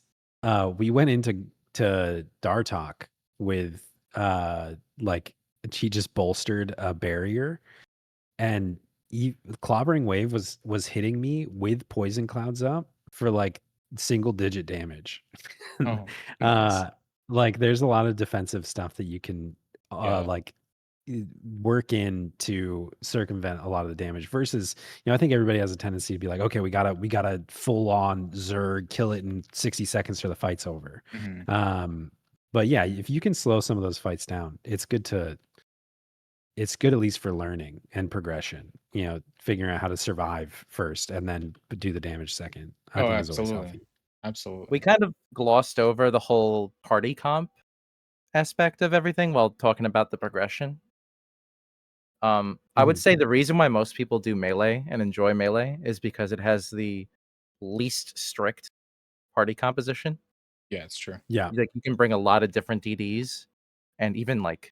we went into Dartok with like he just bolstered a barrier and clobbering wave was hitting me with poison clouds up for like single digit damage. oh nice. uh like there's a lot of defensive stuff that you can Yeah. like work in to circumvent a lot of the damage versus I think everybody has a tendency to be like, okay, we gotta full on Zerg kill it in 60 seconds till the fight's over. Hmm. um but yeah, if you can slow some of those fights down, it's good at least for learning and progression, figuring out how to survive first and then do the damage second, I Oh, think is always absolutely. healthy. We Absolutely. kind of glossed over the whole party comp aspect of everything while talking about the progression. I would Mhm. say the reason why most people do melee and enjoy melee is because it has the least strict party composition. Yeah, it's true. Yeah. Like, you can bring a lot of different DDs, and even, like,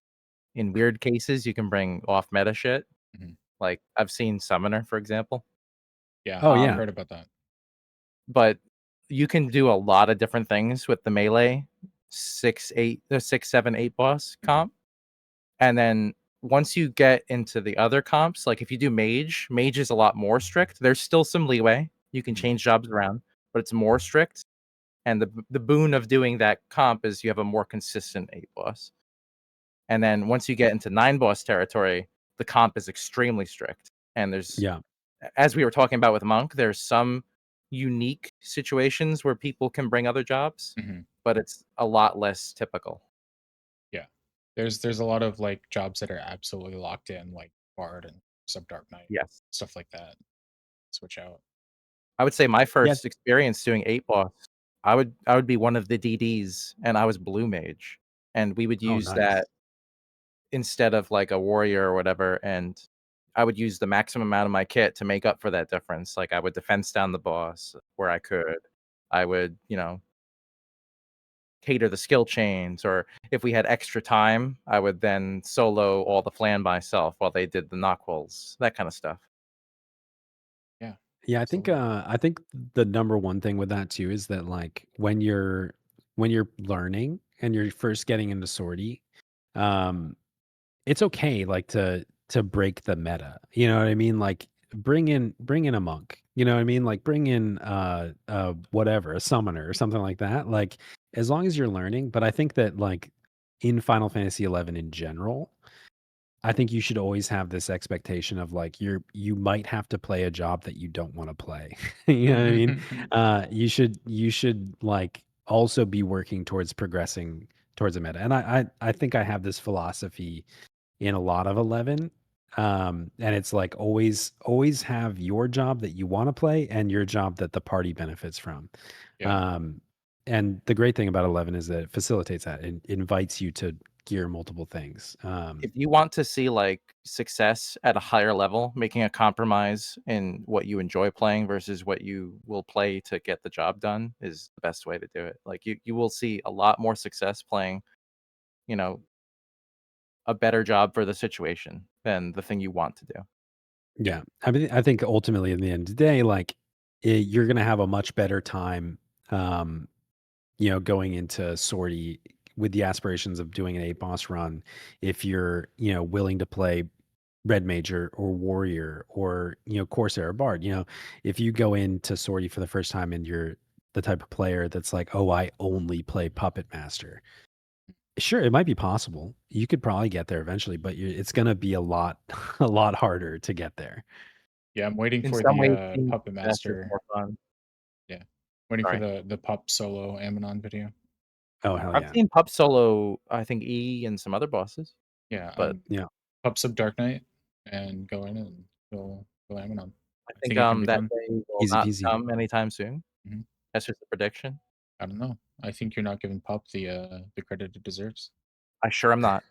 in weird cases, you can bring off meta shit. Hmm. Like, I've seen Summoner, for example. Yeah, Oh, I've yeah. heard about that. But you can do a lot of different things with the melee 6, 7, 8 boss Hmm. comp. And then once you get into the other comps, like if you do mage is a lot more strict. There's still some leeway. You can Hmm. change jobs around, but it's more strict. And the boon of doing that comp is you have a more consistent 8 boss. And then once you get into 9 boss territory, the comp is extremely strict. And there's, Yeah. as we were talking about with Monk, there's some unique situations where people can bring other jobs, Hmm. but it's a lot less typical. Yeah. There's a lot of like jobs that are absolutely locked in, like Bard and Sub Dark Knight, Yes. stuff like that. Switch out. I would say my Yeah. first experience doing 8 boss, I would be one of the DDs, and I was blue mage, and we would Oh, use nice. that instead of, like, a warrior or whatever, and I would use the maximum amount of my kit to make up for that difference. Like, I would defense down the boss where I could. I would, cater the skill chains, or if we had extra time, I would then solo all the flan by myself while they did the knockwalls, that kinda stuff. Yeah, Yeah, absolutely. I think the number one thing with that too is that like when you're learning and you're first getting into sortie, um, it's okay like to break the meta. You know what I mean? Like bring in a monk. You know what I mean? Like bring in whatever, a summoner or something like that. Like as long as you're learning, but I think that like in Final Fantasy 11 in general, I think you should always have this expectation of like you might have to play a job that you don't want to play. You know what I mean? You should like also be working towards progressing towards a meta. And I think I have this philosophy in a lot of 11. And it's like always have your job that you want to play and your job that the party benefits from. Yeah. Um, and the great thing about 11 is that it facilitates that and invites you to gear multiple things. If you want to see, like, success at a higher level, making a compromise in what you enjoy playing versus what you will play to get the job done is the best way to do it. Like, you will see a lot more success playing you know, a better job for the situation than the thing you want to do. Yeah. I mean, I think ultimately, in the end of the day, like, you're gonna have a much better time, um, going into sortie with the aspirations of doing an 8 boss run if you're, willing to play red major or warrior or, corsair or bard. If you go into sortie for the first time and you're the type of player that's like, "Oh, I only play puppet master." Sure, it might be possible. You could probably get there eventually, but it's gonna be a lot a lot harder to get there. Yeah, I'm waiting In for some the, ways, being Puppet faster is Master. more fun. Yeah. Waiting for Sorry. the pup solo Ammonon video. Oh, hell I've yeah. seen Pup solo, I think E and some other bosses, Yeah, but Yeah. Pups of Dark Knight and go in and go Ammonon. I I think, think it can be that done. day will Easy not peasy. come anytime soon. Mhm. That's just a prediction. I don't know. I think you're not giving Pup the credit it deserves. I sure am not.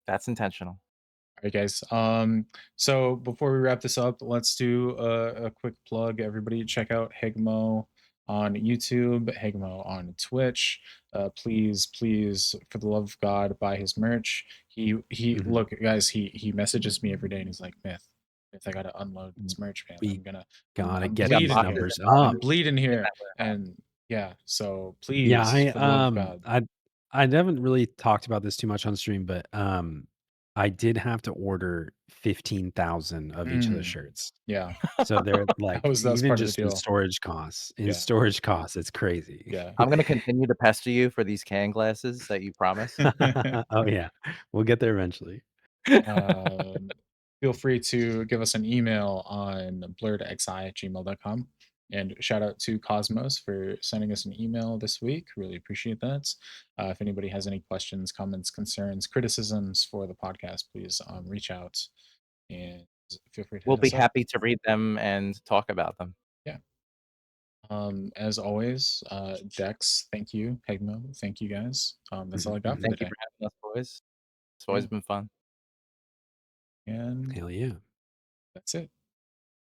That's intentional. Alright, guys. So before we wrap this up, let's do a quick plug. Everybody, check out Hegmo on YouTube, Hegmo on Twitch. Please, please, for the love of God, buy his merch. He Mhm. look, guys. He messages me every day, and he's like, Myth, I gotta unload this merch, man. We gotta I'm get He's got these bleeding boxes here. numbers and up. I'm boxes bleeding in here, that warehouse. and yeah. So Yeah, please, for the love of God. I haven't really talked about this too much on stream, but, I did have to order 15,000 of each of the Mm, shirts. yeah, So they're like, that's even part of the just in deal. storage costs Yeah, it's crazy. yeah. I'm gonna continue to pester you for these can glasses that you promised. Oh, yeah. We'll get there eventually. um, Feel free to give us an email on blurredxi@gmail.com. And shout out to Cosmos for sending us an email this week. Really appreciate that. If anybody has any questions, comments, concerns, criticisms for the podcast, please reach out and feel free to We'll hit be us up. happy to read them and talk about them. Yeah. As always, Dex, thank you. Pegmo, thank you guys. That's all Mhm, I got for mhm. Thank you today. for having us, boys. It's always Yeah. been fun. And Hell yeah. that's it.